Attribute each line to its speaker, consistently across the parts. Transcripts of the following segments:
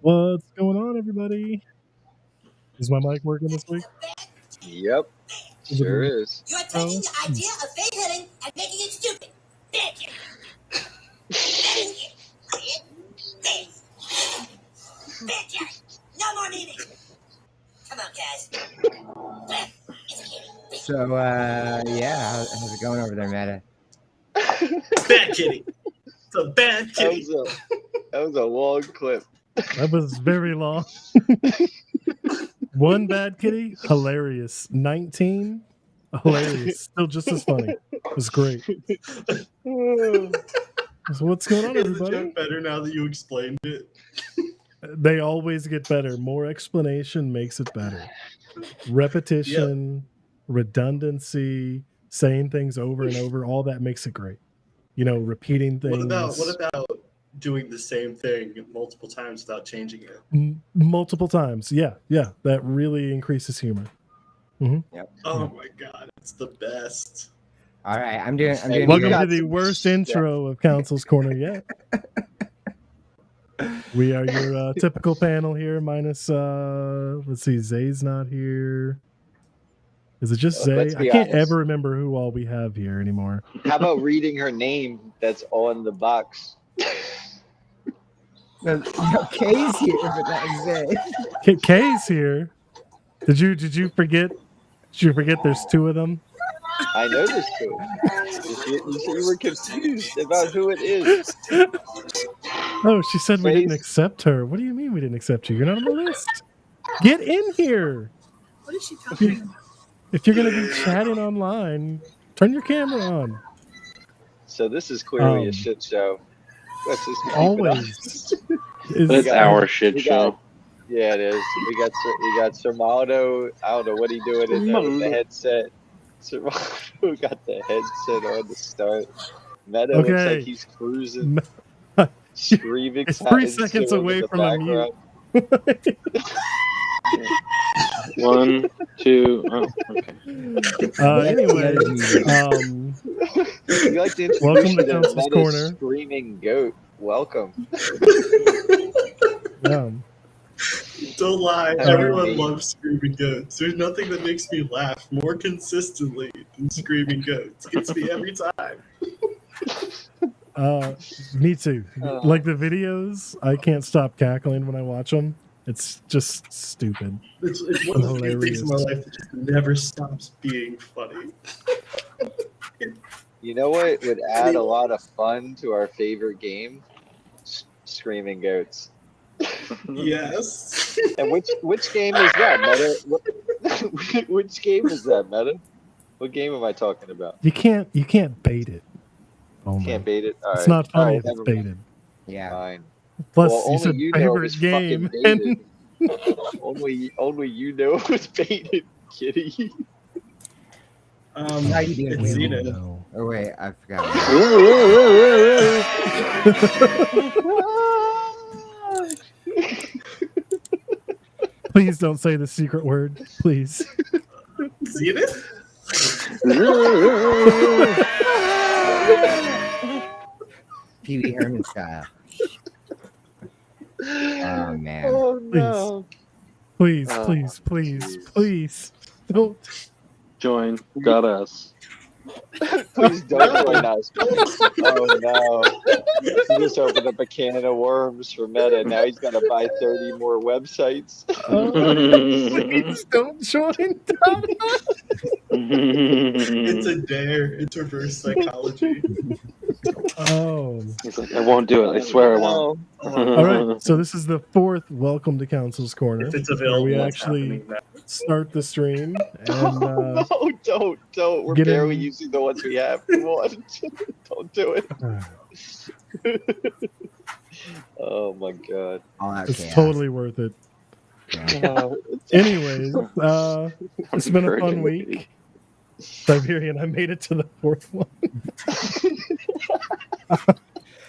Speaker 1: What's going on, everybody? Is my mic working this week?
Speaker 2: Yep, sure is.
Speaker 3: You're taking the idea of faith healing and making it stupid. Thank you. Thank you. No more meeting. Come on, guys.
Speaker 4: So, how's it going over there, Meta?
Speaker 5: Bad kitty. It's a bad kitty.
Speaker 2: That was a long clip.
Speaker 1: That was very long. One bad kitty, hilarious. 19, hilarious. Still just as funny. It was great. So what's going on,
Speaker 5: Is the
Speaker 1: everybody?
Speaker 5: joke better now that you explained it?
Speaker 1: They always get better. More explanation makes it better. Repetition, redundancy, saying things over and over, all that makes it great. Repeating things.
Speaker 5: What about doing the same thing multiple times without changing it?
Speaker 1: Multiple times. Yeah. That really increases humor. Mm-hmm.
Speaker 4: Yep.
Speaker 5: Oh my god, it's the best.
Speaker 4: All right, I'm doing.
Speaker 1: Welcome to the worst intro of Council's Corner yet. We are your typical panel here, minus let's see, Zay's not here. Is it just Zay? I can't ever remember who all we have here anymore.
Speaker 2: How about reading her name that's on the box?
Speaker 4: No, Kay's here, but not Zay.
Speaker 1: Kay's here. Did you forget? Did you forget there's two of them?
Speaker 2: I noticed it. You said you were confused about who it is.
Speaker 1: Oh, she said we didn't accept her. What do you mean we didn't accept you? You're not on the list. Get in here.
Speaker 6: What is she talking about?
Speaker 1: If you're going to be chatting online, turn your camera on.
Speaker 2: So this is clearly a shit show. Let's just
Speaker 1: always.
Speaker 7: It's our shit show.
Speaker 2: Yeah, it is. We got Sermaldo. I don't know what he's doing in there with the headset. Sermaldo got the headset on to start. Meta looks like he's cruising, screaming.
Speaker 1: It's 3 seconds away from a mute.
Speaker 7: 1, 2. Oh, okay.
Speaker 1: Anyway, welcome to Council's Corner.
Speaker 2: Screaming goat. Welcome.
Speaker 5: Don't lie. Everyone loves screaming goats. There's nothing that makes me laugh more consistently than screaming goats. Gets me every time.
Speaker 1: Me too. Like the videos, I can't stop cackling when I watch them. It's just stupid.
Speaker 5: It's one of the few things in my life that just never stops being funny.
Speaker 2: You know what would add a lot of fun to our favorite game? Screaming goats.
Speaker 5: Yes.
Speaker 2: And which game is that, Meta? Which game is that, Meta? What game am I talking about?
Speaker 1: You can't bait it.
Speaker 2: Oh, can't bait it. All
Speaker 1: it's
Speaker 2: right.
Speaker 1: not funny if
Speaker 2: right,
Speaker 1: it's baited.
Speaker 4: Yeah.
Speaker 2: Fine.
Speaker 1: Plus,
Speaker 2: well,
Speaker 1: you said favorite game. And...
Speaker 2: only you know it was baited, kitty.
Speaker 4: How you doing?
Speaker 5: Zeta.
Speaker 4: Oh wait, I forgot.
Speaker 1: Please don't say the secret word, please.
Speaker 5: Zeta?
Speaker 4: Pee Wee Herman style. Oh man.
Speaker 2: Oh no.
Speaker 1: Please, please. Don't
Speaker 7: join.us.
Speaker 2: Please don't join us. Oh no. He just opened up a can of worms for Meta. Now he's gonna buy 30 more websites.
Speaker 1: Please don't join.
Speaker 5: It's a dare. It's reverse psychology.
Speaker 1: Oh.
Speaker 7: He's like, I won't do it. I swear I won't.
Speaker 1: All right. So this is the fourth Welcome to Council's Corner.
Speaker 5: If it's available,
Speaker 1: where we actually start the stream. And,
Speaker 2: no, don't. We're barely using the ones we have. Come on. Don't do it. Oh my god.
Speaker 1: It's totally worth it.
Speaker 4: Yeah.
Speaker 1: Anyways, it's been a fun week. Siberian, I made it to the fourth one.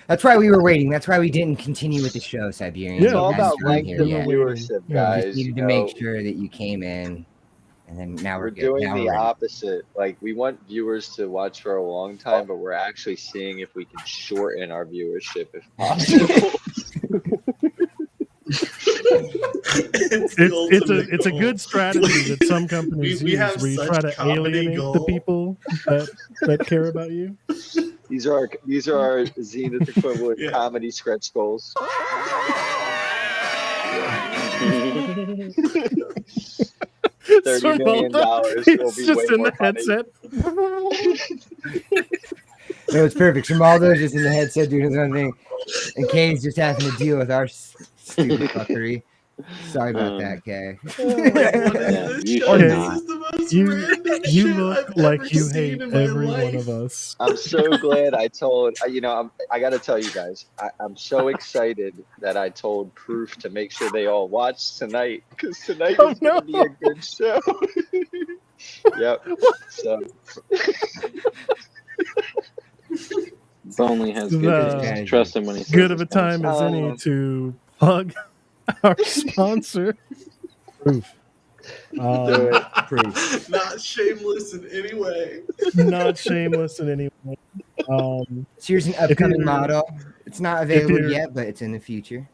Speaker 4: That's why we were waiting. That's why we didn't continue with the show, Siberian.
Speaker 1: Yeah,
Speaker 2: It's all about length of viewership,
Speaker 1: Yeah,
Speaker 2: guys.
Speaker 4: We needed to make sure that you came in, and then now
Speaker 2: We're
Speaker 4: good.
Speaker 2: doing
Speaker 4: Now
Speaker 2: the
Speaker 4: we're ready.
Speaker 2: opposite. Like, we want viewers to watch for a long time, but we're actually seeing if we can shorten our viewership if possible.
Speaker 1: It's a good strategy that some companies
Speaker 5: We
Speaker 1: use
Speaker 5: have
Speaker 1: where you
Speaker 5: such
Speaker 1: try to
Speaker 5: comedy
Speaker 1: alienate the
Speaker 5: gold.
Speaker 1: people that care about you.
Speaker 2: These are our Zenith equivalent
Speaker 5: Yeah.
Speaker 2: comedy stretch goals. $30 million will
Speaker 1: It's
Speaker 2: be
Speaker 1: just
Speaker 2: way
Speaker 1: in
Speaker 2: more
Speaker 1: the
Speaker 2: funny.
Speaker 1: headset.
Speaker 4: No, it's perfect. Rimaldo's just in the headset doing his own thing, and Kay's just having to deal with our stupid fuckery. Sorry about that, Kay.
Speaker 5: Like, what is
Speaker 7: Yeah,
Speaker 5: this
Speaker 7: you
Speaker 5: show?
Speaker 7: should
Speaker 5: This
Speaker 7: not.
Speaker 5: is the most
Speaker 1: You
Speaker 5: random
Speaker 1: you
Speaker 5: shit
Speaker 1: look
Speaker 5: I've
Speaker 1: like
Speaker 5: ever
Speaker 1: you
Speaker 5: seen
Speaker 1: hate
Speaker 5: in my
Speaker 1: every
Speaker 5: life.
Speaker 1: one of us.
Speaker 2: I'm so glad I told. I got to tell you guys, I'm so excited that I told Proof to make sure they all watch tonight because tonight
Speaker 1: Oh,
Speaker 2: is going to be a good show. Yep. So
Speaker 7: Bonley has good
Speaker 1: The-
Speaker 7: taste. Trust him when he says
Speaker 1: Good of
Speaker 7: it's
Speaker 1: a time as any to plug our sponsor, Proof.
Speaker 2: do it.
Speaker 4: Proof.
Speaker 5: Not shameless in any way.
Speaker 1: Not shameless in any way.
Speaker 4: So here's an upcoming
Speaker 1: you're-
Speaker 4: model. It's not available
Speaker 1: you're-
Speaker 4: yet, but it's in the future.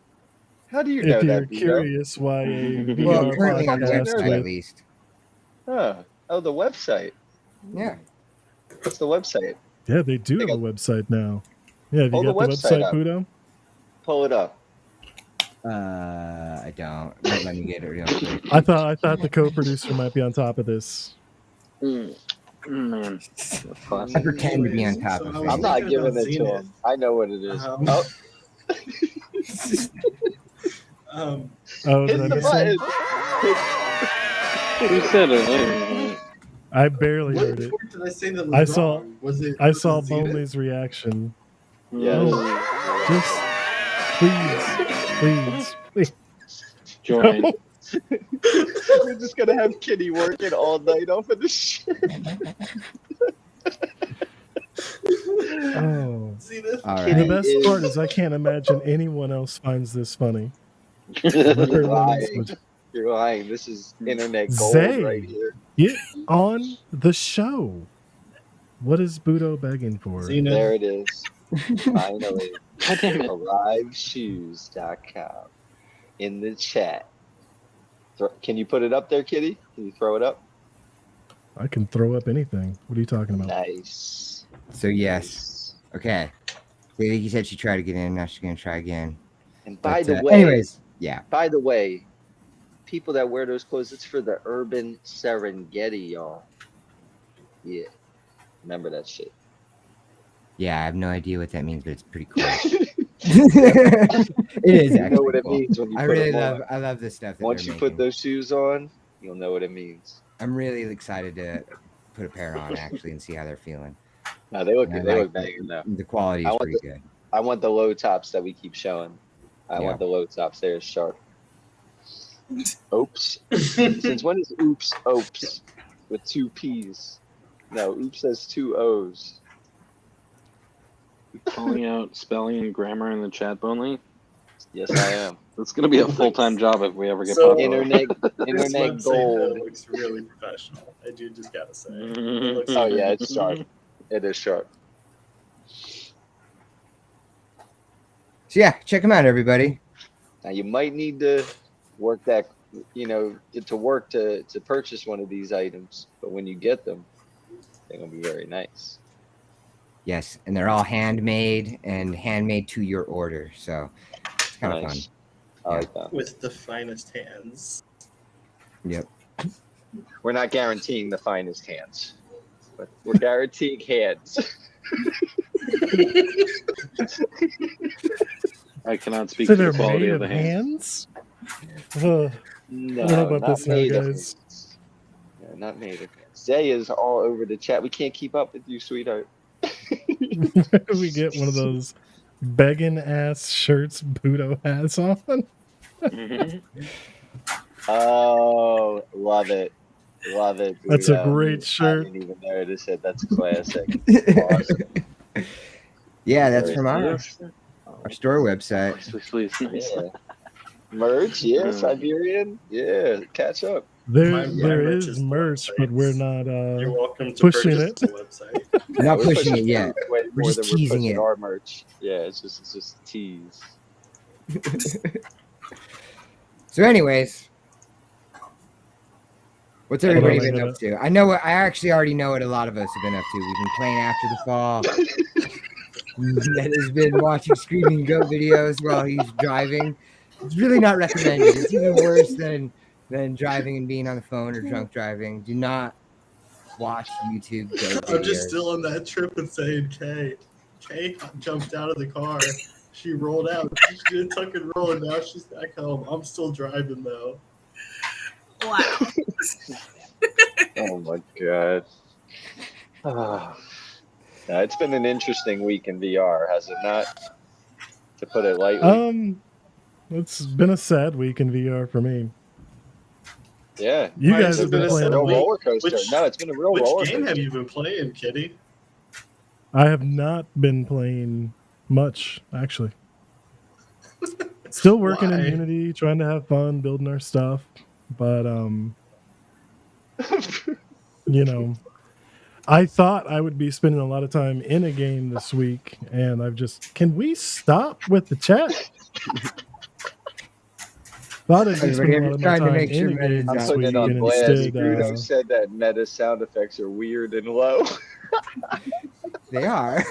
Speaker 2: How do you know
Speaker 1: If you're
Speaker 2: that, Budo?
Speaker 1: curious why a
Speaker 4: Well,
Speaker 1: VR
Speaker 4: currently on the
Speaker 1: podcast
Speaker 4: website at
Speaker 1: with
Speaker 4: least.
Speaker 2: Huh. Oh, the website.
Speaker 4: Yeah.
Speaker 2: What's the website?
Speaker 1: yeah, they do
Speaker 2: They
Speaker 1: have a
Speaker 2: got-
Speaker 1: website now. Yeah, have you
Speaker 2: Pull the
Speaker 1: got the
Speaker 2: website
Speaker 1: website,
Speaker 2: up.
Speaker 1: Budo?
Speaker 2: Pull it up.
Speaker 4: I don't. Let me get it real quick.
Speaker 1: I thought the co-producer might be on top of this.
Speaker 7: Man,
Speaker 4: I pretend to be on top of
Speaker 5: I
Speaker 4: it.
Speaker 5: was
Speaker 2: I'm not
Speaker 5: thinking
Speaker 2: giving
Speaker 5: about
Speaker 2: it to
Speaker 5: Zenith.
Speaker 2: him. I know what it is.
Speaker 5: Oh.
Speaker 1: Oh,
Speaker 2: Hit
Speaker 1: did I
Speaker 2: the
Speaker 1: miss
Speaker 2: button.
Speaker 1: one?
Speaker 7: who said it?
Speaker 1: I barely
Speaker 5: What
Speaker 1: heard it.
Speaker 5: part did I say that was
Speaker 1: I saw-
Speaker 5: wrong? Was it?
Speaker 1: I
Speaker 5: was
Speaker 1: saw
Speaker 5: it Zenith?
Speaker 1: Bonley's reaction.
Speaker 2: Yeah.
Speaker 1: Just please.
Speaker 7: Join.
Speaker 2: We're just gonna have Kitty working all night off of this shit.
Speaker 1: Oh.
Speaker 5: Zenith.
Speaker 4: All
Speaker 1: The
Speaker 4: right.
Speaker 1: best
Speaker 2: is-
Speaker 1: part is I can't imagine anyone else finds this funny.
Speaker 2: You're
Speaker 1: Everyone else
Speaker 2: lying.
Speaker 1: would
Speaker 2: You're lying. This is internet gold
Speaker 1: Zay.
Speaker 2: right here.
Speaker 1: get on the show. What is Budo begging for?
Speaker 5: Zenith.
Speaker 2: There it is. Finally.
Speaker 7: God damn it.
Speaker 2: ArriveShoes.com in the chat. Can you put it up there, Kitty? Can you throw it up?
Speaker 1: I can throw up anything. What are you talking about?
Speaker 2: Nice.
Speaker 4: So yes.
Speaker 2: Nice.
Speaker 4: Okay. Lady said she tried to get in. Now she's gonna try again.
Speaker 2: And by
Speaker 4: But,
Speaker 2: the way,
Speaker 4: anyways, yeah.
Speaker 2: by the way, people that wear those clothes, it's for the urban Serengeti, y'all. Yeah. Remember that shit.
Speaker 4: Yeah, I have no idea what that means, but it's pretty cool. It is
Speaker 2: You
Speaker 4: actually
Speaker 2: know what it
Speaker 4: cool.
Speaker 2: means when you
Speaker 4: I
Speaker 2: put
Speaker 4: really
Speaker 2: them on.
Speaker 4: I love this stuff. That
Speaker 2: Once
Speaker 4: they're
Speaker 2: you put
Speaker 4: making.
Speaker 2: those shoes on, you'll know what it means.
Speaker 4: I'm really excited to put a pair on actually and see how they're feeling.
Speaker 2: No, they look
Speaker 4: I
Speaker 2: they
Speaker 4: like
Speaker 2: look banging though.
Speaker 4: The quality
Speaker 2: I
Speaker 4: is
Speaker 2: want
Speaker 4: pretty good.
Speaker 2: I want the low tops that we keep showing. I
Speaker 4: Yeah.
Speaker 2: want the low tops. They're sharp. Oops. Since when is oops oops with two P's? No, oops has two O's.
Speaker 7: Calling out spelling and grammar in the chat, Bonley.
Speaker 2: Yes, I am.
Speaker 7: It's gonna be a full-time job if we ever get
Speaker 5: So-
Speaker 7: popular.
Speaker 2: Internet
Speaker 5: This
Speaker 2: internet
Speaker 5: website, though,
Speaker 2: gold.
Speaker 5: looks really professional. I do just gotta say. It
Speaker 7: Mhm.
Speaker 5: looks
Speaker 2: Oh yeah, it's sharp. It is sharp.
Speaker 4: So yeah, check them out, everybody.
Speaker 2: Now you might need to work that, get to work to purchase one of these items, but when you get them, they're gonna be very nice.
Speaker 4: Yes, and they're all handmade and handmade to your order, so it's kind of
Speaker 2: Nice.
Speaker 4: fun.
Speaker 2: I like that.
Speaker 5: with the finest hands.
Speaker 4: Yep.
Speaker 2: We're not guaranteeing the finest hands, but we're guaranteeing hands.
Speaker 7: I cannot speak
Speaker 1: So
Speaker 7: to
Speaker 1: they're
Speaker 7: the quality
Speaker 1: made
Speaker 7: of
Speaker 1: of
Speaker 7: the hand.
Speaker 1: hands? Ugh.
Speaker 2: No,
Speaker 1: I don't know about
Speaker 2: not
Speaker 1: this now,
Speaker 2: made of
Speaker 1: guys.
Speaker 2: hands. No, not made of hands. Zay is all over the chat. We can't keep up with you, sweetheart.
Speaker 1: We get one of those begging ass shirts Budo has on.
Speaker 7: Mhm.
Speaker 2: Oh, love it. Love it.
Speaker 1: That's a
Speaker 2: Budo.
Speaker 1: great
Speaker 2: I
Speaker 1: shirt.
Speaker 2: didn't even notice it. That's classic. Awesome.
Speaker 4: Yeah, that's
Speaker 2: Very
Speaker 4: from our
Speaker 2: nice.
Speaker 4: store website.
Speaker 7: Sweet, nice.
Speaker 2: Yeah. Merch, yeah.
Speaker 7: Mm.
Speaker 2: Siberian, yeah. Catch up.
Speaker 1: There
Speaker 5: My merch
Speaker 1: is
Speaker 5: is the
Speaker 1: merch,
Speaker 5: website.
Speaker 1: but we're not
Speaker 5: You're welcome to
Speaker 1: pushing
Speaker 5: purchase
Speaker 1: it.
Speaker 5: the website.
Speaker 4: We're not
Speaker 2: We're
Speaker 4: pushing it yet.
Speaker 2: way
Speaker 4: We're
Speaker 2: more
Speaker 4: just
Speaker 2: than
Speaker 4: teasing
Speaker 2: pushing
Speaker 4: it.
Speaker 2: our merch. Yeah, it's just a tease.
Speaker 4: So, anyways, What's everybody
Speaker 1: Hold on,
Speaker 4: been up to? I know what I actually already know what a lot of us have been up to. We've been playing After the Fall. Ned has been watching Screaming Goat videos while he's driving. It's really not recommended. It's even worse than driving and being on the phone or drunk driving. Do not watch YouTube goat
Speaker 5: I'm just
Speaker 4: videos.
Speaker 5: still on that trip and saying, Kay jumped out of the car. She rolled out. She did tuck and roll, and now she's back home. I'm still driving though.
Speaker 6: Wow.
Speaker 2: Oh my god. It's been an interesting week in VR, has it not? To put it lightly.
Speaker 1: It's been a sad week in VR for me.
Speaker 2: Yeah.
Speaker 1: You
Speaker 5: Why
Speaker 1: guys
Speaker 5: has it
Speaker 1: have
Speaker 5: been
Speaker 1: been
Speaker 5: a
Speaker 1: playing
Speaker 5: sad
Speaker 1: a
Speaker 2: real
Speaker 5: week?
Speaker 1: lot.
Speaker 2: roller coaster. No, it's been a real
Speaker 5: Which
Speaker 2: roller
Speaker 5: game have
Speaker 2: coaster.
Speaker 5: you been playing, Kitty?
Speaker 1: I have not been playing much, actually. Still working in
Speaker 5: Why?
Speaker 1: Unity, trying to have fun, building our stuff. But you know, I thought I would be spending a lot of time in a game this week, and I've just can we stop with the chat? Thought I'd be
Speaker 4: Everybody,
Speaker 1: spending a
Speaker 4: I'm
Speaker 1: lot of
Speaker 4: just
Speaker 1: my
Speaker 4: trying to
Speaker 1: time
Speaker 4: make sure
Speaker 1: in a
Speaker 4: Meta's
Speaker 1: game
Speaker 4: not
Speaker 1: this
Speaker 2: Putting
Speaker 1: week,
Speaker 2: it on
Speaker 1: and
Speaker 2: blast.
Speaker 1: instead,
Speaker 2: You said that Meta's sound effects are weird and low.
Speaker 4: They are.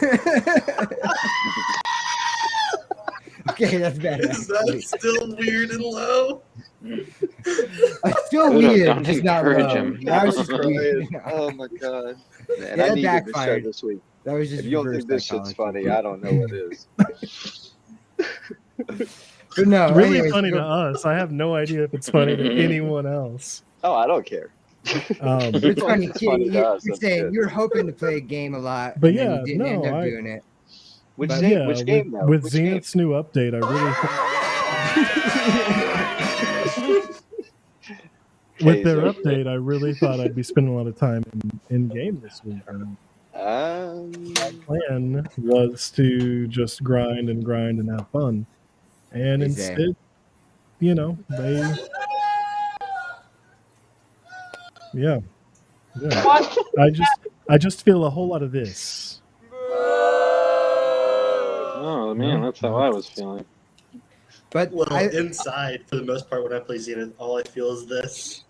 Speaker 4: Okay, that's better.
Speaker 5: Is that still weird and low?
Speaker 4: It's still
Speaker 7: Dude,
Speaker 4: weird,
Speaker 7: don't
Speaker 4: just not
Speaker 7: encourage
Speaker 4: low.
Speaker 7: him.
Speaker 4: That was just
Speaker 2: Crying.
Speaker 4: weird.
Speaker 2: Oh my god. Man,
Speaker 4: Yeah,
Speaker 2: I
Speaker 4: that
Speaker 2: needed this show
Speaker 4: backfired.
Speaker 2: this week.
Speaker 4: That was just
Speaker 2: If you don't
Speaker 4: reverse
Speaker 2: think this shit's
Speaker 4: psychology.
Speaker 2: funny, I don't know what is.
Speaker 4: But no,
Speaker 1: it's really
Speaker 4: anyways,
Speaker 1: funny
Speaker 4: go-
Speaker 1: to us. I have no idea if it's funny to anyone else.
Speaker 2: Oh, I don't care.
Speaker 4: But it's funny,
Speaker 2: It's
Speaker 4: Kitty,
Speaker 2: funny to us,
Speaker 4: you're
Speaker 2: that's
Speaker 4: saying
Speaker 2: good.
Speaker 4: you were hoping to play a game a lot,
Speaker 1: But
Speaker 4: and then
Speaker 1: yeah,
Speaker 4: you didn't end
Speaker 1: no,
Speaker 4: up
Speaker 1: I
Speaker 4: doing it.
Speaker 2: Which
Speaker 4: But
Speaker 2: game?
Speaker 1: yeah,
Speaker 2: Which game though?
Speaker 1: with
Speaker 2: Which game?
Speaker 1: Zenith's new update, I really with their
Speaker 2: Kaiser.
Speaker 1: update, I really thought I'd be spending a lot of time in game this week. And my plan was to just grind and have fun, and
Speaker 4: Hey, Zay.
Speaker 1: instead, they yeah. I just feel a whole lot of this.
Speaker 7: Oh man, that's how I was feeling.
Speaker 4: But
Speaker 5: Well, inside, for the most part, when I play Zenith, all I feel is this.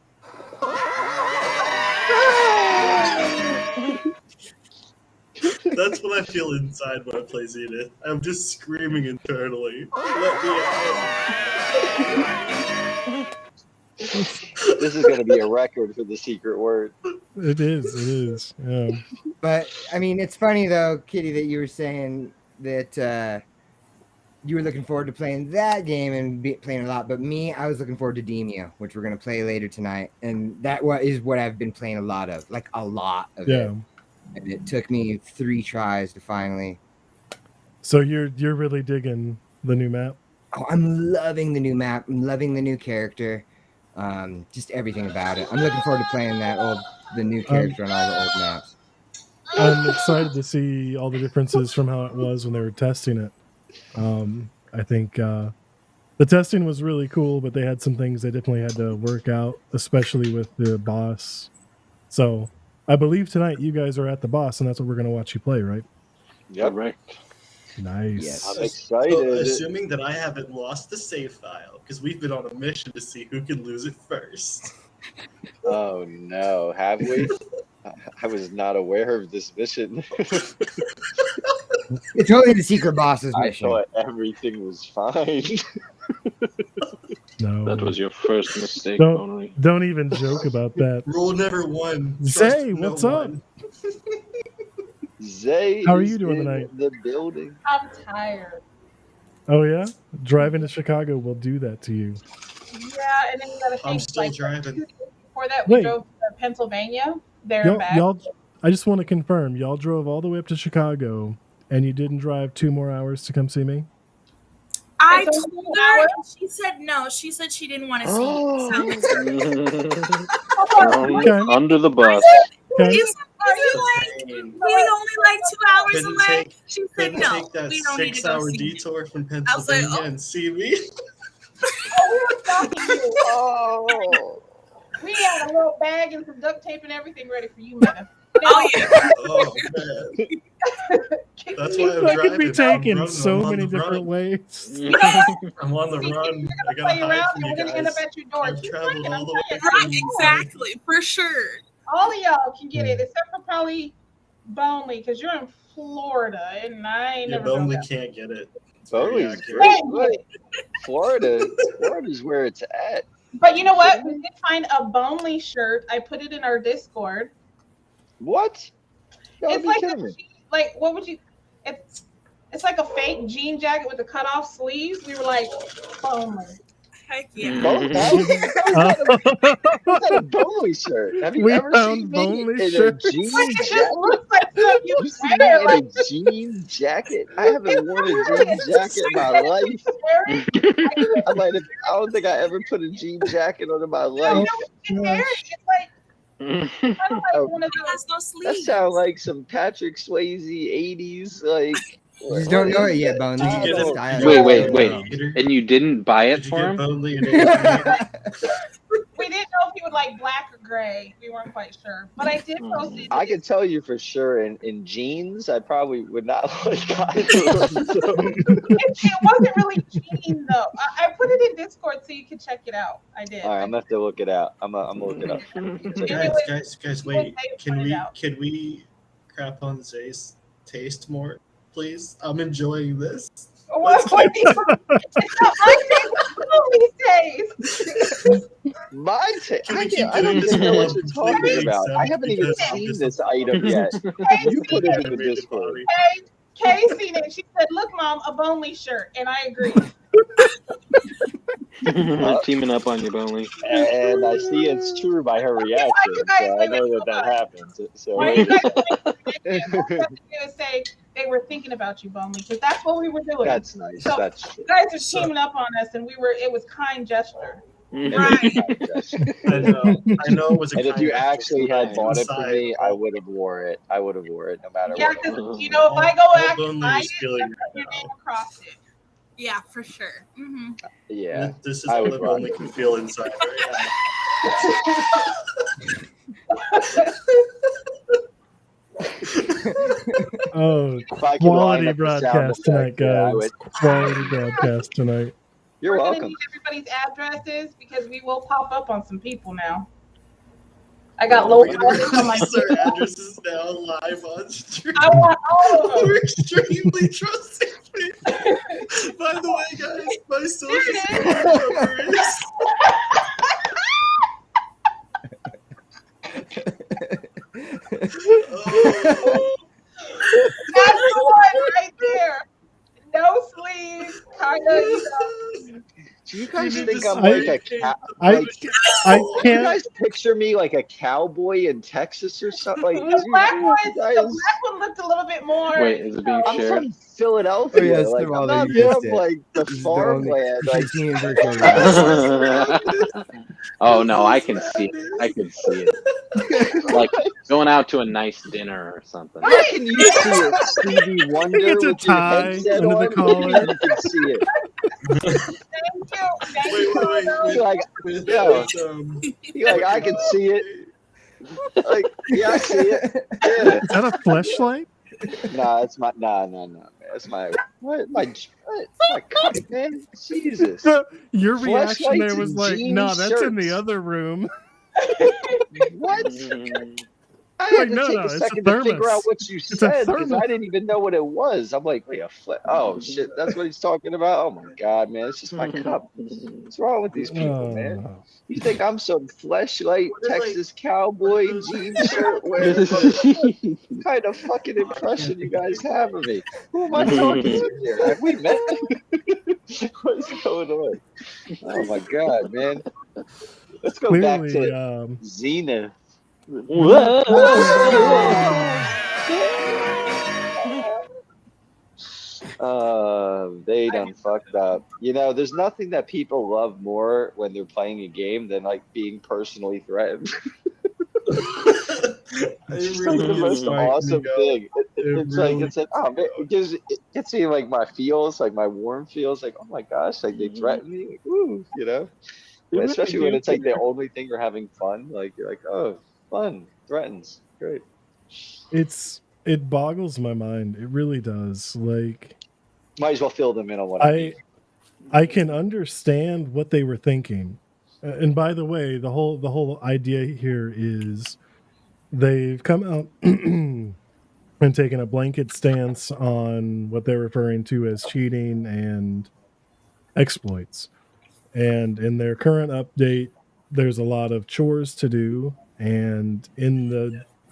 Speaker 5: That's what I feel inside when I play Zenith. I'm just screaming internally. Let me out.
Speaker 2: This is going to be a record for the secret word.
Speaker 1: It is. Yeah.
Speaker 4: But I mean, it's funny though, Kitty, that you were saying that you were looking forward to playing that game and playing a lot. But me, I was looking forward to Demeo, which we're gonna play later tonight, and that is what I've been playing a lot of, like a lot of it.
Speaker 1: Yeah.
Speaker 4: And it took me 3 tries to finally.
Speaker 1: So you're really digging the new map?
Speaker 4: Oh, I'm loving the new map. I'm loving the new character. Just everything about it. I'm looking forward to playing the new character on all the old maps.
Speaker 1: I'm excited to see all the differences from how it was when they were testing it. I think the testing was really cool, but they had some things they definitely had to work out, especially with the boss. So I believe tonight you guys are at the boss, and that's what we're going to watch you play, right?
Speaker 2: Yep.
Speaker 7: Correct.
Speaker 1: Nice.
Speaker 4: Yes.
Speaker 2: I'm
Speaker 5: So,
Speaker 2: excited.
Speaker 5: assuming that I haven't lost the save file, because we've been on a mission to see who can lose it first.
Speaker 2: Oh no, have we? I was not aware of this mission.
Speaker 4: It's only the secret boss's
Speaker 2: I
Speaker 4: mission.
Speaker 2: thought everything was fine.
Speaker 1: No.
Speaker 7: That was your first mistake,
Speaker 1: Don't-
Speaker 7: Bonnery.
Speaker 1: Don't even joke about that.
Speaker 5: Rule number 1.
Speaker 1: Zay,
Speaker 5: trust no
Speaker 1: what's up?
Speaker 5: one.
Speaker 2: Zay
Speaker 1: How are
Speaker 2: is
Speaker 1: you doing
Speaker 2: in
Speaker 1: tonight?
Speaker 2: the building.
Speaker 8: I'm tired.
Speaker 1: Oh yeah, driving to Chicago will do that to you.
Speaker 8: Yeah, and then you gotta think,
Speaker 5: I'm still
Speaker 8: like,
Speaker 5: driving.
Speaker 8: 2 days before that, we
Speaker 1: Wait.
Speaker 8: drove to Pennsylvania, there and back.
Speaker 1: Y'all, I just want to confirm, y'all drove all the way up to Chicago, and you didn't drive 2 more hours to come see me.
Speaker 6: I
Speaker 8: It's
Speaker 6: told
Speaker 8: only an
Speaker 6: her,
Speaker 8: hour.
Speaker 6: and she said no. She said she didn't want to see you. So
Speaker 7: Thrown under the bus.
Speaker 1: Okay.
Speaker 6: is it like we only like 2 hours
Speaker 5: Couldn't
Speaker 6: away?
Speaker 5: take-
Speaker 6: She said
Speaker 5: Couldn't
Speaker 6: no.
Speaker 5: take that
Speaker 6: We don't need to go
Speaker 5: 6-hour
Speaker 6: see you.
Speaker 5: detour from
Speaker 6: was like,
Speaker 5: Pennsylvania
Speaker 6: oh.
Speaker 5: and see me.
Speaker 8: Oh, we were stalking you.
Speaker 2: Oh.
Speaker 8: We had a little bag and some duct tape and everything ready for you, man.
Speaker 6: Oh yeah.
Speaker 5: Oh man, that's That's why I'm
Speaker 1: That
Speaker 5: driving.
Speaker 1: could be
Speaker 5: I'm
Speaker 1: taken
Speaker 5: running,
Speaker 1: so
Speaker 5: I'm on
Speaker 1: many
Speaker 5: the
Speaker 1: different
Speaker 5: run.
Speaker 1: ways.
Speaker 5: I'm on the run. I gotta
Speaker 8: Play
Speaker 5: hide
Speaker 8: around
Speaker 5: from
Speaker 8: and
Speaker 5: you
Speaker 8: we're gonna end up
Speaker 5: guys.
Speaker 8: at your door.
Speaker 5: I've
Speaker 8: Keep
Speaker 5: traveled
Speaker 8: playing,
Speaker 5: all
Speaker 8: I'm
Speaker 5: the way
Speaker 8: playing.
Speaker 6: Right,
Speaker 5: from
Speaker 6: exactly, for sure.
Speaker 8: All of y'all can get it,
Speaker 1: Yeah.
Speaker 8: except for probably Bonely, because you're in Florida, and I ain't
Speaker 5: Yeah,
Speaker 8: never done
Speaker 5: Bonely
Speaker 8: that.
Speaker 5: can't get it. It's very
Speaker 2: Bonley's
Speaker 5: accurate.
Speaker 2: great.
Speaker 8: Can't
Speaker 2: What?
Speaker 8: get it.
Speaker 2: Florida's where it's at.
Speaker 8: But you know what?
Speaker 2: kidding
Speaker 8: We
Speaker 2: me?
Speaker 8: did find a Bonely shirt. I put it in our Discord.
Speaker 2: What? You gotta
Speaker 8: It's
Speaker 2: be
Speaker 8: like
Speaker 2: kidding me.
Speaker 8: like what would you? It's like a fake jean jacket with the cut off sleeves. We were like, Bonely.
Speaker 6: Heck yeah.
Speaker 2: Who's got a Bonley shirt? Have you
Speaker 1: We
Speaker 2: ever seen
Speaker 1: found
Speaker 2: me
Speaker 1: Bonley
Speaker 2: in a
Speaker 1: shirts.
Speaker 2: jean
Speaker 8: Like, it just
Speaker 2: jacket?
Speaker 8: looks like stuff you
Speaker 2: You see me
Speaker 8: wear.
Speaker 2: in
Speaker 8: Like,
Speaker 2: a jean jacket? I haven't worn a jean
Speaker 8: it's
Speaker 2: jacket in my life.
Speaker 8: scary.
Speaker 2: I don't think I ever put a jean jacket on in my
Speaker 8: No,
Speaker 2: life.
Speaker 8: you wear it. It's like kind of like
Speaker 2: Oh,
Speaker 8: one of
Speaker 6: It
Speaker 8: those.
Speaker 6: has no
Speaker 2: that
Speaker 6: sleeves.
Speaker 2: sounds like some Patrick Swayze 80s like.
Speaker 4: You just don't know it yet,
Speaker 5: Did
Speaker 4: Bonely.
Speaker 5: you
Speaker 2: I
Speaker 5: get
Speaker 4: The
Speaker 5: it?
Speaker 2: don't
Speaker 4: style
Speaker 5: Did you
Speaker 4: is
Speaker 7: Wait,
Speaker 5: get
Speaker 4: still
Speaker 7: wait,
Speaker 4: wrong.
Speaker 5: Peter?
Speaker 7: And you didn't buy it
Speaker 5: Did you
Speaker 7: for
Speaker 5: get
Speaker 7: him?
Speaker 5: Bonely in 88?
Speaker 8: We didn't know if he would like black or gray. We weren't quite sure, but I did post it.
Speaker 2: I can tell you for sure in jeans I probably would not like either of them. So.
Speaker 8: It wasn't really jean though. I put it in Discord so you could check it out. I did.
Speaker 2: All right, I'm gonna have to look it out. I'm gonna look it up.
Speaker 5: Guys, wait. Can we crap on Zay's taste more, please? I'm enjoying this.
Speaker 8: What? It's not my taste. It's Bonely's taste.
Speaker 2: My taste.
Speaker 5: Can we keep
Speaker 2: I don't
Speaker 5: doing this
Speaker 2: even know
Speaker 5: until
Speaker 2: what
Speaker 5: I'm
Speaker 2: you're talking
Speaker 5: completely
Speaker 2: about. I
Speaker 5: exempt?
Speaker 2: haven't even
Speaker 5: Because I'm
Speaker 2: seen
Speaker 5: just
Speaker 2: this
Speaker 5: a
Speaker 2: item yet. You put it in the
Speaker 5: Really
Speaker 2: Discord.
Speaker 5: body.
Speaker 8: Kay seen it. She said, "Look, Mom, a Bonely shirt," and I agree.
Speaker 7: Teaming up on you, Bonley.
Speaker 2: And I see it's true by her reaction, so I know that happens. So
Speaker 8: Why you guys all you have to do is say they were thinking about you, Bonely, because that's what we were doing.
Speaker 2: that's nice.
Speaker 8: So
Speaker 2: That's true.
Speaker 8: you guys are teaming up on us, and it was kind gesture.
Speaker 6: Right.
Speaker 5: I know it was a
Speaker 2: And if
Speaker 5: kind
Speaker 2: you
Speaker 5: of
Speaker 2: actually had
Speaker 7: Right.
Speaker 2: bought it for
Speaker 5: inside,
Speaker 2: me, I would have wore it. I would have wore it no matter
Speaker 8: Yeah,
Speaker 2: what.
Speaker 8: because if I go
Speaker 5: all
Speaker 8: back and
Speaker 5: Bonely
Speaker 8: buy
Speaker 5: is
Speaker 8: it,
Speaker 5: feeling
Speaker 8: I'm putting your
Speaker 5: right
Speaker 8: name
Speaker 5: now.
Speaker 8: across it.
Speaker 6: Yeah, for sure. Mm-hmm.
Speaker 2: Yeah.
Speaker 5: This is
Speaker 2: I
Speaker 5: all
Speaker 2: would
Speaker 5: that
Speaker 2: rock
Speaker 5: Bonely
Speaker 2: it.
Speaker 5: can feel inside right
Speaker 1: Oh,
Speaker 2: If I could line
Speaker 1: quality
Speaker 2: up the sound
Speaker 1: broadcast tonight,
Speaker 2: effect, yeah, I
Speaker 1: guys.
Speaker 2: would.
Speaker 1: Quality broadcast tonight.
Speaker 2: You're
Speaker 8: We're gonna
Speaker 2: welcome.
Speaker 8: need everybody's addresses because we will pop up on some people now. I got
Speaker 5: now.
Speaker 8: low
Speaker 5: We're gonna
Speaker 8: quality on my
Speaker 5: release our addresses now live on stream.
Speaker 8: I want all of them.
Speaker 5: We're extremely trusting people. By the way, guys, my social security number is. Oh.
Speaker 8: That's the one right there. No sleeves, kind of.
Speaker 2: Do you guys
Speaker 5: need
Speaker 2: think
Speaker 5: to
Speaker 2: I'm like a
Speaker 5: slide
Speaker 2: cow?
Speaker 1: I
Speaker 2: Like,
Speaker 1: I
Speaker 2: do you
Speaker 1: can't.
Speaker 2: guys picture me like a cowboy in Texas or something? Like,
Speaker 8: The black
Speaker 2: you
Speaker 8: one,
Speaker 2: guys,
Speaker 8: the black one looked a little bit more.
Speaker 7: Wait, is it being
Speaker 2: I'm
Speaker 7: shared?
Speaker 2: from Philadelphia.
Speaker 4: Oh, yes,
Speaker 2: like,
Speaker 4: Tim
Speaker 2: I'm
Speaker 4: Alder,
Speaker 2: not
Speaker 4: you missed
Speaker 2: from
Speaker 4: it.
Speaker 2: like the
Speaker 4: This is the only-
Speaker 2: farmland.
Speaker 4: you
Speaker 2: Like,
Speaker 4: can see in virtual reality.
Speaker 7: Oh no, I can see it. I can see it. Like going out to a nice dinner or something.
Speaker 2: how can you see it, Stevie Wonder,
Speaker 1: It's a
Speaker 2: with your
Speaker 1: tie
Speaker 2: headset
Speaker 1: under the
Speaker 2: on?
Speaker 1: collar.
Speaker 2: You can see it.
Speaker 8: Thank you. Thank
Speaker 5: Wait,
Speaker 8: you.
Speaker 2: You're like, yo, you're like, I can see it. Like, yeah, I see it. Yeah.
Speaker 1: Is that a fleshlight?
Speaker 2: Nah, it's my man. It's my cut, man. Jesus.
Speaker 1: Your reaction there
Speaker 2: Fleshlights
Speaker 1: was
Speaker 2: and
Speaker 1: like,
Speaker 2: jean
Speaker 1: no, that's in the
Speaker 2: shirts.
Speaker 1: other room.
Speaker 2: What?
Speaker 7: Mm.
Speaker 2: I had
Speaker 1: Like,
Speaker 2: to
Speaker 1: no,
Speaker 2: take
Speaker 1: no,
Speaker 2: a
Speaker 1: it's a
Speaker 2: second to figure
Speaker 1: thermos.
Speaker 2: out what you
Speaker 1: It's a
Speaker 2: said because
Speaker 1: thermos.
Speaker 2: I didn't even know what it was. I'm like, wait, oh shit, that's what he's talking about. Oh my god, man, it's just my cup. What's wrong with these people, man?
Speaker 1: Oh.
Speaker 2: You think I'm some fleshlight Texas cowboy jean shirt wearing?
Speaker 7: Mm.
Speaker 2: What kind of fucking impression you guys have of me? Who am I talking to here? Have we met? What's going on? Oh my god, man. Let's go back
Speaker 1: Clearly,
Speaker 2: to Xena. They done fucked up. You know, there's nothing that people love more when they're playing a game than like being personally threatened. It's like the most awesome thing. It's like it's like oh man, it gets me like my feels, like my warm feels, like oh my gosh, like they threaten me, like ooh, you know. Especially when it's like the only thing you're having fun, like you're like oh fun threatens, great.
Speaker 1: it's it boggles my mind. It really does. Like,
Speaker 2: Might as well fill them in on what I mean.
Speaker 1: I can understand what they were thinking. And by the way, the whole idea here is they've come out and taken a blanket stance on what they're referring to as cheating and exploits. And in their current update, there's a lot of chores to do, and in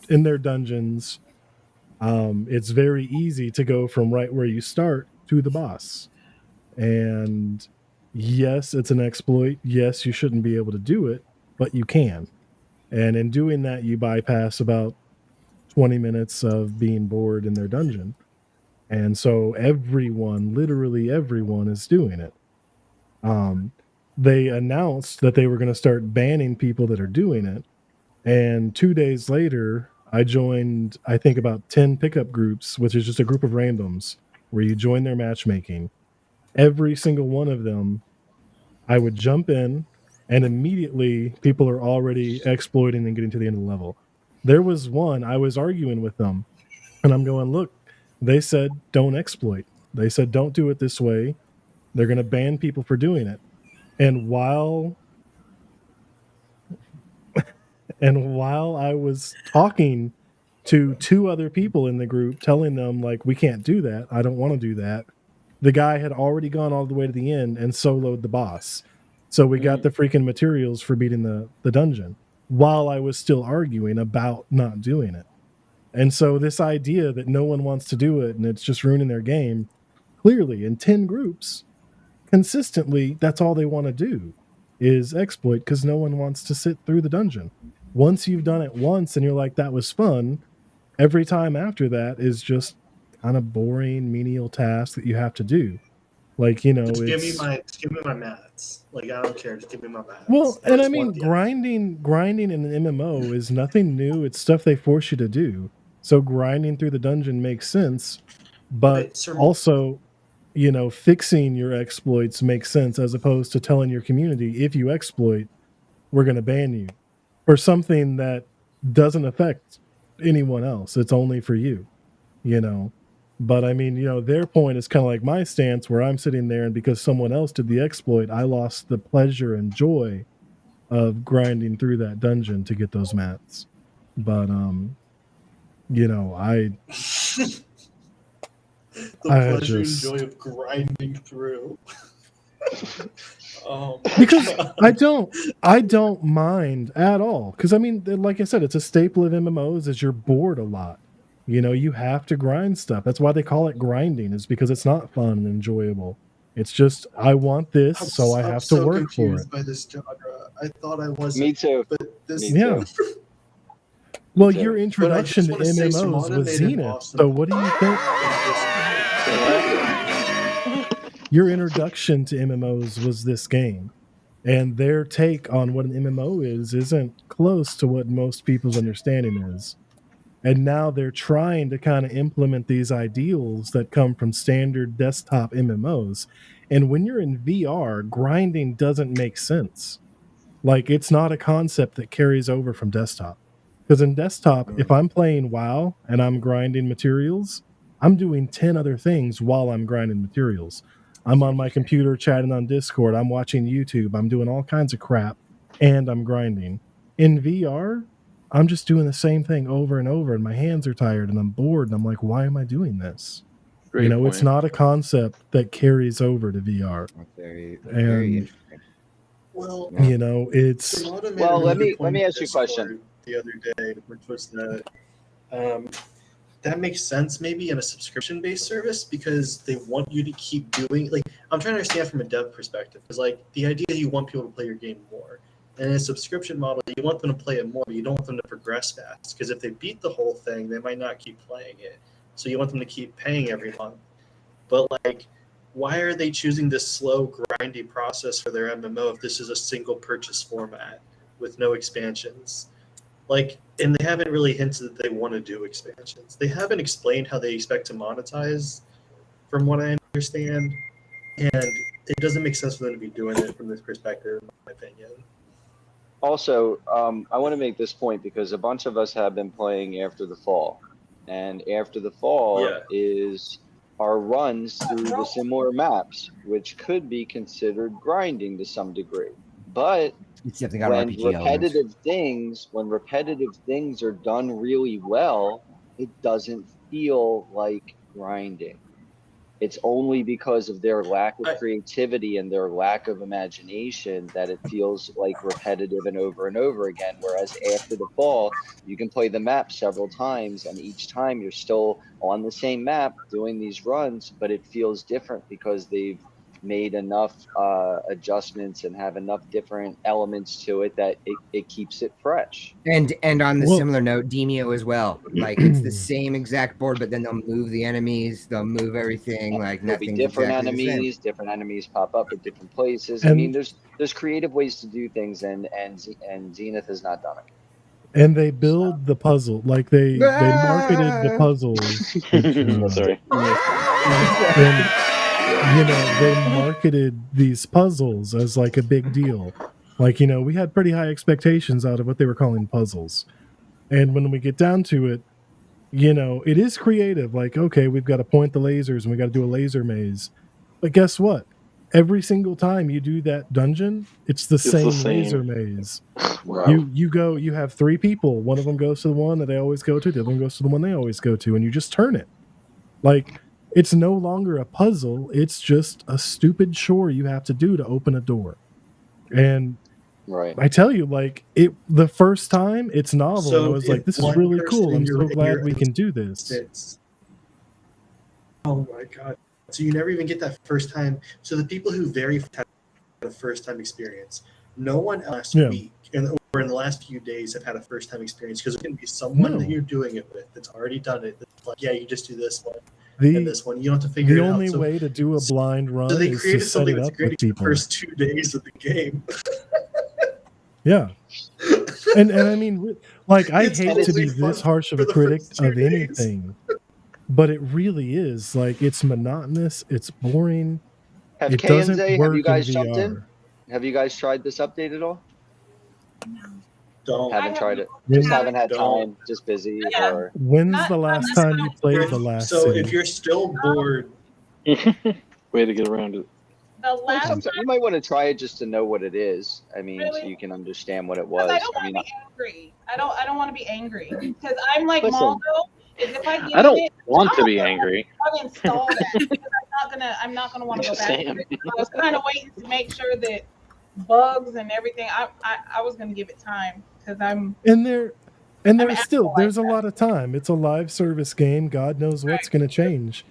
Speaker 1: their dungeons, it's very easy to go from right where you start to the boss. And yes, it's an exploit. Yes, you shouldn't be able to do it, but you can. And in doing that, you bypass about 20 minutes of being bored in their dungeon. And so everyone, literally everyone, is doing it. They announced that they were going to start banning people that are doing it. And 2 days later, I joined, I think, about 10 pickup groups, which is just a group of randoms where you join their matchmaking. Every single one of them, I would jump in, and immediately people are already exploiting and getting to the end of the level. There was one, I was arguing with them, and I'm going, look, they said don't exploit. They said don't do it this way. They're going to ban people for doing it. And while I was talking to two other people in the group, telling them like we can't do that, I don't want to do that, the guy had already gone all the way to the end and soloed the boss. So we got the freaking materials for beating the dungeon while I was still arguing about not doing it. And so this idea that no one wants to do it and it's just ruining their game, clearly in 10 groups, consistently, that's all they want to do is exploit because no one wants to sit through the dungeon. Once you've done it once and you're like, that was fun, every time after that is just kind of boring, menial task that you have to do. Like, you know,
Speaker 5: Just give me
Speaker 1: it's
Speaker 5: my mats. Like, I don't care. Just give me my mats.
Speaker 1: well,
Speaker 5: I
Speaker 1: and I
Speaker 5: just
Speaker 1: mean,
Speaker 5: want the
Speaker 1: grinding in an MMO is nothing new. It's stuff they force you to do. So grinding through the dungeon makes sense, but
Speaker 5: Okay, Sir-
Speaker 1: also, you know, fixing your exploits makes sense as opposed to telling your community if you exploit, we're going to ban you for something that doesn't affect anyone else. It's only for you, you know. But I mean, you know, their point is kind of like my stance where I'm sitting there and because someone else did the exploit, I lost the pleasure and joy of grinding through that dungeon to get those mats. But you know,
Speaker 5: the
Speaker 1: I
Speaker 5: pleasure
Speaker 1: just
Speaker 5: and joy of grinding through.
Speaker 1: because
Speaker 5: God.
Speaker 1: I don't mind at all. Because I mean, like I said, it's a staple of MMOs is you're bored a lot. You know, you have to grind stuff. That's why they call it grinding, is because it's not fun and enjoyable. It's just I want this, so I
Speaker 5: I'm
Speaker 1: have to
Speaker 5: so
Speaker 1: work for it.
Speaker 5: confused by this genre. I thought I wasn't.
Speaker 2: Me too.
Speaker 5: But this,
Speaker 2: Me
Speaker 1: Yeah.
Speaker 2: too.
Speaker 1: Well,
Speaker 2: too.
Speaker 1: your introduction to
Speaker 5: wanna say
Speaker 1: MMOs
Speaker 5: Samana
Speaker 1: was
Speaker 5: made an
Speaker 1: Zenith.
Speaker 5: awesome
Speaker 1: So what do you think? Your introduction to MMOs was this game. And their take on what an MMO is isn't close to what most people's understanding is. And now they're trying to kind of implement these ideals that come from standard desktop MMOs. And when you're in VR, grinding doesn't make sense. Like, it's not a concept that carries over from desktop. Because in desktop, if I'm playing WoW and I'm grinding materials, I'm doing 10 other things while I'm grinding materials. I'm on my computer chatting on Discord, I'm watching YouTube, I'm doing all kinds of crap, and I'm grinding. In VR, I'm just doing the same thing over and over, and my hands are tired and I'm bored. And I'm like, why am I doing this?
Speaker 7: Great
Speaker 1: you know,
Speaker 7: point.
Speaker 1: it's not a concept that carries over to VR.
Speaker 4: That's very
Speaker 1: And
Speaker 4: interesting.
Speaker 5: Well,
Speaker 1: you know, it's
Speaker 5: Samana made
Speaker 2: Well,
Speaker 5: a really
Speaker 2: let me
Speaker 5: good
Speaker 2: ask you a question.
Speaker 5: the other day, which was that that makes sense maybe in a subscription-based service because they want you to keep doing like I'm trying to understand from a dev perspective because like the idea is you want people to play your game more. And in a subscription model, you want them to play it more, but you don't want them to progress fast because if they beat the whole thing, they might not keep playing it. So you want them to keep paying every month. But like, why are they choosing this slow, grindy process for their MMO if this is a single purchase format with no expansions? Like, and they haven't really hinted that they want to do expansions. They haven't explained how they expect to monetize, from what I understand, and it doesn't make sense for them to be doing it from this perspective, in my opinion.
Speaker 2: Also, I want to make this point because a bunch of us have been playing After the Fall, and After the Fall is our runs through the similar maps, which could be considered grinding to some degree. But
Speaker 4: It's definitely got
Speaker 2: when
Speaker 4: RPG elements.
Speaker 2: repetitive things are done really well, it doesn't feel like grinding. It's only because of their lack of creativity and their lack of imagination that it feels like repetitive and over again. Whereas After the Fall, you can play the map several times, and each time you're still on the same map doing these runs, but it feels different because they've made enough adjustments and have enough different elements to it that it keeps it fresh.
Speaker 4: And on the
Speaker 1: Well-
Speaker 4: similar note, Demeo as well. Like it's the same exact board, but then they'll move the enemies, they'll move everything. Like
Speaker 2: There'll be
Speaker 4: nothing's
Speaker 2: different
Speaker 4: exactly the same.
Speaker 2: enemies. Different enemies pop up at different places. I
Speaker 1: And-
Speaker 2: mean, there's creative ways to do things, and Zenith has not done it.
Speaker 1: And they build the puzzle, like they marketed the puzzles.
Speaker 7: Sorry.
Speaker 1: And they marketed these puzzles as like a big deal. Like, we had pretty high expectations out of what they were calling puzzles. And when we get down to it, it is creative. Like, okay, we've got to point the lasers and we got to do a laser maze. But guess what? Every single time you do that dungeon, it's the same laser maze.
Speaker 7: Wow.
Speaker 1: You have 3 people. One of them goes to the one that they always go to. The other one goes to the one they always go to, and you just turn it. Like, it's no longer a puzzle. It's just a stupid chore you have to do to open a door. And
Speaker 2: Right.
Speaker 1: I tell you, like, the first time it's novel.
Speaker 5: So
Speaker 1: And I was
Speaker 5: if
Speaker 1: like, this is
Speaker 5: one
Speaker 1: really
Speaker 5: person
Speaker 1: cool.
Speaker 5: in
Speaker 1: I'm
Speaker 5: your-
Speaker 1: so
Speaker 5: in
Speaker 1: glad
Speaker 5: your
Speaker 1: we can do this.
Speaker 5: Oh my god! So you never even get that first time. So the people who had a first time experience, no one last week or in the last few days have had a first time experience, because there can be someone that you're doing it with that's already done it. That's like, yeah, you just do this one and this one. You don't have to figure
Speaker 1: The
Speaker 5: it out.
Speaker 1: only
Speaker 5: So-
Speaker 1: way to do a blind run
Speaker 5: So they
Speaker 1: is to
Speaker 5: created
Speaker 1: set
Speaker 5: something
Speaker 1: it
Speaker 5: that's
Speaker 1: up
Speaker 5: great
Speaker 1: with
Speaker 5: the
Speaker 1: people.
Speaker 5: first 2 days of the game.
Speaker 1: Yeah. And I mean, like, I
Speaker 5: It's
Speaker 1: hate to
Speaker 5: totally
Speaker 1: be this
Speaker 5: fun
Speaker 1: harsh of
Speaker 5: for
Speaker 1: a
Speaker 5: the
Speaker 1: critic
Speaker 5: first 2
Speaker 1: of
Speaker 5: days.
Speaker 1: anything, but it really is. Like, it's monotonous. It's boring.
Speaker 2: Have
Speaker 1: It
Speaker 2: K and
Speaker 1: doesn't
Speaker 2: Z? Have
Speaker 1: work
Speaker 2: you guys
Speaker 1: in
Speaker 2: jumped in?
Speaker 1: VR.
Speaker 2: Have you guys tried this update at all?
Speaker 5: Don't.
Speaker 2: Haven't tried it.
Speaker 1: When-
Speaker 2: Just haven't had
Speaker 5: Don't.
Speaker 2: time. Just busy.
Speaker 8: Yeah.
Speaker 2: Or
Speaker 1: When's the last time you played
Speaker 5: If-
Speaker 1: the last
Speaker 5: so
Speaker 1: city?
Speaker 5: if you're still bored,
Speaker 7: Way to get around it.
Speaker 8: The last time,
Speaker 2: you might want to try it just to know what it is. I mean, so
Speaker 8: Really?
Speaker 2: you can understand what it
Speaker 8: because
Speaker 2: was.
Speaker 8: I don't
Speaker 2: I
Speaker 8: want
Speaker 2: mean,
Speaker 8: to be angry. I don't want to be angry because I'm like
Speaker 2: Listen.
Speaker 8: Maldo. Is if I get
Speaker 7: I don't
Speaker 8: in it,
Speaker 7: want to
Speaker 8: I'm
Speaker 7: be
Speaker 8: gonna
Speaker 7: angry.
Speaker 8: uninstall that because I'm not gonna want to go
Speaker 7: Just
Speaker 8: back.
Speaker 7: saying.
Speaker 8: To it. I was kind of waiting to make sure that bugs and everything. I was gonna give it time because I'm.
Speaker 1: And there's
Speaker 8: I'm
Speaker 1: still
Speaker 8: like
Speaker 1: there's a lot of time. It's a live service game. God knows what's going to change,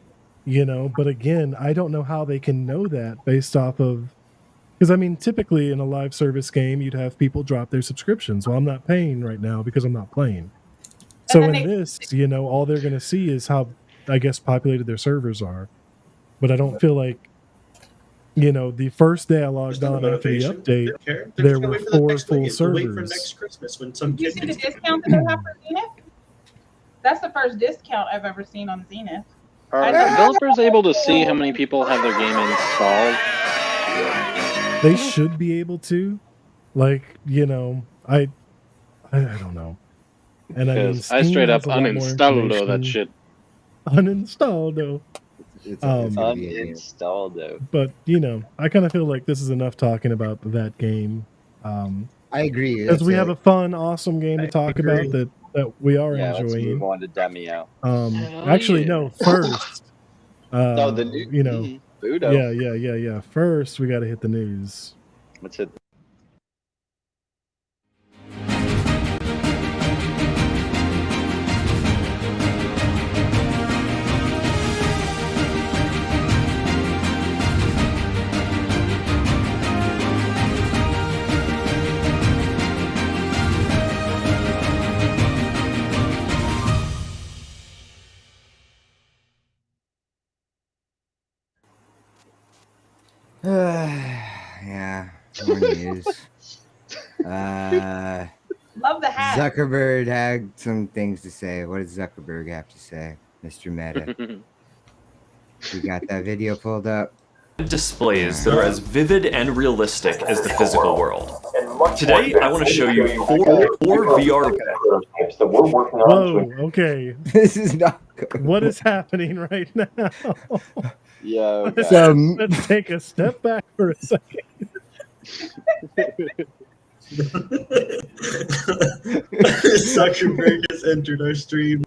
Speaker 1: But again, I don't know how they can know that based off of, because I mean, typically in a live service game, you'd have people drop their subscriptions. Well, I'm not paying right now because I'm not playing. So in
Speaker 8: then
Speaker 1: this, all they're going to see is how, I guess, populated their servers are. But I don't feel like, the first day I logged
Speaker 5: there's no
Speaker 1: on after the
Speaker 5: motivation.
Speaker 1: update,
Speaker 5: They don't care. They're
Speaker 1: there
Speaker 5: just gonna
Speaker 1: were
Speaker 5: wait for the
Speaker 1: 4
Speaker 5: next
Speaker 1: full
Speaker 5: wave. They'll wait for
Speaker 1: servers.
Speaker 5: next Christmas when some
Speaker 8: Did you
Speaker 5: kid
Speaker 8: see the
Speaker 5: gets to
Speaker 8: discount that they have for Zenith? That's the first discount I've ever seen on Zenith.
Speaker 7: Are
Speaker 8: I know.
Speaker 7: developers able to see how many people have their game installed?
Speaker 1: They should be able to, like, I don't know. And I mean,
Speaker 7: Because I
Speaker 1: Steam
Speaker 7: straight up
Speaker 1: has a lot more
Speaker 7: uninstalled that
Speaker 1: information.
Speaker 7: shit.
Speaker 1: Uninstalled though.
Speaker 4: It's gonna be a game.
Speaker 2: uninstalled though.
Speaker 1: But I kind of feel like this is enough talking about that game.
Speaker 4: I agree.
Speaker 1: Because we have a fun, awesome game to
Speaker 5: I
Speaker 1: talk
Speaker 5: agree.
Speaker 1: about that we are
Speaker 2: Yeah, let's move
Speaker 1: enjoying.
Speaker 2: on to Demeo.
Speaker 7: Hell
Speaker 1: Actually,
Speaker 7: yeah.
Speaker 1: no. First,
Speaker 2: No, the new, Budo.
Speaker 1: yeah. First, we got to hit the news.
Speaker 2: Let's hit.
Speaker 4: Yeah, more news.
Speaker 8: Love the hat.
Speaker 4: Zuckerberg had some things to say. What does Zuckerberg have to say, Mr. Meta? You got that video pulled up?
Speaker 9: Displays that are as vivid and realistic as the physical world.
Speaker 10: And
Speaker 9: Today, I want to show you four VR
Speaker 10: prototypes that we're working on.
Speaker 1: Whoa, okay.
Speaker 4: This is not good.
Speaker 1: What is happening right now?
Speaker 2: Yo,
Speaker 1: Let's,
Speaker 2: guys.
Speaker 1: let's take a step back for a second.
Speaker 5: Zuckerberg has entered our stream.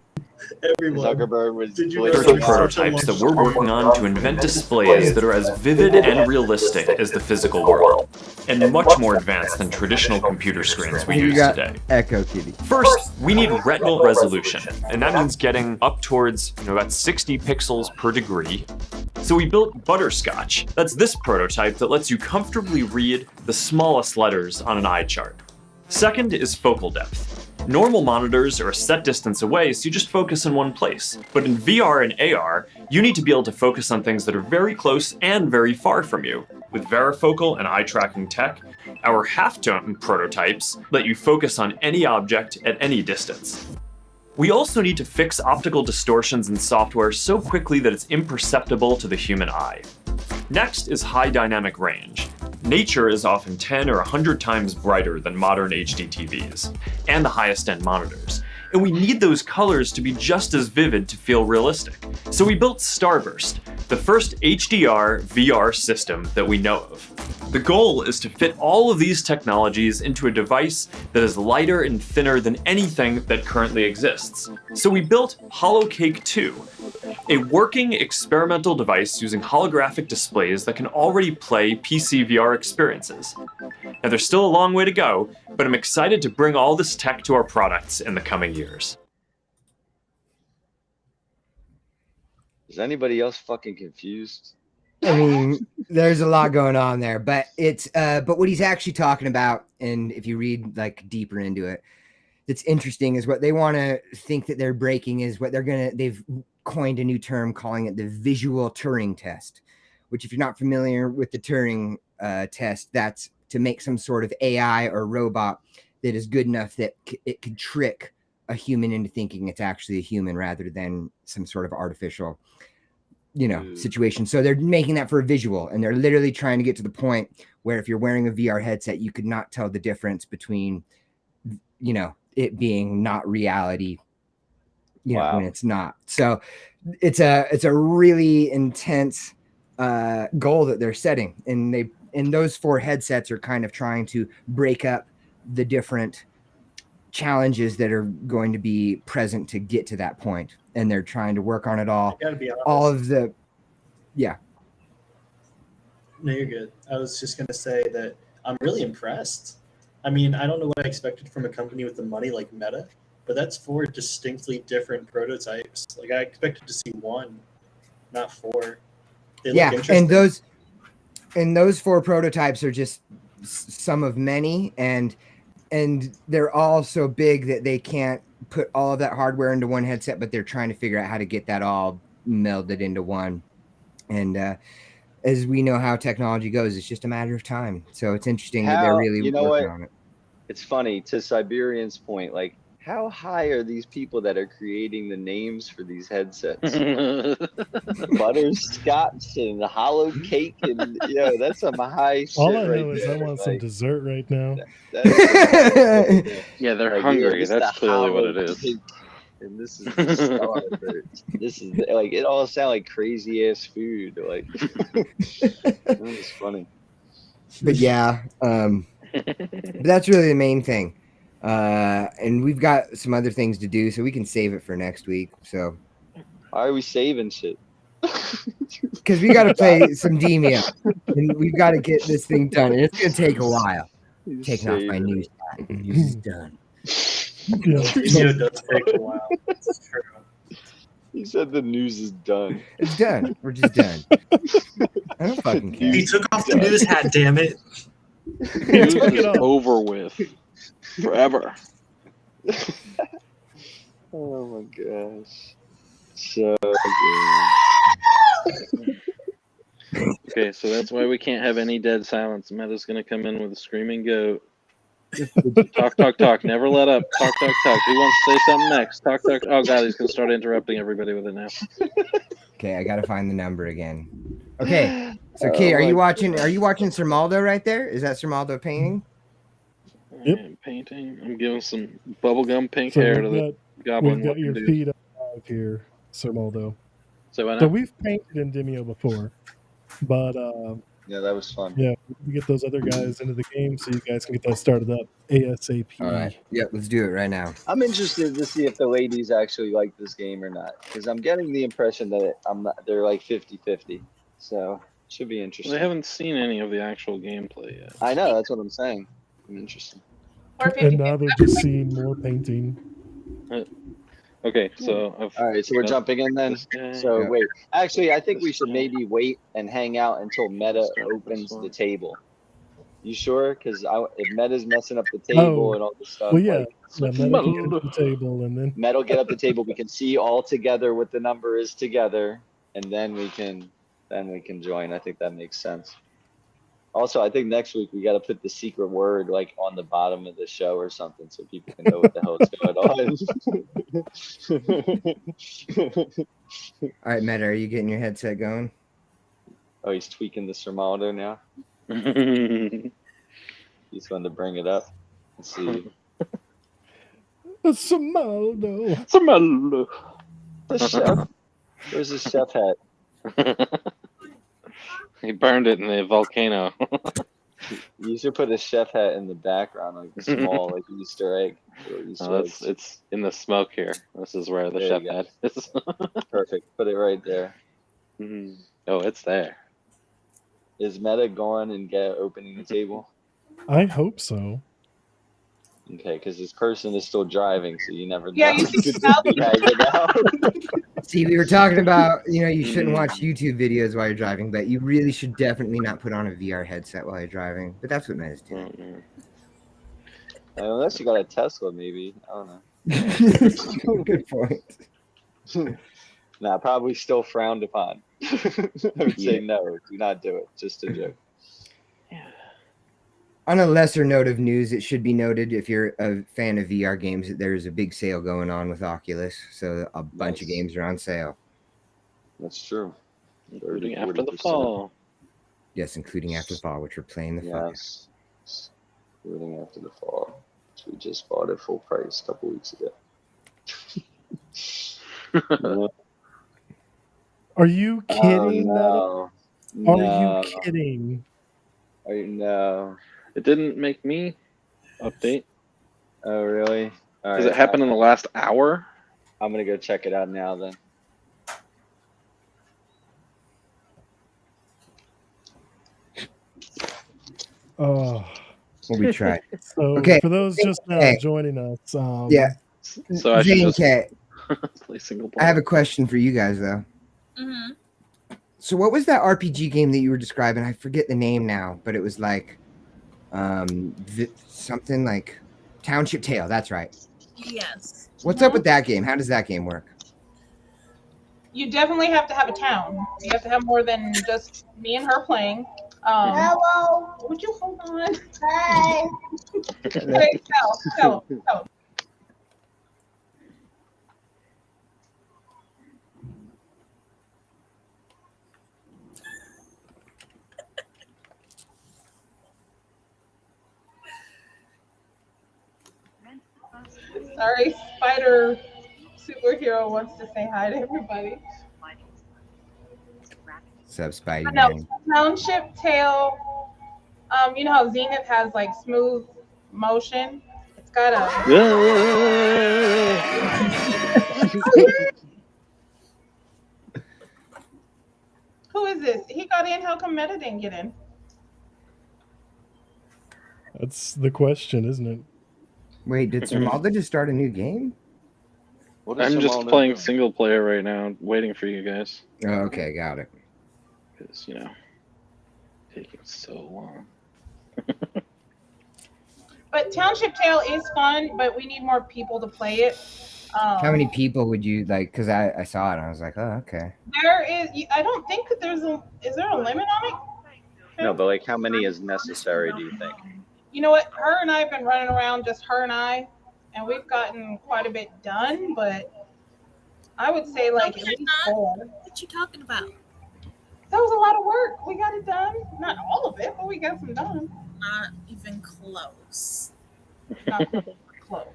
Speaker 5: Everyone.
Speaker 2: Zuckerberg was
Speaker 5: Did you
Speaker 9: These
Speaker 5: know
Speaker 9: are the
Speaker 5: there's
Speaker 9: prototypes
Speaker 5: such a
Speaker 9: that we're working on to invent displays that are as vivid and realistic as the physical world, and much more advanced than traditional computer screens we
Speaker 4: You
Speaker 9: use
Speaker 4: got
Speaker 9: today.
Speaker 4: Echo Kitty.
Speaker 9: First, we need retinal resolution, and that means getting up towards about 60 pixels per degree. So we built Butterscotch. That's this prototype that lets you comfortably read the smallest letters on an eye chart. Second is focal depth. Normal monitors are a set distance away, so you just focus in one place. But in VR and AR, you need to be able to focus on things that are very close and very far from you. With varifocal and eye tracking tech, our halftone prototypes let you focus on any object at any distance. We also need to fix optical distortions in software so quickly that it's imperceptible to the human eye. Next is high dynamic range. Nature is often 10 or 100 times brighter than modern HD TVs, and the highest end monitors. And we need those colors to be just as vivid to feel realistic. So we built Starburst, the first HDR VR system that we know of. The goal is to fit all of these technologies into a device that is lighter and thinner than anything that currently exists. So we built HoloCake 2, a working experimental device using holographic displays that can already play PC VR experiences. Now there's still a long way to go, but I'm excited to bring all this tech to our products in the coming years.
Speaker 2: Is anybody else fucking confused?
Speaker 4: I mean, there's a lot going on there, but it's but what he's actually talking about, and if you read like deeper into it, that's interesting is what they want to think that they're breaking is what they've coined a new term calling it the visual Turing test, which if you're not familiar with the Turing test, that's to make some sort of AI or robot that is good enough that it could trick a human into thinking it's actually a human rather than some sort of artificial situation. So they're making that for a visual, and they're literally trying to get to the point where if you're wearing a VR headset, you could not tell the difference between, it being not reality, when it's not. So it's a really intense goal that they're setting, and those 4 headsets are kind of trying to break up the different challenges that are going to be present to get to that point, and they're trying to work on it all.
Speaker 5: I gotta be honest.
Speaker 4: All of the
Speaker 5: No, you're good. I was just gonna say that I'm really impressed. I mean, I don't know what I expected from a company with the money like Meta, but that's 4 distinctly different prototypes. Like I expected to see 1, not 4. They look interesting.
Speaker 4: and those 4 prototypes are just some of many, and they're all so big that they can't put all of that hardware into one headset, but they're trying to figure out how to get that all melded into one. And as we know how technology goes, it's just a matter of time. So it's interesting that they're really working on it.
Speaker 2: It's funny, to Siberian's point, like, how high are these people that are creating the names for these headsets? Butterscotch and hollow cake, and that's some high shit.
Speaker 1: All I know
Speaker 2: right
Speaker 1: is
Speaker 2: there.
Speaker 1: I want some dessert right now.
Speaker 7: Yeah, they're hungry. That's clearly what it is.
Speaker 2: Cake, and this is the Starburst. This is like, it all sound like crazy ass food. Like, it's funny.
Speaker 4: But yeah, but that's really the main thing. And we've got some other things to do, so we can save it for next week. So
Speaker 2: why are we saving shit?
Speaker 4: Because we got to play some Demeo, and we've got to get this thing done, and it's gonna take a while. Taking off my news hat. News is done.
Speaker 5: Demeo does take a while. It's true.
Speaker 2: He said the news is done.
Speaker 4: It's done. We're just done. I don't fucking care.
Speaker 5: He took off the news hat. Damn it!
Speaker 7: News is over with. Forever.
Speaker 2: Oh my gosh. So good.
Speaker 7: Okay, so that's why we can't have any dead silence. Meta's gonna come in with a screaming goat. Talk, talk, talk. Never let up. Talk, talk, talk. Who wants to say something next? Talk, talk. Oh god, he's gonna start interrupting everybody with it now.
Speaker 4: Okay, I gotta find the number again. Okay, so Kate, are you watching Sir Maldo right there? Is that Sir Maldo painting?
Speaker 1: Yep.
Speaker 7: And painting. I'm giving some bubblegum pink
Speaker 1: So
Speaker 7: hair to
Speaker 1: we've
Speaker 7: the
Speaker 1: got,
Speaker 7: goblin
Speaker 1: we've got
Speaker 7: looking
Speaker 1: your
Speaker 7: dude.
Speaker 1: feet up here, Sir Moldo.
Speaker 7: So why
Speaker 1: So
Speaker 7: not?
Speaker 1: we've painted in Demeo before, but
Speaker 2: Yeah, that was fun.
Speaker 1: yeah, we get those other guys into the game so you guys can get that started up ASAP.
Speaker 4: All right. Yep, let's do it right now.
Speaker 2: I'm interested to see if the ladies actually like this game or not, because I'm getting the impression that they're like 50-50. So it should be
Speaker 7: Well,
Speaker 2: interesting.
Speaker 7: they haven't seen any of the actual gameplay yet.
Speaker 2: I know, that's what I'm saying. I'm interested.
Speaker 8: Or 50.
Speaker 1: And now they're just seeing more painting.
Speaker 7: Okay, so
Speaker 2: All right, so we're jumping in then.
Speaker 7: this guy.
Speaker 2: So
Speaker 4: Yeah.
Speaker 2: wait, actually, I think we
Speaker 7: This
Speaker 2: should
Speaker 7: guy.
Speaker 2: maybe wait and hang out until Meta
Speaker 7: Start with this
Speaker 2: opens the
Speaker 7: one.
Speaker 2: table. You sure? Because if Meta's messing up the table
Speaker 1: Oh,
Speaker 2: and all this stuff,
Speaker 1: well, yeah.
Speaker 2: like
Speaker 1: Yeah, Meta can get up the table and then
Speaker 2: Meta will get up the table. We can see all together what the number is together, and then we can join. I think that makes sense. Also, I think next week we got to put the secret word like on the bottom of the show or something, so people can know what the hell is going on.
Speaker 4: All right, Meta, are you getting your headset going?
Speaker 2: Oh, he's tweaking the Sermaldo now. He's going to bring it up. Let's see.
Speaker 1: Samaldo.
Speaker 7: Samaldo.
Speaker 2: The chef. Where's the chef hat?
Speaker 7: He burned it in the volcano.
Speaker 2: You should put a chef hat in the background, like a small, like Easter egg.
Speaker 7: It's in the smoke here. This is where the
Speaker 2: There
Speaker 7: chef
Speaker 2: you go.
Speaker 7: hat is.
Speaker 2: Perfect. Put it right there.
Speaker 7: Oh, it's there.
Speaker 2: Is Meta going and opening the table?
Speaker 1: I hope so.
Speaker 2: Okay, because this person is still driving, so you never know.
Speaker 8: Yeah, you
Speaker 2: Could
Speaker 8: see
Speaker 2: just be hanging out.
Speaker 4: See, we were talking about, you shouldn't watch YouTube videos while you're driving, but you really should definitely not put on a VR headset while you're driving. But that's what Meta's doing.
Speaker 2: Unless you got a Tesla, maybe. I don't know.
Speaker 4: Good point.
Speaker 2: Nah, probably still frowned upon. I would say no, do not do it. Just a joke.
Speaker 4: On a lesser note of news, it should be noted if you're a fan of VR games that there's a big sale going on with Oculus, so a bunch of games are on sale.
Speaker 2: That's true.
Speaker 7: Including after the fall.
Speaker 4: Yes, including after the fall, which we're playing the fuck.
Speaker 2: Yes. Including after the fall, which we just bought at full price a couple weeks ago.
Speaker 1: Are you kidding?
Speaker 2: No.
Speaker 1: Are you kidding?
Speaker 2: No.
Speaker 7: It didn't make me update.
Speaker 2: Oh, really? All
Speaker 7: Does
Speaker 2: right.
Speaker 7: it happen in the last hour?
Speaker 2: I'm going to go check it out now then.
Speaker 1: Oh.
Speaker 4: Well, we tried.
Speaker 1: So
Speaker 4: Okay.
Speaker 1: for those just now joining us,
Speaker 4: Yeah.
Speaker 7: So I should
Speaker 4: Zane
Speaker 7: just
Speaker 4: K,
Speaker 7: play single
Speaker 4: I
Speaker 7: player.
Speaker 4: have a question for you guys, though.
Speaker 6: Mm-hmm.
Speaker 4: So what was that RPG game that you were describing? I forget the name now, but it was like something like Township Tale. That's right.
Speaker 6: Yes.
Speaker 4: What's up with that game? How does that game work?
Speaker 8: You definitely have to have a town. You have to have more than just me and her playing.
Speaker 3: Hello.
Speaker 8: Would you hold on?
Speaker 3: Hi.
Speaker 8: Hey, tell. Sorry, Spider Superhero wants to say hi to everybody.
Speaker 4: What's up, Spidey?
Speaker 8: I know,
Speaker 4: Man?
Speaker 8: Township Tale. You know how Zenith has like smooth motion? It's got a. Who is this? He got in. How come Meta didn't get in?
Speaker 1: That's the question, isn't it?
Speaker 4: Wait, did Sermaldo just start a new game?
Speaker 7: I'm just playing single player right now, waiting for you guys.
Speaker 4: Oh, okay, got it.
Speaker 7: Because, taking so long.
Speaker 8: But Township Tale is fun, but we need more people to play it.
Speaker 4: How many people would you like? Because I saw it and I was like, oh, okay.
Speaker 8: There is. I don't think that there's a. Is there a limit on it?
Speaker 2: No, but like how many is necessary, do you think?
Speaker 8: You know what? Her and I have been running around, just her and I, and we've gotten quite a bit done. But I would say like at least 4.
Speaker 6: What you talking about?
Speaker 8: That was a lot of work. We got it done. Not all of it, but we got some done.
Speaker 6: Not even close.
Speaker 8: Not close.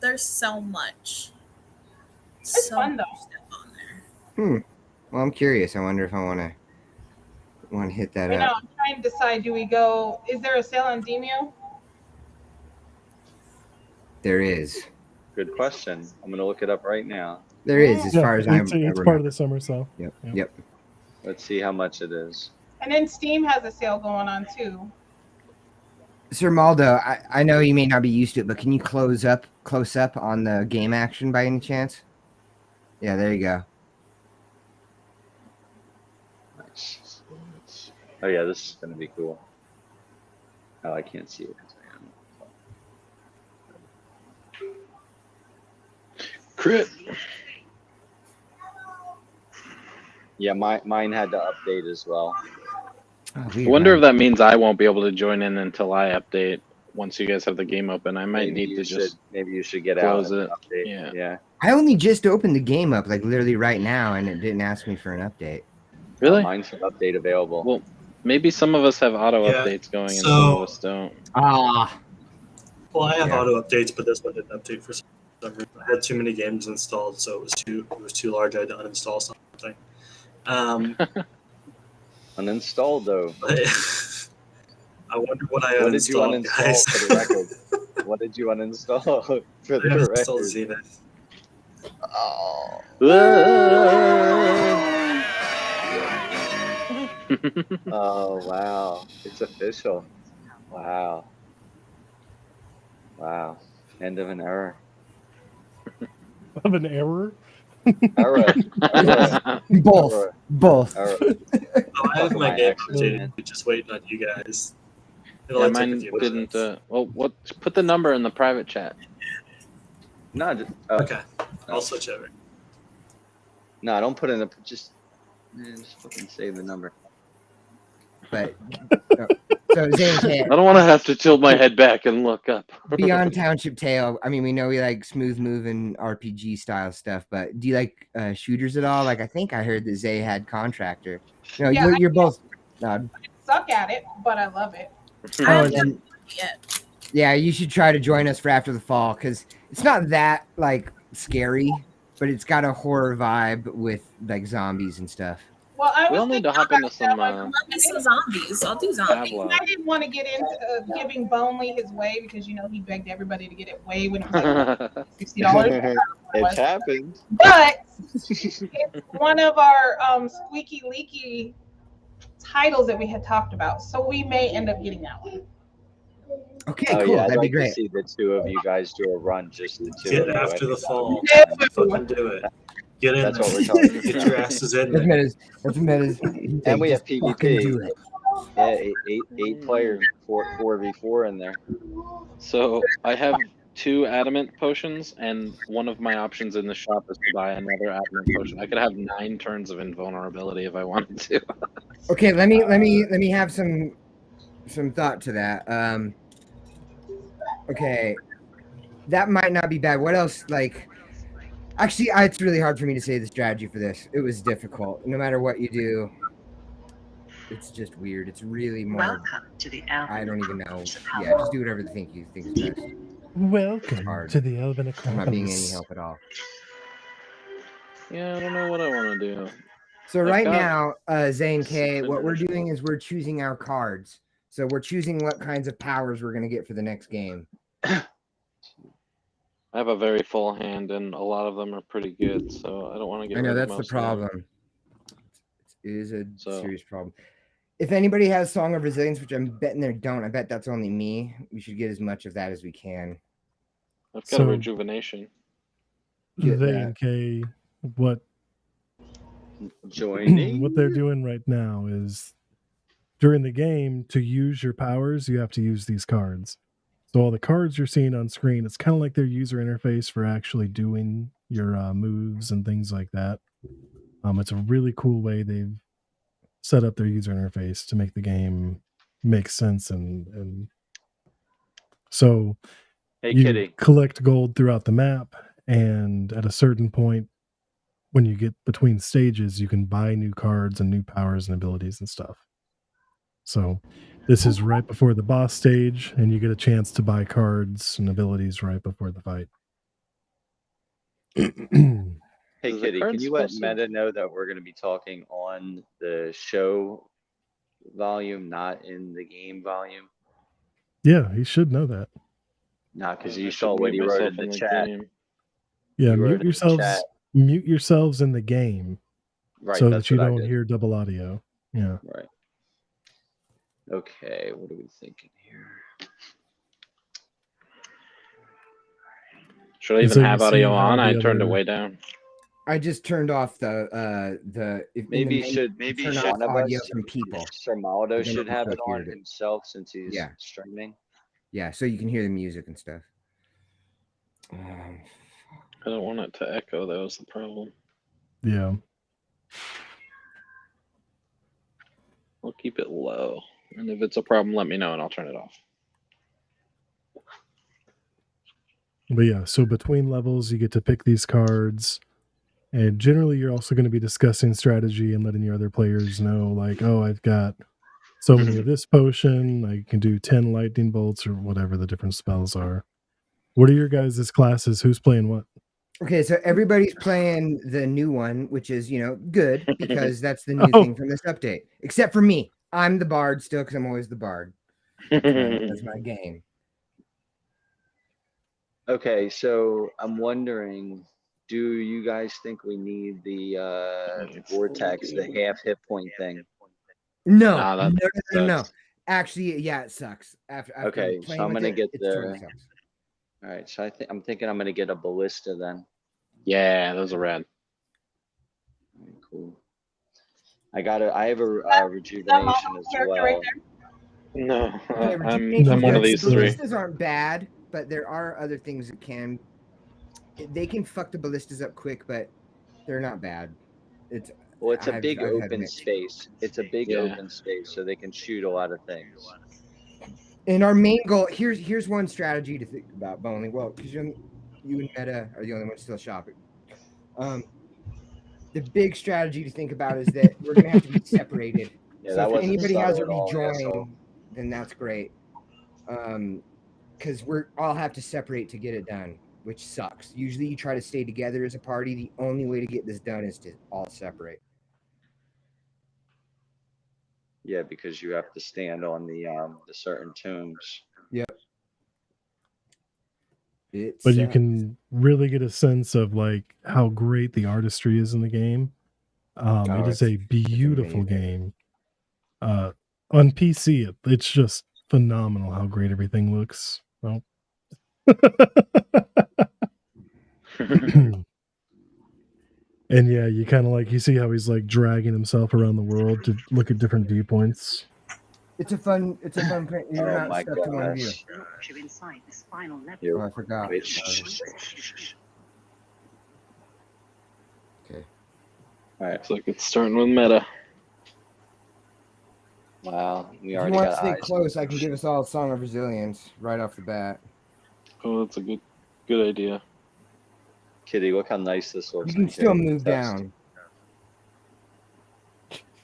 Speaker 6: There's so much.
Speaker 8: It's fun though.
Speaker 6: Stuff on there.
Speaker 4: Well, I'm curious. I wonder if I want to hit that
Speaker 8: I know.
Speaker 4: up.
Speaker 8: I'm trying to decide. Do we go? Is there a sale on Demeo?
Speaker 4: There is.
Speaker 2: Good question. I'm gonna look it up right now.
Speaker 4: There is, as far as
Speaker 1: it's,
Speaker 4: I
Speaker 1: it's
Speaker 4: remember.
Speaker 1: part of the summer sale.
Speaker 4: Yep.
Speaker 2: Let's see how much it is.
Speaker 8: And then Steam has a sale going on too.
Speaker 4: Sir Maldo, I know you may not be used to it, but can you close up on the game action by any chance? Yeah, there you go.
Speaker 2: Nice. Oh yeah, this is gonna be cool. Oh, I can't see it.
Speaker 7: Crit.
Speaker 2: Yeah, mine had to update as well.
Speaker 4: Oh,
Speaker 7: I wonder if that means I won't be able to join in until I update. Once you guys have the game open, I might need to just
Speaker 2: maybe you should get
Speaker 7: close
Speaker 2: out
Speaker 7: it.
Speaker 2: and update. Yeah.
Speaker 4: I only just opened the game up, like literally right now, and it didn't ask me for an update.
Speaker 7: Really?
Speaker 2: Mine's an update available.
Speaker 7: Well, maybe some of us have auto updates going and some of us don't.
Speaker 4: Ah.
Speaker 5: Well, I have auto updates, but this one didn't update for some reason. I had too many games installed, so it was too large. I had to uninstall something.
Speaker 2: Uninstalled though.
Speaker 5: I wonder what I
Speaker 2: What did you
Speaker 5: uninstalled,
Speaker 2: uninstall
Speaker 5: guys.
Speaker 2: for the record? What did you uninstall for
Speaker 5: I
Speaker 2: the
Speaker 5: uninstalled
Speaker 2: record?
Speaker 5: Zenith.
Speaker 2: Oh wow, it's official. Wow. Wow. End of an era.
Speaker 1: Of an error?
Speaker 2: Era.
Speaker 4: Both. Both.
Speaker 5: Oh, I have my game updated. Just waiting on you guys. It'll
Speaker 7: Yeah,
Speaker 5: only take a
Speaker 7: mine
Speaker 5: few
Speaker 7: didn't.
Speaker 5: minutes.
Speaker 7: What? Put the number in the private chat.
Speaker 2: No, just,
Speaker 5: Okay, I'll switch over.
Speaker 2: No, don't put in the just fucking save the number.
Speaker 4: But so Zane,
Speaker 7: I don't want to have to tilt my head back and look up.
Speaker 4: beyond Township Tale, I mean, we know we like smooth moving RPG style stuff, but do you like shooters at all? Like, I think I heard that Zay had Contractor. No,
Speaker 8: Yeah,
Speaker 4: you're both.
Speaker 8: Suck at it, but I love it.
Speaker 4: Oh, and then, yeah, you should try to join us for After the Fall because it's not that like scary, but it's got a horror vibe with like zombies and stuff.
Speaker 8: Well, I
Speaker 7: We
Speaker 8: was
Speaker 7: all need to
Speaker 8: thinking
Speaker 7: hop into some.
Speaker 6: Love me some zombies. I'll do zombies.
Speaker 7: Pavlov.
Speaker 8: I didn't want to get into giving Bonely his way because he begged everybody to get it way when it was like $60.
Speaker 2: It happened.
Speaker 8: But it's one of our squeaky leaky titles that we had talked about, so we may end up getting that one.
Speaker 4: Okay,
Speaker 2: Oh
Speaker 4: cool.
Speaker 2: yeah, I'd
Speaker 4: That'd be
Speaker 2: like to
Speaker 4: great.
Speaker 2: see the two of you guys do a run, just the two
Speaker 5: Get
Speaker 2: of you.
Speaker 5: After the Fall. Fucking do it. Get in
Speaker 2: That's
Speaker 5: there.
Speaker 2: what we're talking
Speaker 5: Get
Speaker 2: about.
Speaker 5: your asses in
Speaker 4: That's
Speaker 5: there.
Speaker 4: metas. That's metas.
Speaker 2: And we have
Speaker 4: Just fucking do
Speaker 2: PvP.
Speaker 4: it.
Speaker 2: Yeah, eight player 4v4 in there.
Speaker 7: So I have 2 adamant potions, and one of my options in the shop is to buy another adamant potion. I could have 9 turns of invulnerability if I wanted to.
Speaker 4: Okay, let me have some thought to that. Okay, that might not be bad. What else? Like, actually, it's really hard for me to say the strategy for this. It was difficult. No matter what you do, it's just weird. It's really more.
Speaker 3: Welcome to the
Speaker 4: I don't even know. Yeah, just do whatever you think is best.
Speaker 1: Welcome
Speaker 4: Hard.
Speaker 1: to the Elven
Speaker 4: I'm not being any
Speaker 1: Acropolis.
Speaker 4: help at all.
Speaker 7: Yeah, I don't know what I want to do.
Speaker 4: So
Speaker 7: I've
Speaker 4: right
Speaker 7: got
Speaker 4: now, Zane K,
Speaker 7: something
Speaker 4: what we're
Speaker 7: original.
Speaker 4: doing is we're choosing our cards. So we're choosing what kinds of powers we're going to get for the next game.
Speaker 7: I have a very full hand, and a lot of them are pretty good, so I don't want to get
Speaker 4: I know
Speaker 7: rid of
Speaker 4: that's the
Speaker 7: most of them.
Speaker 4: problem. It is a
Speaker 7: So-
Speaker 4: serious problem. If anybody has Song of Resilience, which I'm betting they don't, I bet that's only me. We should get as much of that as we can.
Speaker 7: I've got
Speaker 1: So-
Speaker 7: a rejuvenation.
Speaker 4: Get
Speaker 1: They
Speaker 4: that.
Speaker 1: and K, what
Speaker 2: Joining.
Speaker 1: what they're doing right now is during the game, to use your powers, you have to use these cards. So all the cards you're seeing on screen, it's kind of like their user interface for actually doing your moves and things like that. It's a really cool way they've set up their user interface to make the game make sense, and so
Speaker 2: Hey,
Speaker 1: you
Speaker 2: kitty.
Speaker 1: collect gold throughout the map, and at a certain point when you get between stages, you can buy new cards and new powers and abilities and stuff. So This is right before the boss stage, and you get a chance to buy cards and abilities right before the fight.
Speaker 2: Hey,
Speaker 7: Is the
Speaker 2: Kitty,
Speaker 7: card
Speaker 2: can you let
Speaker 7: supposed to-
Speaker 2: Meta know that we're going to be talking on the show volume, not in the game volume?
Speaker 1: Yeah, he should know that.
Speaker 2: Nah, because
Speaker 7: I
Speaker 2: you
Speaker 7: should
Speaker 2: saw what
Speaker 7: mute
Speaker 2: he wrote
Speaker 7: myself
Speaker 2: in the chat.
Speaker 7: game.
Speaker 1: Yeah,
Speaker 2: You wrote
Speaker 1: mute
Speaker 2: in the
Speaker 1: yourselves.
Speaker 2: chat.
Speaker 1: Mute yourselves in the game,
Speaker 2: Right,
Speaker 1: so
Speaker 2: that's
Speaker 1: that you
Speaker 2: what I
Speaker 1: don't
Speaker 2: did.
Speaker 1: hear double audio. Yeah.
Speaker 2: Right. Okay, what are we thinking here?
Speaker 7: Should I
Speaker 1: And
Speaker 7: even
Speaker 1: so you
Speaker 7: have
Speaker 1: see
Speaker 7: audio
Speaker 1: how
Speaker 7: on? I
Speaker 1: the
Speaker 7: turned it
Speaker 1: other-
Speaker 7: way down.
Speaker 4: I just turned off if
Speaker 2: Maybe
Speaker 4: turn
Speaker 2: one
Speaker 4: off
Speaker 2: of
Speaker 4: audio
Speaker 2: us,
Speaker 4: from people.
Speaker 2: Sir Maldo,
Speaker 4: Then
Speaker 2: should
Speaker 4: we
Speaker 2: have
Speaker 4: still
Speaker 2: it on
Speaker 4: hear it.
Speaker 2: himself since he's
Speaker 4: Yeah.
Speaker 2: streaming.
Speaker 4: Yeah, so you can hear the music and stuff.
Speaker 7: I don't want it to echo. That was the problem.
Speaker 1: Yeah.
Speaker 7: I'll keep it low, and if it's a problem, let me know, and I'll turn it off.
Speaker 1: But yeah, so between levels, you get to pick these cards. And generally, you're also going to be discussing strategy and letting your other players know, like, oh, I've got so many of this potion. I can do 10 lightning bolts or whatever the different spells are. What are your guys' classes? Who's playing what?
Speaker 4: Okay, so everybody's playing the new one, which is, good because that's the new
Speaker 1: Oh.
Speaker 4: thing from this update. Except for me. I'm the bard still because I'm always the bard. That's my game.
Speaker 2: Okay, so I'm wondering, do you guys think we need the vortex, the half hit point thing?
Speaker 4: No,
Speaker 7: Nah, that
Speaker 4: no.
Speaker 7: sucks.
Speaker 4: Actually, yeah, it sucks. After
Speaker 2: Okay,
Speaker 4: playing
Speaker 2: so I'm
Speaker 4: with
Speaker 2: gonna
Speaker 4: it,
Speaker 2: get
Speaker 4: it
Speaker 2: the.
Speaker 4: totally sucks.
Speaker 2: All right, so I'm thinking I'm gonna get a ballista then.
Speaker 7: Yeah, those are rad.
Speaker 2: All right, cool. I have a rejuvenation as
Speaker 8: character right
Speaker 2: well.
Speaker 7: No,
Speaker 4: Okay,
Speaker 7: I'm
Speaker 4: rejuvenation's
Speaker 7: one of
Speaker 4: good.
Speaker 7: these three.
Speaker 4: Ballistas aren't bad, but there are other things that can. They can fuck the ballistas up quick, but they're not bad. It's
Speaker 2: Well, it's a big
Speaker 4: I've had
Speaker 2: open
Speaker 4: mixed.
Speaker 2: space. It's a big
Speaker 7: Yeah.
Speaker 2: open space, so they can shoot a lot of things.
Speaker 4: And our main goal here's one strategy to think about, Bonley. Well, because you and Meta are the only ones still shopping. The big strategy to think about is that we're gonna have to be separated.
Speaker 2: Yeah,
Speaker 4: So
Speaker 2: that
Speaker 4: if
Speaker 2: wasn't
Speaker 4: anybody has a
Speaker 2: subtle at all,
Speaker 4: rejoin,
Speaker 2: asshole.
Speaker 4: then that's great. Because we're all have to separate to get it done, which sucks. Usually, you try to stay together as a party. The only way to get this done is to all separate.
Speaker 2: Yeah, because you have to stand on the certain tombs.
Speaker 4: Yep.
Speaker 1: But you can really get a sense of like how great the artistry is in the game. It is a beautiful game. On PC, it's just phenomenal how great everything looks. Well, and yeah, you kind of like you see how he's like dragging himself around the world to look at different viewpoints.
Speaker 4: It's a fun print. You're
Speaker 2: Oh
Speaker 4: not
Speaker 2: my
Speaker 4: stuck to one view.
Speaker 2: gosh.
Speaker 4: Oh, I forgot.
Speaker 2: Wait, shh.
Speaker 4: Okay.
Speaker 2: All right.
Speaker 7: Looks like it's starting with meta.
Speaker 2: Wow, we
Speaker 4: If you
Speaker 2: already
Speaker 4: want to
Speaker 2: got
Speaker 4: stay
Speaker 2: eyes.
Speaker 4: close, I can give us all a Song of Resilience right off the bat.
Speaker 7: Oh, that's a good idea.
Speaker 2: Kitty, look how nice this looks.
Speaker 4: You can
Speaker 2: on
Speaker 4: still
Speaker 2: here.
Speaker 4: move
Speaker 2: Test.
Speaker 4: down.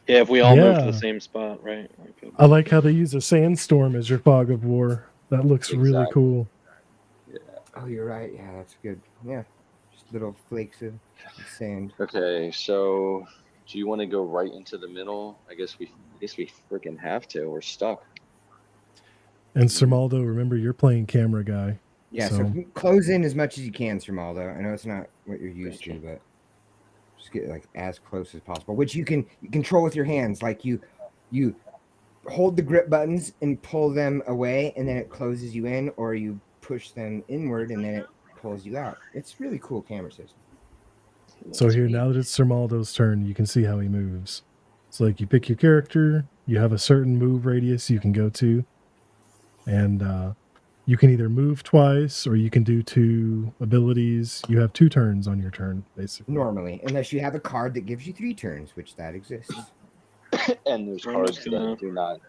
Speaker 7: Yeah, if we all move to
Speaker 1: Yeah.
Speaker 7: the same spot, right? Okay.
Speaker 1: I like how they use a sandstorm as your fog of war. That looks really
Speaker 2: Exactly.
Speaker 1: cool.
Speaker 4: Oh, you're right. Yeah, that's good. Yeah, just little flakes of sand.
Speaker 2: Okay, so do you want to go right into the middle? I guess we freaking have to. We're stuck.
Speaker 1: And Sir Maldo, remember you're playing camera guy.
Speaker 4: Yeah, so close in as much as you can, Sir Maldo. I know it's not what you're used to, but just get like as close as possible. Which you can control with your hands. Like you hold the grip buttons and pull them away, and then it closes you in, or you push them inward and then it pulls you out. It's really cool camera system.
Speaker 1: So here, now that it's Sir Maldo's turn, you can see how he moves. It's like you pick your character, you have a certain move radius you can go to, and you can either move twice or you can do 2 abilities. You have 2 turns on your turn, basically.
Speaker 4: Normally, unless you have a card that gives you 3 turns, which that exists.
Speaker 2: And there's
Speaker 7: I'm
Speaker 2: cards
Speaker 7: just gonna
Speaker 2: that do not.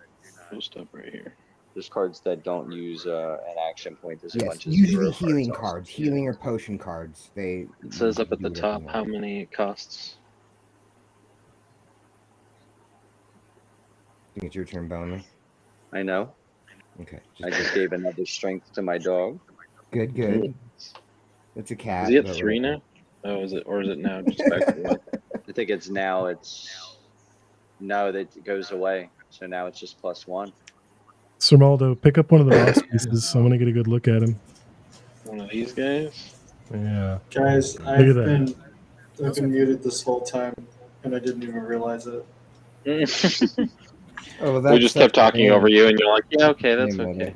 Speaker 7: post up right here.
Speaker 2: There's cards that don't use an action point. There's a
Speaker 4: Yes,
Speaker 2: bunch of
Speaker 4: usually
Speaker 2: 0
Speaker 4: healing
Speaker 2: also.
Speaker 4: cards, healing or potion cards. They
Speaker 7: It says up at
Speaker 4: do
Speaker 7: the
Speaker 4: whatever
Speaker 7: top
Speaker 4: you
Speaker 7: how
Speaker 4: want.
Speaker 7: many it costs.
Speaker 4: I think it's your turn, Bonley.
Speaker 2: I know.
Speaker 4: Okay.
Speaker 2: I just gave another strength to my dog.
Speaker 4: Good, good. It's a cat.
Speaker 7: Is he at
Speaker 4: but
Speaker 7: 3 now? Oh, is it now just back to 1?
Speaker 2: I think it's now. No, that it goes away. So now it's just +1.
Speaker 1: Sirmaldo, pick up one of the boss pieces. I want to get a good look at him.
Speaker 7: One of these guys?
Speaker 1: Yeah.
Speaker 5: Guys,
Speaker 1: Look at
Speaker 5: I've
Speaker 1: that.
Speaker 5: been muted this whole time, and I didn't even realize it.
Speaker 4: Oh, well,
Speaker 7: We just kept talking over you, and you're like, yeah, okay, that's
Speaker 4: Yeah,
Speaker 7: okay.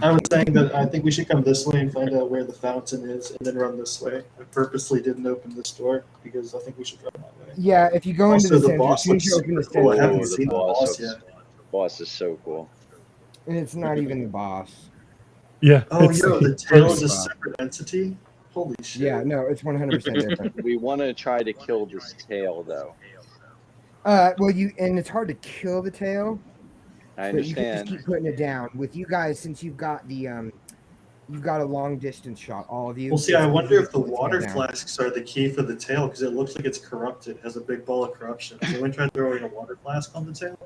Speaker 5: I was saying that I think we should come this way and find out where the fountain is, and then run this way. I purposely didn't open this door because I think we should run that way.
Speaker 4: Yeah, if you go into
Speaker 5: Also,
Speaker 4: the
Speaker 5: the
Speaker 4: center, as
Speaker 5: boss
Speaker 4: soon as
Speaker 5: looks
Speaker 4: you open the
Speaker 5: super cool. I
Speaker 4: center,
Speaker 5: haven't
Speaker 2: the
Speaker 5: seen the
Speaker 2: boss
Speaker 5: boss
Speaker 2: looks-
Speaker 5: yet.
Speaker 2: The boss is so cool.
Speaker 4: and it's not even the boss.
Speaker 1: Yeah.
Speaker 5: Oh,
Speaker 1: it's
Speaker 5: yo,
Speaker 1: the
Speaker 5: the tail is
Speaker 1: first
Speaker 5: a
Speaker 1: spot.
Speaker 5: separate entity? Holy shit.
Speaker 4: Yeah, no, it's 100% different.
Speaker 2: We want to try to kill this tail, though.
Speaker 4: Well, and it's hard to kill the tail,
Speaker 2: I
Speaker 4: but you can
Speaker 2: understand.
Speaker 4: just keep putting it down. With you guys, since you've got you've got a long distance shot, all of you.
Speaker 5: Well, see, I
Speaker 4: it's
Speaker 5: wonder
Speaker 4: easy
Speaker 5: if
Speaker 4: to
Speaker 5: the
Speaker 4: put the tail
Speaker 5: water
Speaker 4: down.
Speaker 5: flasks are the key for the tail, because it looks like it's corrupted. It has a big ball of corruption. Has anyone tried throwing a water flask on the tail?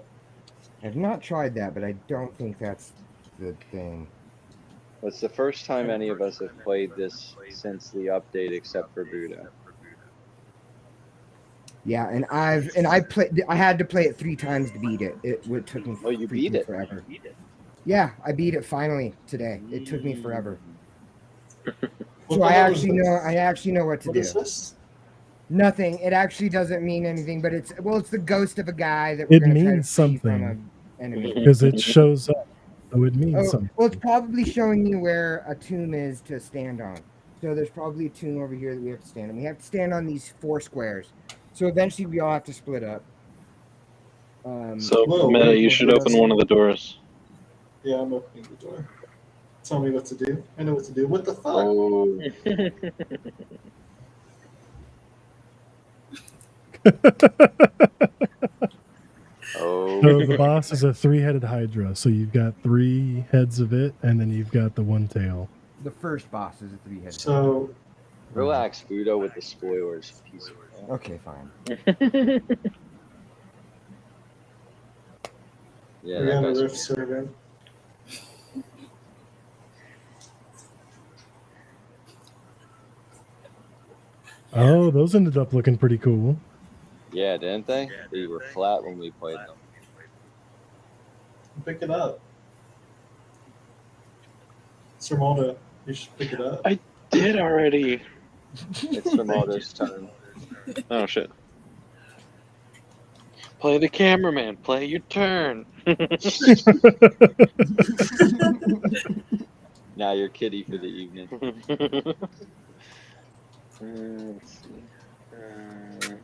Speaker 4: I've not tried that, but I don't think that's the thing.
Speaker 2: Well, it's the first time any of us have played this since the update, except for Buddha.
Speaker 4: Yeah, and I had to play it 3 times to beat it. It took me
Speaker 2: Oh, you beat
Speaker 4: freaking
Speaker 2: it?
Speaker 4: forever. Yeah, I beat it finally today. It took me forever. So I actually know what to
Speaker 5: What
Speaker 4: do.
Speaker 5: is this?
Speaker 4: Nothing. It actually doesn't mean anything, but it's the ghost of a guy that we're
Speaker 1: It
Speaker 4: gonna try to
Speaker 1: means
Speaker 4: free from
Speaker 1: something
Speaker 4: an enemy.
Speaker 1: because it shows up. So it means
Speaker 4: Oh,
Speaker 1: something.
Speaker 4: well, it's probably showing you where a tomb is to stand on. So there's probably a tomb over here that we have to stand on. We have to stand on these 4 squares. So eventually we all have to split up.
Speaker 7: So,
Speaker 5: Whoa,
Speaker 7: Meta,
Speaker 5: wait,
Speaker 7: you should open one of the doors.
Speaker 5: Yeah, I'm opening the door. Tell me what to do. I know what to do. What the fuck?
Speaker 2: Oh, oh.
Speaker 1: So the boss is a 3-headed Hydra. So you've got 3 heads of it, and then you've got the one tail.
Speaker 4: The first boss is a 3-headed.
Speaker 5: So,
Speaker 2: Relax, Buddha, with the spoilers. Piece of
Speaker 4: Okay, fine.
Speaker 2: Yeah,
Speaker 5: we
Speaker 2: that
Speaker 5: have a
Speaker 2: guy's
Speaker 5: rift serving.
Speaker 1: Oh, those ended up looking pretty cool.
Speaker 2: Yeah, didn't they? They were flat when we played them.
Speaker 5: Pick it up. Sirmaldo, you should pick it up.
Speaker 7: I did already.
Speaker 2: It's Ramoto's turn.
Speaker 7: Oh, shit. Play the cameraman. Play your turn.
Speaker 2: Now you're kitty for the evening.
Speaker 7: Let's see.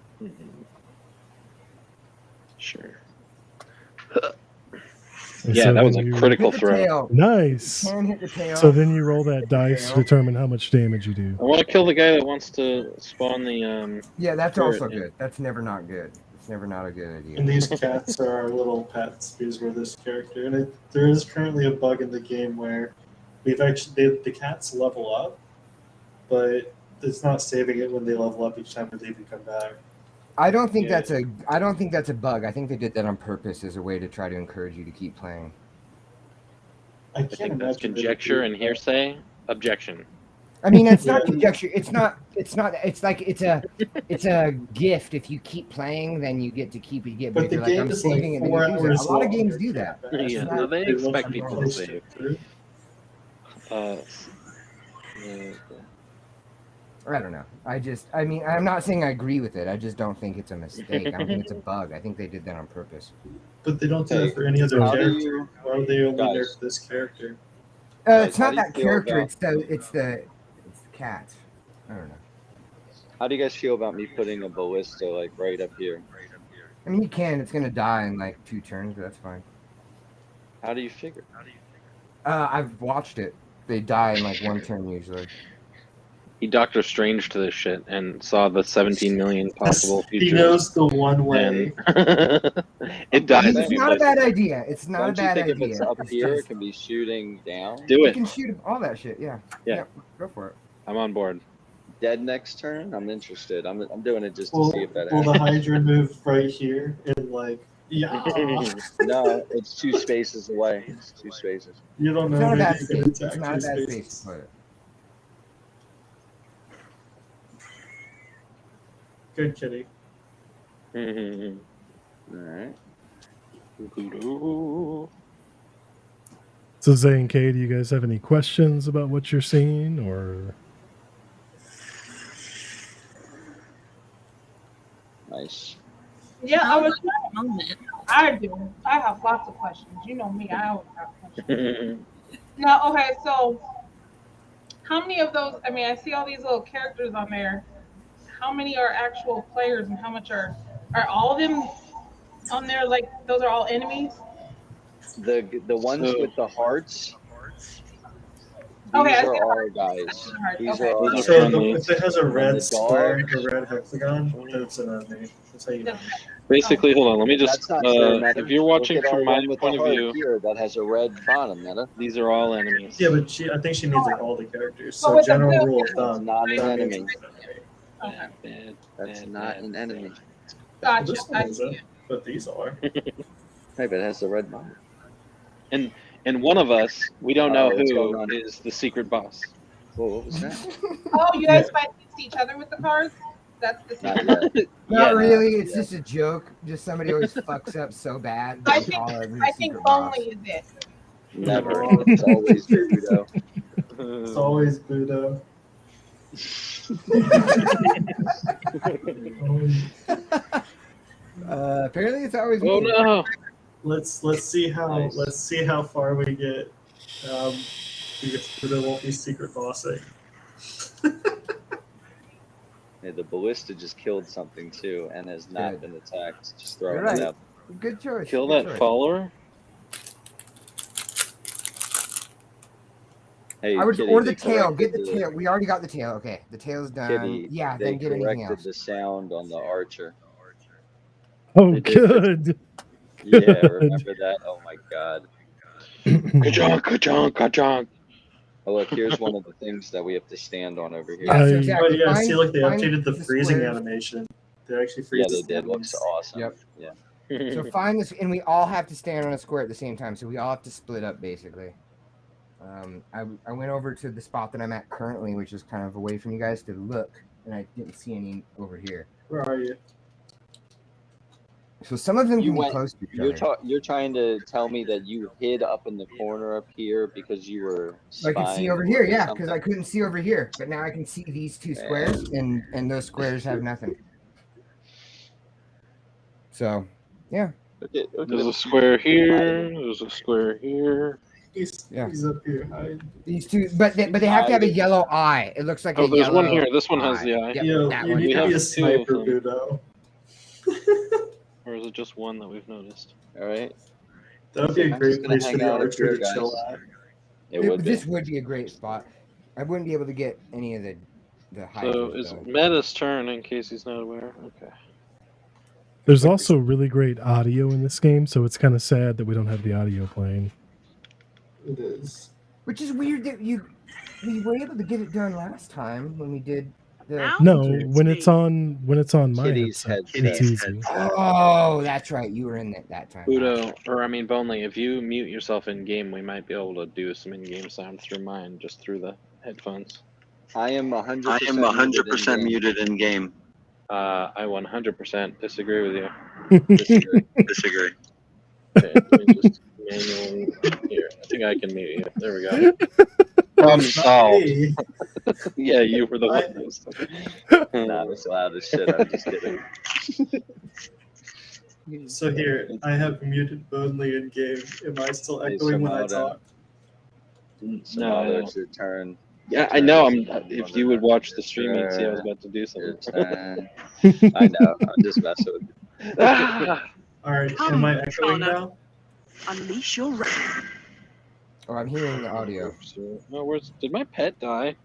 Speaker 7: Sure.
Speaker 1: And
Speaker 7: Yeah,
Speaker 1: so
Speaker 7: that was
Speaker 1: then
Speaker 7: a
Speaker 1: you-
Speaker 7: critical
Speaker 4: Hit the
Speaker 7: throw.
Speaker 4: tail.
Speaker 1: Nice.
Speaker 4: Can hit the tail.
Speaker 1: So then you roll that dice to determine how much damage you do.
Speaker 7: I want to kill the guy that wants to spawn the
Speaker 4: Yeah, that's
Speaker 7: turret,
Speaker 4: also
Speaker 7: yeah.
Speaker 4: good. That's never not good. It's never not a good idea.
Speaker 5: And these cats are our little pets because we're this character. And there is currently a bug in the game where the cats level up, but it's not saving it when they level up each time they leave and come back.
Speaker 4: I don't think
Speaker 5: Yeah.
Speaker 4: that's a bug. I think they did that on purpose as a way to try to encourage you to keep playing.
Speaker 5: I
Speaker 7: I
Speaker 5: can't
Speaker 7: think that's
Speaker 5: imagine they
Speaker 7: conjecture
Speaker 5: would
Speaker 7: and
Speaker 5: do that.
Speaker 7: hearsay. Objection.
Speaker 4: I mean, it's not
Speaker 5: Yeah.
Speaker 4: conjecture. It's not. It's like it's a gift. If you keep playing, then you get to keep it. Get
Speaker 5: But the
Speaker 4: bigger. Like
Speaker 5: game
Speaker 4: I'm
Speaker 5: is
Speaker 4: saving
Speaker 5: like
Speaker 4: it. And
Speaker 5: 4
Speaker 4: then you do that.
Speaker 5: hours
Speaker 4: A lot of
Speaker 5: long.
Speaker 4: games do that.
Speaker 7: Yeah, no, they expect people to save.
Speaker 4: I don't know. I mean, I'm not saying I agree with it. I just don't think it's a mistake. I don't think it's a bug. I think they did that on purpose.
Speaker 5: But they don't do
Speaker 2: Hey,
Speaker 5: it for any other
Speaker 2: how do
Speaker 5: character.
Speaker 2: you-
Speaker 5: Why would they only
Speaker 2: Guys.
Speaker 5: nerf this character?
Speaker 4: It's
Speaker 2: how
Speaker 4: not
Speaker 2: do you
Speaker 4: that
Speaker 2: feel
Speaker 4: character.
Speaker 2: about-
Speaker 4: It's the cat. I don't know.
Speaker 2: How do you guys feel about me putting a ballista like right up here?
Speaker 4: I mean, you can. It's gonna die in like 2 turns, but that's fine.
Speaker 2: How do you figure?
Speaker 4: I've watched it. They die in like 1 turn usually.
Speaker 7: He Doctor Strange to this shit and saw the 17 million possible
Speaker 5: He
Speaker 7: futures.
Speaker 5: knows the one way.
Speaker 7: And it dies.
Speaker 4: It's not a bad idea. It's not
Speaker 2: Don't
Speaker 4: a
Speaker 2: you
Speaker 4: bad
Speaker 2: think
Speaker 4: idea.
Speaker 2: if it's up
Speaker 4: It's
Speaker 2: here,
Speaker 4: just-
Speaker 2: it can be shooting down?
Speaker 7: Do
Speaker 4: you
Speaker 7: it.
Speaker 4: can shoot all that shit. Yeah.
Speaker 7: Yeah.
Speaker 4: Go for it.
Speaker 7: I'm on board.
Speaker 2: Dead next turn? I'm interested. I'm doing it just to
Speaker 5: Will,
Speaker 2: see if that
Speaker 5: will the
Speaker 2: happens.
Speaker 5: Hydra move right here and like Yeah.
Speaker 2: No, it's 2 spaces away. It's 2 spaces.
Speaker 5: You don't
Speaker 4: It's
Speaker 5: know.
Speaker 4: not a
Speaker 5: Maybe
Speaker 4: bad
Speaker 5: you
Speaker 4: space.
Speaker 5: can
Speaker 4: It's
Speaker 5: attack
Speaker 4: not a
Speaker 5: 2
Speaker 4: bad space
Speaker 5: spaces.
Speaker 4: to put it.
Speaker 5: Good kitty.
Speaker 2: Alright.
Speaker 1: So Zay and Kay, do you guys have any questions about what you're seeing, or?
Speaker 2: Nice.
Speaker 8: Yeah, I was. I do. I have lots of questions. You know me. I always have questions. Now, okay, so how many of those? I mean, I see all these little characters on there. How many are actual players, and how much are all of them on there? Like those are all enemies.
Speaker 2: The ones
Speaker 7: So-
Speaker 2: with the hearts.
Speaker 8: Okay, I
Speaker 2: These
Speaker 8: see
Speaker 2: are
Speaker 8: the
Speaker 2: our guys. These
Speaker 8: Okay.
Speaker 2: are our
Speaker 7: Those are
Speaker 5: So
Speaker 7: friendly.
Speaker 5: if it has a
Speaker 2: And
Speaker 5: red
Speaker 2: the
Speaker 5: square,
Speaker 2: dog.
Speaker 5: a red hexagon, then it's an enemy. That's how you know.
Speaker 7: Basically, hold on. Let me just.
Speaker 2: That's not true, Meta.
Speaker 7: If you're
Speaker 2: Look
Speaker 7: watching
Speaker 2: at our
Speaker 7: from my
Speaker 2: one with
Speaker 7: point
Speaker 2: the
Speaker 7: of
Speaker 2: heart
Speaker 7: view,
Speaker 2: here that has a red bottom, Meta.
Speaker 7: these are all enemies.
Speaker 5: Yeah, but I think she means like all the characters.
Speaker 8: But
Speaker 5: So
Speaker 8: with the
Speaker 5: general
Speaker 8: blue-
Speaker 5: rule of
Speaker 2: That's
Speaker 5: thumb,
Speaker 2: not an
Speaker 5: that means
Speaker 2: enemy.
Speaker 5: it's an enemy.
Speaker 8: Okay.
Speaker 7: Bad,
Speaker 2: That's
Speaker 7: bad,
Speaker 2: not
Speaker 7: bad,
Speaker 2: an enemy.
Speaker 5: Well,
Speaker 8: Gotcha.
Speaker 5: this one isn't, but these are.
Speaker 2: Hey, but it has the red bottom.
Speaker 7: And one of us, we don't know
Speaker 2: What's going
Speaker 7: who
Speaker 2: on?
Speaker 7: is the secret boss.
Speaker 2: Whoa, what was that?
Speaker 8: Oh, you guys fight against each other with the cards? That's the
Speaker 2: Not
Speaker 8: secret.
Speaker 2: yet.
Speaker 4: Not
Speaker 2: Yeah,
Speaker 4: really.
Speaker 2: no,
Speaker 4: It's
Speaker 2: yeah.
Speaker 4: just a joke. Just somebody always fucks up so bad.
Speaker 8: I
Speaker 4: They
Speaker 8: think
Speaker 4: call it the
Speaker 8: I think
Speaker 4: secret boss.
Speaker 8: Bonely is it.
Speaker 2: Never. It's always Budo.
Speaker 5: It's always Budo.
Speaker 4: Apparently, it's always
Speaker 7: Oh
Speaker 4: me.
Speaker 7: no!
Speaker 5: Let's see how far we get. Because Budo won't be secret bossing.
Speaker 2: Hey, the ballista just killed something too and has not
Speaker 4: Good.
Speaker 2: been attacked. Just
Speaker 4: You're
Speaker 2: throwing
Speaker 4: right.
Speaker 2: it out.
Speaker 4: Good choice.
Speaker 7: Kill
Speaker 4: good
Speaker 7: that
Speaker 4: choice.
Speaker 7: follower.
Speaker 2: Hey,
Speaker 4: I would,
Speaker 2: Kitty,
Speaker 4: or
Speaker 2: they
Speaker 4: the tail. Get
Speaker 2: corrected
Speaker 4: the tail. We already got the tail. Okay, the tail's done.
Speaker 2: Kitty,
Speaker 4: Yeah,
Speaker 2: they
Speaker 4: then get anything
Speaker 2: corrected
Speaker 4: else.
Speaker 2: the sound on the archer.
Speaker 1: Oh,
Speaker 7: They did.
Speaker 1: good.
Speaker 2: Yeah,
Speaker 1: Good.
Speaker 2: remember that? Oh my god.
Speaker 7: Ka-chonk, ka-chonk, ka-chonk.
Speaker 2: Oh look, here's one of the things that we have to stand on over here.
Speaker 4: Yeah, so
Speaker 1: I-
Speaker 5: Oh
Speaker 4: exactly.
Speaker 5: yeah, see, look, they
Speaker 4: find
Speaker 5: updated the freezing
Speaker 4: squares.
Speaker 5: animation. They actually
Speaker 2: Yeah,
Speaker 5: freeze.
Speaker 2: they did. Looks awesome.
Speaker 4: Yep.
Speaker 2: Yeah.
Speaker 4: So find this, and we all have to stand on a square at the same time. So we all have to split up, basically. I went over to the spot that I'm at currently, which is kind of away from you guys, to look, and I didn't see any over here.
Speaker 5: Where are you?
Speaker 4: So some of them
Speaker 2: You
Speaker 4: can be
Speaker 2: went-
Speaker 4: close to each other.
Speaker 2: You're trying to tell me that you hid up in the corner up here because you were
Speaker 4: I could see
Speaker 2: spying
Speaker 4: over
Speaker 2: or
Speaker 4: here, yeah,
Speaker 2: something?
Speaker 4: because I couldn't see over here, but now I can see these two squares, and those squares have nothing. So, yeah.
Speaker 2: Okay,
Speaker 7: There's a square here. There's a square here.
Speaker 5: He's
Speaker 4: Yeah.
Speaker 5: up here. Hide.
Speaker 4: These two, but they have to have a yellow eye. It looks like
Speaker 7: Oh,
Speaker 4: a
Speaker 7: there's
Speaker 4: yellow
Speaker 7: one here. This one has
Speaker 4: eye.
Speaker 7: the eye.
Speaker 4: Yep,
Speaker 5: Yo,
Speaker 4: that
Speaker 5: you
Speaker 4: one.
Speaker 5: need
Speaker 7: We
Speaker 5: to
Speaker 7: have
Speaker 5: be a
Speaker 7: two of
Speaker 5: sniper,
Speaker 7: them.
Speaker 5: Budo.
Speaker 7: Or is it just one that we've noticed?
Speaker 2: All right.
Speaker 5: That would be a
Speaker 2: I'm
Speaker 5: great
Speaker 2: just gonna
Speaker 5: place for
Speaker 2: hang
Speaker 5: the
Speaker 2: out up
Speaker 5: archer
Speaker 2: here,
Speaker 5: to chill
Speaker 2: guys.
Speaker 5: at.
Speaker 2: It would be.
Speaker 4: This would be a great spot. I wouldn't be able to get any of the
Speaker 7: So
Speaker 4: hydras,
Speaker 7: it's
Speaker 4: though.
Speaker 7: Meta's turn in case he's not aware. Okay.
Speaker 1: There's also really great audio in this game, so it's kind of sad that we don't have the audio playing.
Speaker 5: It is.
Speaker 4: Which is weird that we were able to get it done last time when we did the.
Speaker 1: No, when it's on my
Speaker 2: Kitty's
Speaker 1: headset,
Speaker 2: headset.
Speaker 1: it's easy.
Speaker 4: Oh, that's right. You were in it that time.
Speaker 7: Budo, or I mean Bonely, if you mute yourself in game, we might be able to do some in-game sound through mine, just through the headphones.
Speaker 2: I am 100% muted in game.
Speaker 7: I 100% disagree with you.
Speaker 2: Disagree.
Speaker 7: Okay, let me just manually here. I think I can mute you. There we go.
Speaker 2: Problem
Speaker 5: It's not
Speaker 2: solved.
Speaker 5: me.
Speaker 7: Yeah, you were the one. that was-
Speaker 2: Nah, it's loud as shit. I'm just kidding.
Speaker 5: So here, I have muted Bonely in game. Am I still
Speaker 2: Hey,
Speaker 5: echoing when I
Speaker 2: Samada.
Speaker 5: talk?
Speaker 2: So
Speaker 7: No,
Speaker 2: now
Speaker 7: I
Speaker 2: it's your turn.
Speaker 7: Yeah, I know. If you would watch the stream, you'd see I was about to do
Speaker 2: Your
Speaker 7: something.
Speaker 2: turn. I know. I'm just messing with you.
Speaker 7: Ah!
Speaker 5: All right, am I echoing now?
Speaker 3: Unleash your wrath.
Speaker 4: Oh, I'm hearing the audio.
Speaker 7: Oh, did my pet die?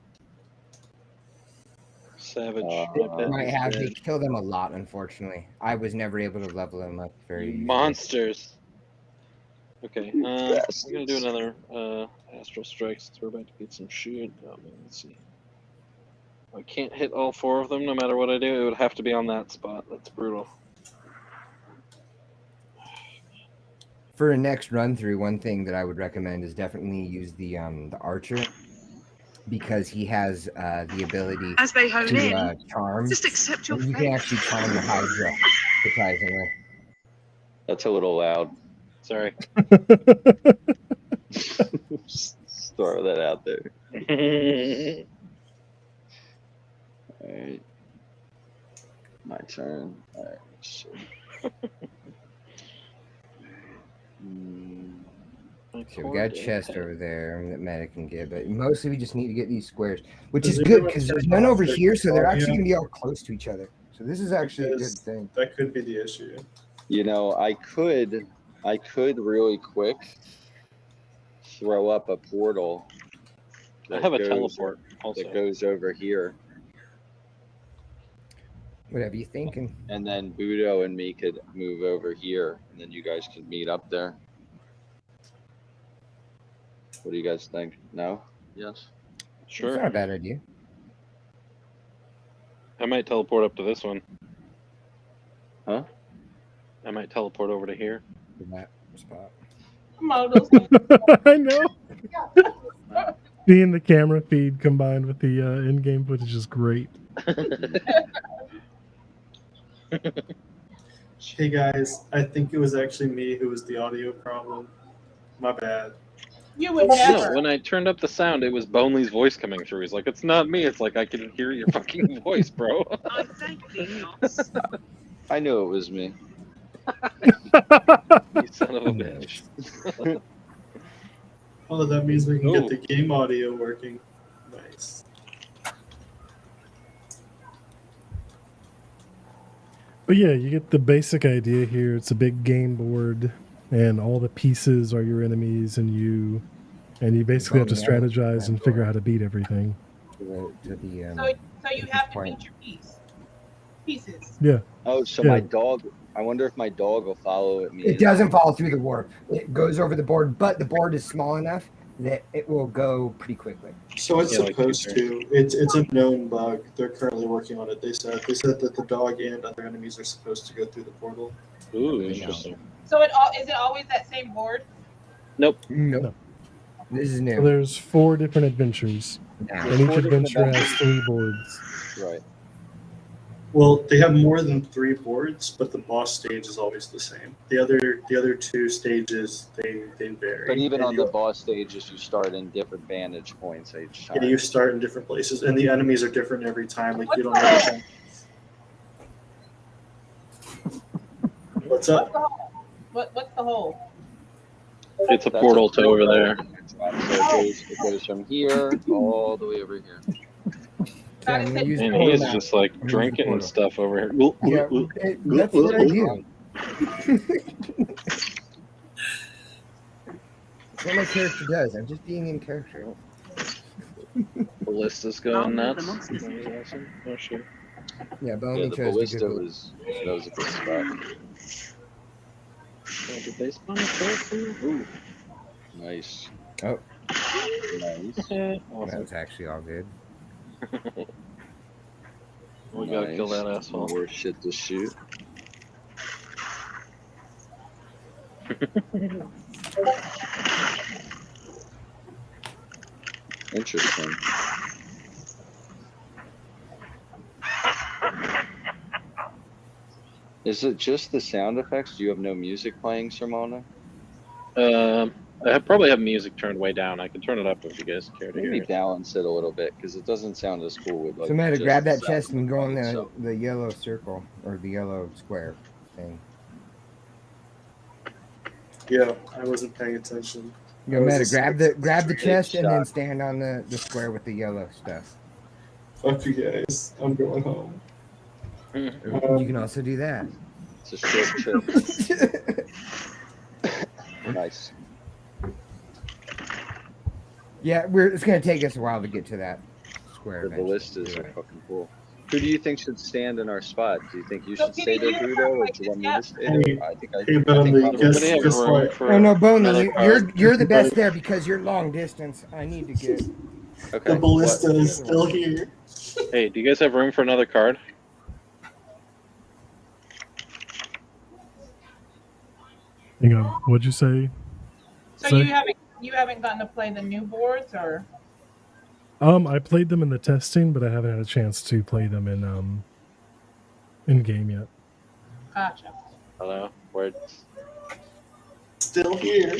Speaker 7: Savage. My pet
Speaker 4: Might
Speaker 7: is
Speaker 4: have.
Speaker 7: dead.
Speaker 4: They kill them a lot, unfortunately. I was never able to level them up very
Speaker 7: You
Speaker 4: easily.
Speaker 7: monsters. Okay, I'm gonna do
Speaker 2: bastards.
Speaker 7: another Astral Strike since we're about to beat some shit. Oh man, let's see. I can't hit all 4 of them no matter what I do. It would have to be on that spot. That's brutal.
Speaker 4: For a next run through, one thing that I would recommend is definitely use the archer, because he has the ability
Speaker 6: As they hone in,
Speaker 4: to charm.
Speaker 6: just accept your
Speaker 4: And you
Speaker 6: fate.
Speaker 4: can actually charm the Hydra, surprisingly.
Speaker 2: That's a little loud.
Speaker 7: Sorry.
Speaker 2: Just throw that out there. All right. My turn. All right. So.
Speaker 4: So we got a chest over there that Meta can get, but mostly we just need to get these squares, which
Speaker 5: Does
Speaker 4: is good
Speaker 5: everyone
Speaker 4: because there's
Speaker 5: turn
Speaker 4: none
Speaker 5: off
Speaker 4: over
Speaker 5: their
Speaker 4: here, so they're actually
Speaker 5: audio?
Speaker 4: going to be all close to each other. So this is actually a good
Speaker 5: Because
Speaker 4: thing.
Speaker 5: that could be the issue.
Speaker 2: You know, I could really quick throw up a portal.
Speaker 7: I have a
Speaker 2: goes-
Speaker 7: teleport also.
Speaker 2: That goes over here,
Speaker 4: Whatever you thinking.
Speaker 2: and then Budo and me could move over here, and then you guys could meet up there. What do you guys think? No? Yes?
Speaker 4: It's
Speaker 7: Sure.
Speaker 4: not a bad idea.
Speaker 7: I might teleport up to this one.
Speaker 2: Huh?
Speaker 7: I might teleport over to here.
Speaker 4: In that spot.
Speaker 1: I know. Seeing the camera feed combined with the in-game footage is great.
Speaker 5: Hey guys, I think it was actually me who was the audio problem. My bad.
Speaker 8: You would
Speaker 7: No,
Speaker 8: never.
Speaker 7: when I turned up the sound, it was Bonely's voice coming through. He's like, "It's not me." It's like I can hear your fucking voice, bro.
Speaker 6: I thank thee not.
Speaker 2: I knew it was me.
Speaker 7: You son of a bitch.
Speaker 5: Oh, that means we can
Speaker 7: Ooh.
Speaker 5: get the game audio working. Nice.
Speaker 1: But yeah, you get the basic idea here. It's a big game board, and all the pieces are your enemies, and you basically have to strategize and figure out how to beat everything.
Speaker 4: To the,
Speaker 8: So you have to
Speaker 4: point.
Speaker 8: beat your pieces.
Speaker 1: Yeah.
Speaker 2: Oh, so
Speaker 1: Yeah.
Speaker 2: my dog. I wonder if my dog will follow me.
Speaker 4: It doesn't fall through the warp. It goes over the board, but the board is small enough that it will go pretty quickly.
Speaker 5: So it's
Speaker 7: Yeah, like
Speaker 5: supposed
Speaker 7: you
Speaker 5: to. It's a known bug. They're currently working on it. They said that the dog and other enemies are supposed to go through the portal.
Speaker 7: Ooh, interesting.
Speaker 8: So is it always that same board?
Speaker 7: Nope.
Speaker 4: Nope. This is
Speaker 1: So
Speaker 4: new.
Speaker 1: there's 4 different adventures,
Speaker 4: Now.
Speaker 1: and each
Speaker 2: 4 different
Speaker 1: adventure has
Speaker 2: adventures.
Speaker 1: 3 boards.
Speaker 2: Right.
Speaker 5: Well, they have more than 3 boards, but the boss stage is always the same. The other 2 stages they vary.
Speaker 2: But even
Speaker 5: And
Speaker 2: on the boss stages, you start in different vantage points each time.
Speaker 5: yeah, you start in different places, and the enemies are different every time. Like you don't
Speaker 8: What's
Speaker 5: know. What's up?
Speaker 8: What's the hole?
Speaker 7: It's a
Speaker 2: That's
Speaker 7: portal to over there.
Speaker 2: So it goes from here all the way over here.
Speaker 4: So I'm gonna use the
Speaker 7: And
Speaker 4: portal
Speaker 7: he's
Speaker 4: now.
Speaker 7: just like
Speaker 4: I'm gonna use the
Speaker 7: drinking and
Speaker 4: portal.
Speaker 7: stuff over here.
Speaker 4: Yeah, that's what I do. That's what my character does. I'm just being in character.
Speaker 7: Ballista's going nuts. That was awesome. Oh shit.
Speaker 4: Yeah, but
Speaker 2: Yeah,
Speaker 4: only
Speaker 2: the
Speaker 4: chose
Speaker 2: ballista
Speaker 4: to
Speaker 2: was a good spot.
Speaker 7: Oh, did they spawn a turret here? Ooh.
Speaker 2: Nice.
Speaker 4: Oh.
Speaker 2: Nice.
Speaker 7: Awesome.
Speaker 4: That's actually all good.
Speaker 7: We gotta kill that asshole.
Speaker 2: More shit to shoot. Interesting. Is it just the sound effects? Do you have no music playing, Sermona?
Speaker 7: I probably have music turned way down. I can turn it up if you guys care to hear
Speaker 2: Maybe
Speaker 7: it.
Speaker 2: balance it a little bit because it doesn't sound as cool with like.
Speaker 4: So Matt,
Speaker 2: just
Speaker 4: grab
Speaker 2: the
Speaker 4: that
Speaker 2: sound
Speaker 4: chest and go on
Speaker 2: by
Speaker 4: the,
Speaker 2: itself.
Speaker 4: the yellow circle or the yellow square thing.
Speaker 5: Yeah, I wasn't paying attention.
Speaker 4: Yo,
Speaker 5: I was
Speaker 4: Meta,
Speaker 5: just
Speaker 4: grab the
Speaker 2: Big
Speaker 4: chest and then
Speaker 2: shot.
Speaker 4: stand on the square with the yellow stuff.
Speaker 5: Fuck you guys. I'm going home.
Speaker 4: You can also do that.
Speaker 2: It's a short trip. Nice.
Speaker 4: Yeah, it's gonna take us a while to get to that square.
Speaker 2: The
Speaker 4: eventually.
Speaker 2: ballistas are fucking cool. Who do you think should stand in our spot? Do you think you
Speaker 8: So
Speaker 2: should stay there,
Speaker 8: Kitty, you
Speaker 2: Budo, or
Speaker 8: have,
Speaker 2: do you want me to
Speaker 8: like,
Speaker 2: stay
Speaker 5: Hey,
Speaker 2: there? I think I
Speaker 5: hey,
Speaker 2: think
Speaker 5: Bonley,
Speaker 2: probably-
Speaker 5: guess-
Speaker 7: Nobody has
Speaker 5: guess
Speaker 7: room
Speaker 5: what?
Speaker 7: for
Speaker 4: Oh no,
Speaker 7: another
Speaker 4: Boney,
Speaker 7: card.
Speaker 4: you're the best there because you're long distance. I need to get.
Speaker 2: Okay.
Speaker 5: The ballista
Speaker 2: what?
Speaker 5: is still here.
Speaker 7: Hey, do you guys have room for another card?
Speaker 1: Hang on. What'd you say?
Speaker 8: So
Speaker 1: Say?
Speaker 8: you haven't gotten to play the new boards, or?
Speaker 1: I played them in the testing, but I haven't had a chance to play them in game yet.
Speaker 8: Gotcha.
Speaker 7: Hello. Where?
Speaker 5: Still here.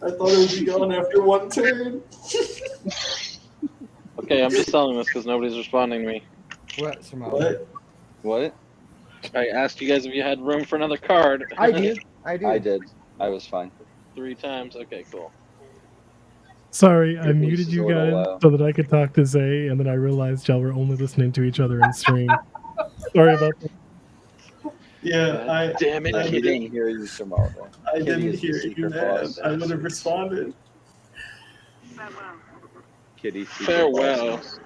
Speaker 5: I thought it would be gone after one turn.
Speaker 7: Okay, I'm just telling this because nobody's responding to me.
Speaker 4: What, Samal?
Speaker 5: What?
Speaker 2: What?
Speaker 7: I asked you guys if you had room for another card.
Speaker 4: I do. I do.
Speaker 2: I did. I was fine.
Speaker 7: 3 times. Okay, cool.
Speaker 1: Sorry, I
Speaker 2: Your voice
Speaker 1: muted
Speaker 2: is
Speaker 1: you
Speaker 2: a little
Speaker 1: guys
Speaker 2: low.
Speaker 1: so that I could talk to Zay, and then I realized y'all were only listening to each other in stream. Sorry about that.
Speaker 5: Yeah,
Speaker 7: Damn it.
Speaker 5: I
Speaker 2: He didn't hear you, Samal.
Speaker 5: I
Speaker 2: Kitty
Speaker 5: didn't
Speaker 2: is the
Speaker 5: hear you,
Speaker 2: secret
Speaker 5: man.
Speaker 2: boss.
Speaker 5: I would have responded.
Speaker 2: Kitty, secret
Speaker 7: Farewell.
Speaker 2: boss.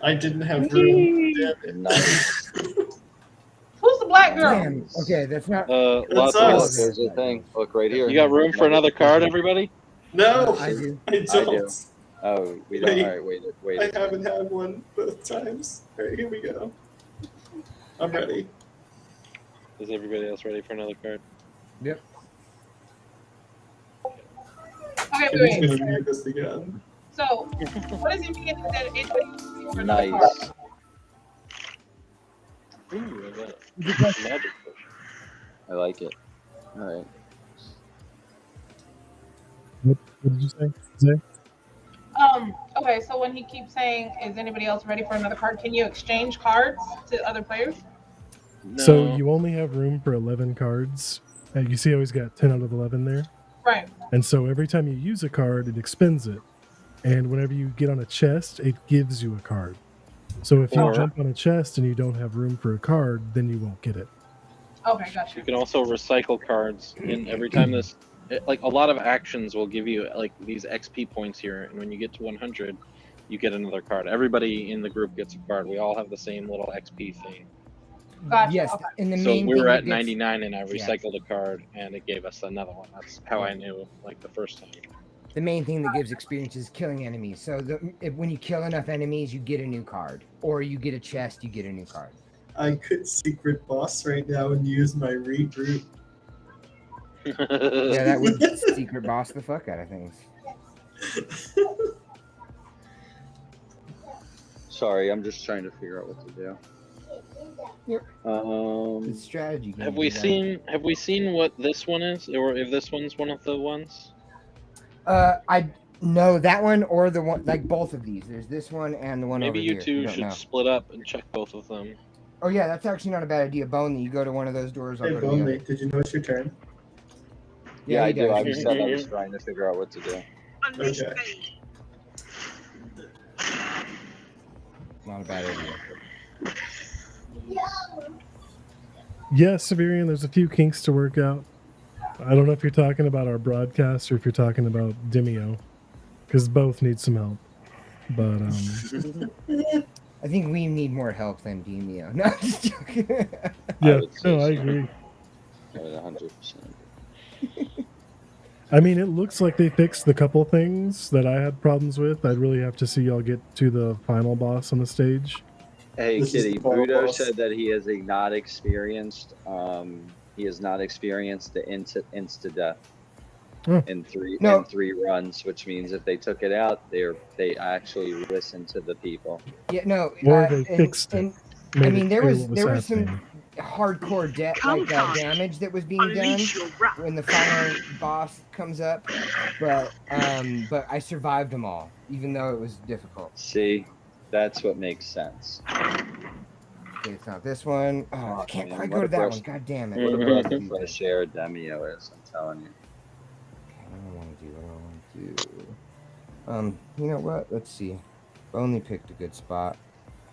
Speaker 5: I didn't have room. Damn it.
Speaker 2: Nice.
Speaker 8: Who's the black girl?
Speaker 4: Damn. Okay, that's not.
Speaker 7: Lots
Speaker 5: us.
Speaker 2: Look,
Speaker 7: of.
Speaker 2: there's a thing. Look right here.
Speaker 7: You got room for another card, everybody?
Speaker 5: No,
Speaker 4: I do.
Speaker 5: I don't.
Speaker 2: Oh, we don't.
Speaker 5: Wait.
Speaker 2: All right, wait.
Speaker 5: I haven't had one both times. All right, here we go. I'm ready.
Speaker 7: Is everybody else ready for another card?
Speaker 4: Yep.
Speaker 8: Okay,
Speaker 5: Kitty's
Speaker 8: wait.
Speaker 5: gonna mute this again.
Speaker 8: So, what does it mean that it for another
Speaker 2: Nice.
Speaker 8: card?
Speaker 7: Ooh, I got a magic potion.
Speaker 2: I like it. All right.
Speaker 1: What did you say, Zay?
Speaker 8: Okay, so when he keeps saying, "Is anybody else ready for another card?" Can you exchange cards to other players?
Speaker 7: No.
Speaker 1: So you only have room for 11 cards. You see how he's got 10 out of 11 there?
Speaker 8: Right.
Speaker 1: And so every time you use a card, it expends it. And whenever you get on a chest, it gives you a card. So if you
Speaker 7: Or-
Speaker 1: jump on a chest and you don't have room for a card, then you won't get it.
Speaker 8: Okay, gotcha.
Speaker 7: You can also recycle cards, and every time this, like a lot of actions will give you like these XP points here, and when you get to 100, you get another card. Everybody in the group gets a card. We all have the same little XP thing.
Speaker 8: Gotcha.
Speaker 4: Yes,
Speaker 8: Okay.
Speaker 4: and the
Speaker 7: So
Speaker 4: main
Speaker 7: we
Speaker 4: thing
Speaker 7: were
Speaker 4: that
Speaker 7: at
Speaker 4: gets-
Speaker 7: 99, and I recycled a card, and it gave us another one. That's how I knew, like the first time.
Speaker 4: The main thing that gives experience is killing enemies. So when you kill enough enemies, you get a new card, or you get a chest, you get a new card.
Speaker 5: I could secret boss right now and use my regroup.
Speaker 4: Yeah, that would secret boss the fuck out of things.
Speaker 2: Sorry, I'm just trying to figure out what to do.
Speaker 4: Yep.
Speaker 2: Um,
Speaker 4: It's strategy. game,
Speaker 7: Have we
Speaker 4: you know?
Speaker 7: seen what this one is, or if this one's one of the ones?
Speaker 4: I know that one or the one, like both of these. There's this one and the one
Speaker 7: Maybe
Speaker 4: over
Speaker 7: you
Speaker 4: here.
Speaker 7: two
Speaker 4: don't
Speaker 7: should
Speaker 4: know.
Speaker 7: split up and check both of them.
Speaker 4: Oh yeah, that's actually not a bad idea. Bonely, you go to one of those doors. I'll
Speaker 5: Hey,
Speaker 4: go to the other.
Speaker 5: Bonely, did you know it's your turn?
Speaker 2: yeah, I
Speaker 4: he
Speaker 2: do. I
Speaker 4: does.
Speaker 2: just said I was trying to figure out what to do.
Speaker 6: Unleash
Speaker 5: Okay.
Speaker 6: pain.
Speaker 4: Not a bad idea.
Speaker 1: Yes, Siberian, there's a few kinks to work out. I don't know if you're talking about our broadcast or if you're talking about Demeo, because both need some help. But
Speaker 4: I think we need more help than Demeo. No, I'm just joking.
Speaker 1: yeah,
Speaker 2: would say
Speaker 1: no, I
Speaker 2: so.
Speaker 1: agree.
Speaker 2: I would 100%.
Speaker 1: I mean, it looks like they fixed the couple things that I had problems with. I'd really have to see y'all get to the final boss on the stage.
Speaker 2: Hey,
Speaker 5: This is
Speaker 2: Kitty.
Speaker 5: the final
Speaker 2: Budo
Speaker 5: boss.
Speaker 2: said that he has not experienced. He has not experienced the insta death
Speaker 1: Oh.
Speaker 2: in three runs, which means if they took it out, they actually listened to the people.
Speaker 4: Yeah, no.
Speaker 1: Or they fixed it.
Speaker 4: and I
Speaker 1: Made
Speaker 4: mean,
Speaker 1: it
Speaker 4: there
Speaker 1: clear
Speaker 4: was
Speaker 1: what
Speaker 4: there was some
Speaker 1: happening.
Speaker 4: hardcore damage that was being done
Speaker 6: Unleash your wrath.
Speaker 4: when the final boss comes up, but I survived them all, even though it was difficult.
Speaker 2: See, that's what makes sense.
Speaker 4: Okay, it's not this one. Oh, I can't
Speaker 2: Man,
Speaker 4: quite
Speaker 2: what
Speaker 4: go to
Speaker 2: a
Speaker 4: that
Speaker 2: breath-
Speaker 4: one. God damn it.
Speaker 2: What a
Speaker 7: Mhm.
Speaker 2: breath of fresh air Demeo is, I'm telling you.
Speaker 4: What do I want to do? What do I want to do? You know what? Let's see. Only picked a good spot.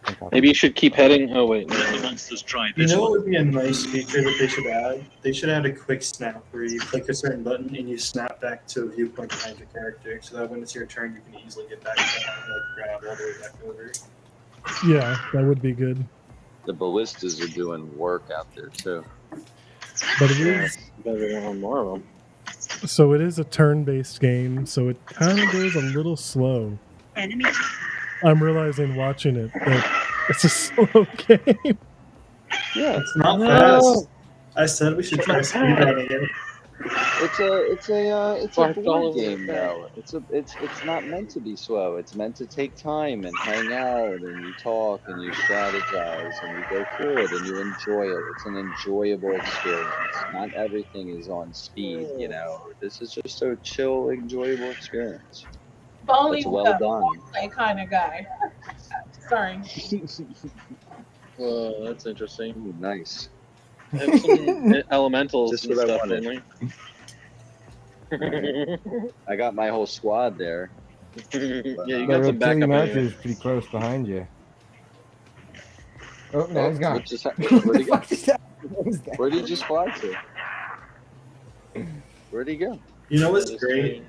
Speaker 4: I think I'll-
Speaker 7: Maybe you should keep heading. Oh wait, no.
Speaker 5: You know what would be a nice feature that they should add? They should add a quick snap where you click a certain button and you snap back to a viewpoint behind your character, so that when it's your turn, you can easily get back down and grab all the way back over.
Speaker 1: Yeah, that would be good.
Speaker 2: The ballistas are doing work out there too.
Speaker 1: But it is
Speaker 7: Better on more of them.
Speaker 1: so it is a turn-based game, so it kind of goes a little slow.
Speaker 6: Enemy.
Speaker 1: I'm realizing watching it that it's a slow game.
Speaker 7: Yeah,
Speaker 5: It's not fast. I said we should try speedrunning it.
Speaker 2: It's a
Speaker 7: Barked all
Speaker 2: board
Speaker 7: over the
Speaker 2: game
Speaker 7: bed.
Speaker 2: though. It's not meant to be slow. It's meant to take time and hang out and you talk and you strategize and you go through it and you enjoy it. It's an enjoyable experience. Not everything is on speed, you know. This is just a chill, enjoyable experience.
Speaker 8: Only
Speaker 2: It's well done.
Speaker 8: that kind of guy. Sorry.
Speaker 7: Whoa, that's interesting.
Speaker 2: Ooh, nice.
Speaker 7: I have some elementals
Speaker 2: Just
Speaker 7: and
Speaker 2: what I
Speaker 7: stuff
Speaker 2: wanted.
Speaker 7: in me.
Speaker 2: I got my whole squad there.
Speaker 7: Yeah, you
Speaker 4: The
Speaker 7: got some backup
Speaker 4: reptilian archer
Speaker 7: anyway.
Speaker 4: is pretty close behind you. Oh, no, he's gone.
Speaker 2: What just happened? Where'd he go?
Speaker 4: What was that?
Speaker 2: Where'd he just fly to? Where'd he go?
Speaker 5: You know what's
Speaker 7: That is
Speaker 5: great?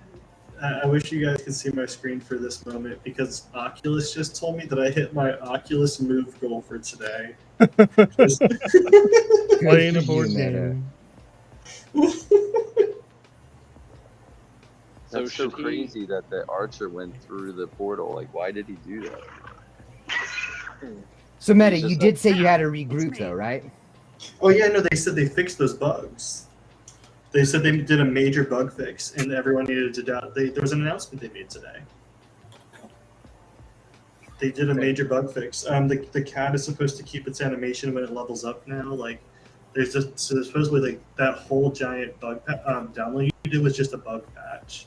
Speaker 5: I wish you guys could see my screen for this moment because Oculus just told me that I hit my Oculus Move goal for today.
Speaker 1: Playing a
Speaker 4: for
Speaker 1: board
Speaker 4: you, Meta.
Speaker 1: game.
Speaker 7: So
Speaker 2: That's so
Speaker 7: should he-
Speaker 2: crazy that the archer went through the portal. Like, why did he do that?
Speaker 4: So, Meta,
Speaker 2: He's
Speaker 4: you
Speaker 2: just
Speaker 4: did say you had to regroup, though, right?
Speaker 5: Oh yeah, no, they said they fixed those bugs. They said they did a major bug fix, and everyone needed to there was an announcement they made today. They did a major bug fix. The cat is supposed to keep its animation when it levels up now. Like, there's just so supposedly like that whole giant bug download you did was just a bug patch.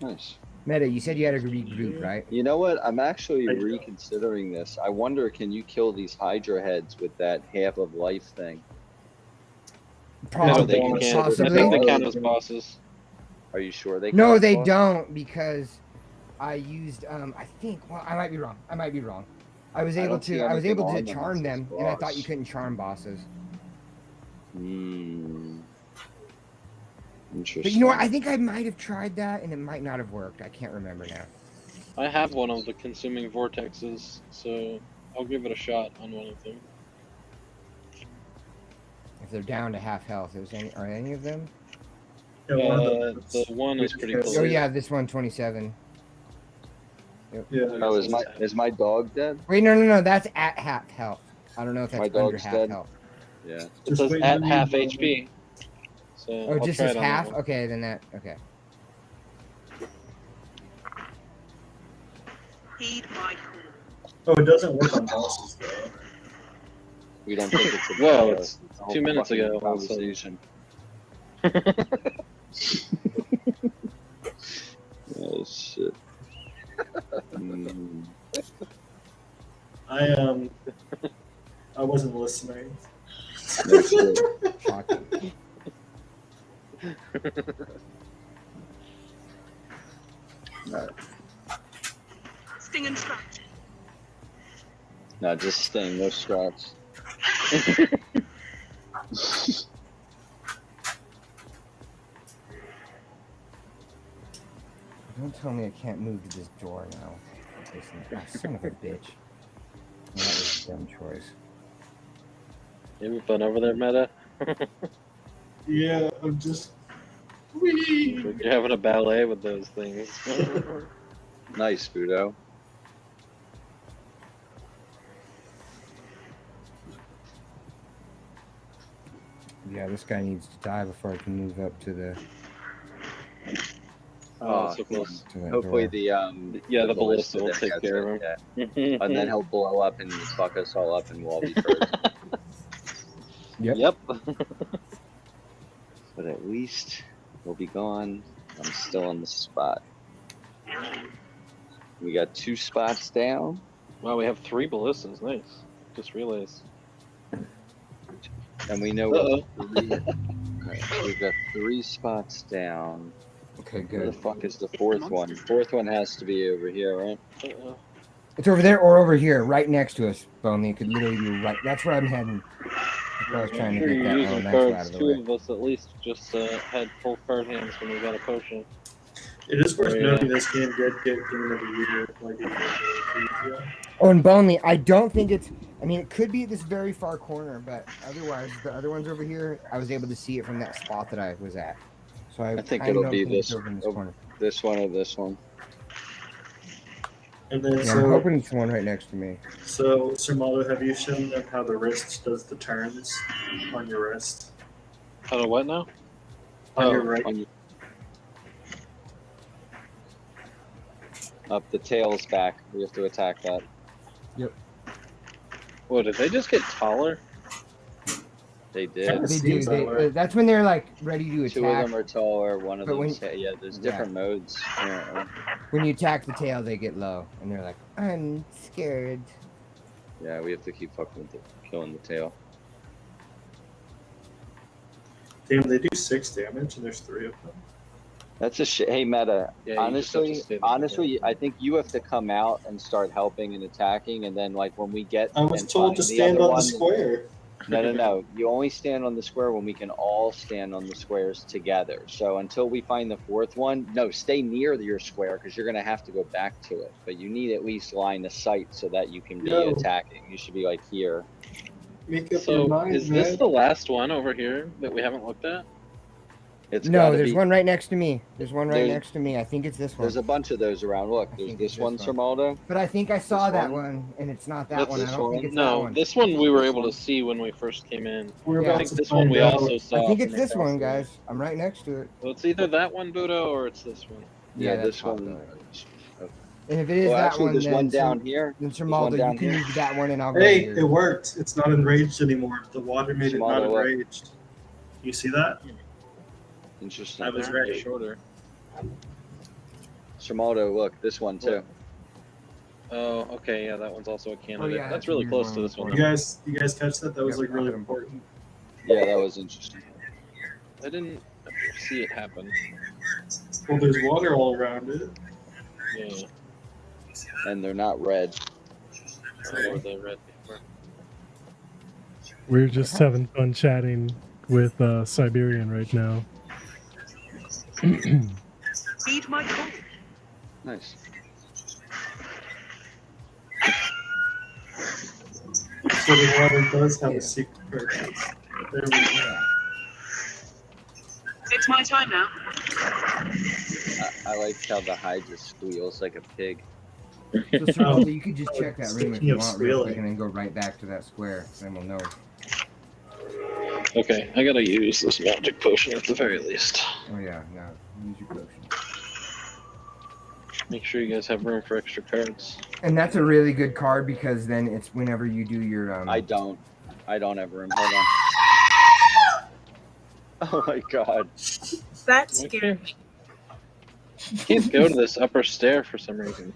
Speaker 2: Nice.
Speaker 4: Meta, you said you had to regroup, right?
Speaker 2: You know what? I'm actually
Speaker 5: I do.
Speaker 2: reconsidering this. I wonder, can you kill these Hydra heads with that half of life thing?
Speaker 7: I don't
Speaker 2: they
Speaker 7: think you can. I
Speaker 4: Possibly.
Speaker 7: think they count as bosses.
Speaker 2: Are you sure they?
Speaker 4: No,
Speaker 2: count
Speaker 4: they
Speaker 2: as
Speaker 4: don't, because I used I think, well, I might be wrong. I was
Speaker 2: I
Speaker 4: able
Speaker 2: don't see
Speaker 4: to
Speaker 2: anything on them
Speaker 4: charm
Speaker 2: as
Speaker 4: them,
Speaker 2: boss.
Speaker 4: and I thought you couldn't charm bosses.
Speaker 2: Hmm. Interesting.
Speaker 4: But you know what? I think I might have tried that, and it might not have worked. I can't remember now.
Speaker 7: I have one of the consuming vortexes, so I'll give it a shot on one of them.
Speaker 4: If they're down to half health, are any of them?
Speaker 5: Yeah, one of them.
Speaker 7: The one is pretty close.
Speaker 4: Oh yeah, this one 27.
Speaker 5: Yeah.
Speaker 2: Oh, is my dog dead?
Speaker 4: Wait, no, that's at half health. I don't know if that's
Speaker 2: My
Speaker 4: under
Speaker 2: dog's
Speaker 4: half
Speaker 2: dead.
Speaker 4: health.
Speaker 2: Yeah.
Speaker 7: It
Speaker 5: Just
Speaker 7: says
Speaker 5: wait
Speaker 7: at
Speaker 5: till
Speaker 7: half
Speaker 5: you-
Speaker 7: HP. So
Speaker 4: Oh,
Speaker 7: I'll
Speaker 4: just
Speaker 7: try
Speaker 4: as
Speaker 7: it on that
Speaker 4: half?
Speaker 7: one.
Speaker 4: Okay, then that, okay.
Speaker 6: Heed my
Speaker 5: Oh, it doesn't work on bosses though.
Speaker 2: We don't think it's a
Speaker 7: Whoa, it's
Speaker 2: a whole
Speaker 7: 2 minutes
Speaker 2: fucking
Speaker 7: ago.
Speaker 2: conversation. Oh shit. Mm.
Speaker 5: I wasn't listening.
Speaker 2: No shit.
Speaker 4: Shocking.
Speaker 6: Sting instructed.
Speaker 2: No, just staying, no straps.
Speaker 4: Don't tell me I can't move to this door now. Son of a bitch. That was a dumb choice.
Speaker 7: You having fun over there, Meta?
Speaker 5: Yeah, I'm just. Whee!
Speaker 7: You're having a ballet with those things.
Speaker 2: Nice, Budo.
Speaker 4: Yeah, this guy needs to die before I can move up to the
Speaker 7: Oh, so close.
Speaker 4: to that
Speaker 2: Hopefully
Speaker 4: door.
Speaker 7: The ballista will
Speaker 2: there
Speaker 7: take
Speaker 2: gets
Speaker 7: care
Speaker 2: it,
Speaker 7: of him.
Speaker 2: yeah. And then he'll blow up and fuck us all up and we'll all be frozen.
Speaker 7: Yep.
Speaker 2: But at least we'll be gone. I'm still on the spot. We got 2 spots down.
Speaker 7: Wow, we have 3 ballistas. Nice. Just realized.
Speaker 2: And we know
Speaker 7: Uh-oh.
Speaker 2: we've got 3 spots down.
Speaker 4: Okay,
Speaker 2: Where the
Speaker 4: good.
Speaker 2: fuck is the 4th one? 4th one has to be over here, right?
Speaker 7: Uh-oh.
Speaker 4: It's over there or over here, right next to us, Boney. It could literally be right. That's where I'm heading. That's where I was trying to
Speaker 7: You're
Speaker 4: get that
Speaker 7: using
Speaker 4: elemental out
Speaker 7: cards.
Speaker 4: of the
Speaker 7: 2
Speaker 4: way.
Speaker 7: of us at least just had full card hands when we got a potion.
Speaker 5: It is worth
Speaker 7: Oh, yeah.
Speaker 5: noting this game did get Game of the Year like a few days ago.
Speaker 4: Oh, and Boney, I don't think it's. I mean, it could be at this very far corner, but otherwise, the other ones over here, I was able to see it from that spot that I was at. So I
Speaker 2: I think
Speaker 4: kinda
Speaker 2: it'll
Speaker 4: don't
Speaker 2: be
Speaker 4: think it's
Speaker 2: this-
Speaker 4: over in this
Speaker 2: oh.
Speaker 4: corner.
Speaker 2: This one or this one.
Speaker 5: And then
Speaker 4: Yeah, I'm hoping it's the one right next to me.
Speaker 5: So, Sir Maldo, have you shown them how the wrist does the turns on your wrist?
Speaker 7: How to what now?
Speaker 5: On your right.
Speaker 2: Up the tail's back. We have to attack that.
Speaker 4: Yep.
Speaker 7: Whoa, did they just get taller?
Speaker 2: They did.
Speaker 4: They do. That's when they're like ready to attack.
Speaker 2: Two of them are taller. One of
Speaker 4: But
Speaker 2: them. Yeah, there's different modes.
Speaker 4: When you attack the tail, they get low, and they're like, "I'm scared."
Speaker 2: Yeah, we have to keep fucking with killing the tail.
Speaker 5: Damn, they do 6 damage, and there's 3 of them.
Speaker 2: That's a shit. Hey, Meta.
Speaker 7: Yeah, honestly,
Speaker 2: I think you have to come out and start helping and attacking, and then like when we get.
Speaker 5: I was told to stand on the square.
Speaker 2: No. You only stand on the square when we can all stand on the squares together. So until we find the 4th one, no, stay near your square because you're gonna have to go back to it. But you need at least line of sight so that you can be attacking. You should be like here.
Speaker 5: Make up
Speaker 7: So
Speaker 5: your mind,
Speaker 7: is
Speaker 5: man.
Speaker 7: this the last one over here that we haven't looked at?
Speaker 4: No, there's one right next to me. There's one right next to me. I think it's this one.
Speaker 2: There's a bunch of those around. Look, there's this one, Sir Maldo.
Speaker 4: But I think I saw that one, and it's not that one. I don't think it's that one.
Speaker 7: This one we were able to see when we first came in.
Speaker 5: We're
Speaker 7: I think this one we also saw.
Speaker 4: I think it's this one, guys. I'm right next to it.
Speaker 7: Well, it's either that one, Budo, or it's this one.
Speaker 2: Yeah, this one.
Speaker 4: And if it is that one,
Speaker 2: there's
Speaker 4: then
Speaker 2: one down here.
Speaker 4: Then Sir Maldo, you can use that one, and I'll go
Speaker 5: Hey,
Speaker 4: here.
Speaker 5: it worked. It's not enraged anymore. The water made it not enraged. You see that?
Speaker 2: Interesting.
Speaker 5: I was ready.
Speaker 7: Shorter.
Speaker 2: Sir Maldo, look, this one too.
Speaker 7: Oh, okay, yeah, that one's also a candidate.
Speaker 4: yeah,
Speaker 7: that's really close to this one.
Speaker 5: You guys catch that? That was like really important.
Speaker 2: Yeah, that was interesting.
Speaker 7: I didn't see it happen.
Speaker 5: Well, there's water all around it.
Speaker 7: Yeah.
Speaker 2: And they're not red.
Speaker 7: Or the red paper.
Speaker 1: We're just having fun chatting with Siberian right now.
Speaker 3: Feed my coat.
Speaker 2: Nice.
Speaker 5: So the water does have a secret purpose. There we go.
Speaker 3: It's my time now.
Speaker 2: I like how the hide just squeals like a pig.
Speaker 4: So, Sir Maldo, you could just check that room if
Speaker 5: Speaking
Speaker 4: you
Speaker 5: of
Speaker 4: want, real quick,
Speaker 5: squealing.
Speaker 4: and then go right back to that square. Then we'll know.
Speaker 7: Okay, I gotta use this magic potion at the very least.
Speaker 4: Oh yeah, no. Use your potion.
Speaker 7: Make sure you guys have room for extra cards.
Speaker 4: And that's a really good card because then it's whenever you do your.
Speaker 2: I don't have room. Hold on. Oh my god.
Speaker 6: That scared me.
Speaker 7: Can't go to this upper stair for some reason.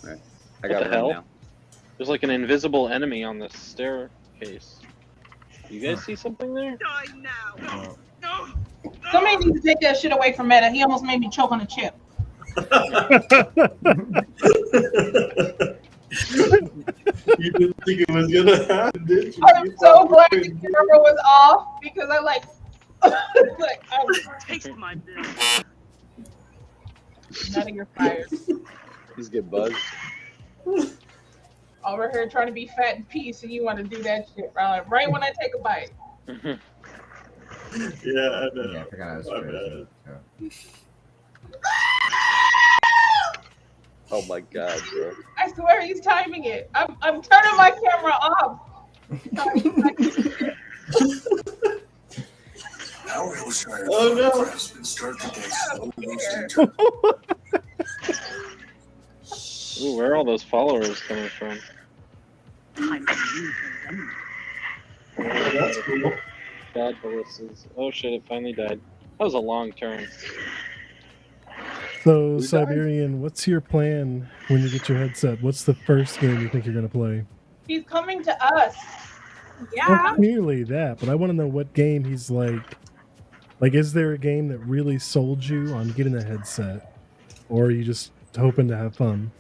Speaker 2: Alright.
Speaker 7: What
Speaker 2: I got
Speaker 7: the
Speaker 2: room
Speaker 7: hell?
Speaker 2: now.
Speaker 7: There's like an invisible enemy on this staircase. You guys see something there?
Speaker 3: Die now. No.
Speaker 8: Somebody needs to take that shit away from Meta. He almost made me choke on a chip.
Speaker 5: You didn't think it was gonna happen, did you?
Speaker 8: I'm so glad the camera was off because I like I was
Speaker 3: Taste my blood.
Speaker 8: none of your fires.
Speaker 2: He's get buzzed.
Speaker 8: Over here trying to be fat and peace, and you want to do that shit right when I take a bite.
Speaker 5: Yeah, I know.
Speaker 4: Yeah, I forgot I was
Speaker 5: My
Speaker 4: frozen.
Speaker 5: bad.
Speaker 4: So.
Speaker 2: Oh my god, bro.
Speaker 8: I swear he's timing it. I'm turning my camera off.
Speaker 5: Oh no!
Speaker 7: Ooh, where are all those followers coming from?
Speaker 5: That's cool.
Speaker 7: God, ballistas. Oh shit, it finally died. That was a long turn.
Speaker 1: So, Siberian, what's your plan when you get your headset? What's the first game you think you're going to play?
Speaker 8: He's coming to us.
Speaker 6: Yeah.
Speaker 1: Well, clearly that, but I want to know what game he's like. Like, is there a game that really sold you on getting a headset? Or are you just hoping to have fun?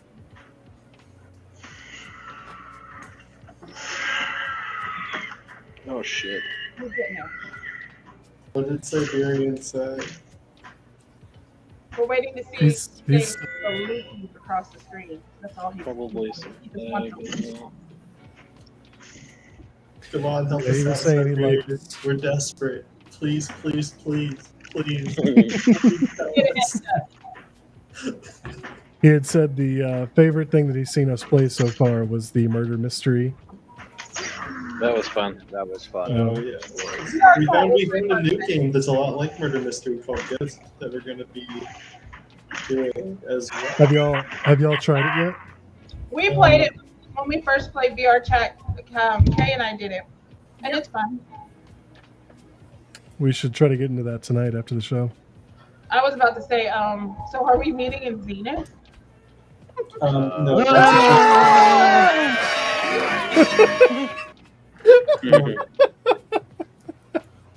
Speaker 7: Oh shit.
Speaker 8: Who's getting us?
Speaker 5: What did Siberian say?
Speaker 8: We're waiting to see
Speaker 1: He's-
Speaker 8: things go leaking across the screen. That's all he
Speaker 7: Probably some
Speaker 8: He just wants to
Speaker 7: lag.
Speaker 5: Come on, help
Speaker 1: Yeah, he
Speaker 5: us
Speaker 1: was
Speaker 5: out,
Speaker 1: saying he
Speaker 5: Siberian.
Speaker 1: liked
Speaker 5: We're desperate. Please, please, please, please.
Speaker 8: Get a headset.
Speaker 1: He had said the favorite thing that he's seen us play so far was the murder mystery.
Speaker 7: That was fun.
Speaker 2: That was fun.
Speaker 5: Oh yeah, it was. We found a new game that's a lot like Murder Mystery called Ghost that we're gonna be doing as well.
Speaker 1: Have y'all tried it yet?
Speaker 8: We played it when we first played VR Chat. Kay and I did it, and it's fun.
Speaker 1: We should try to get into that tonight after the show.
Speaker 8: I was about to say, so are we meeting in Zenith?
Speaker 5: No.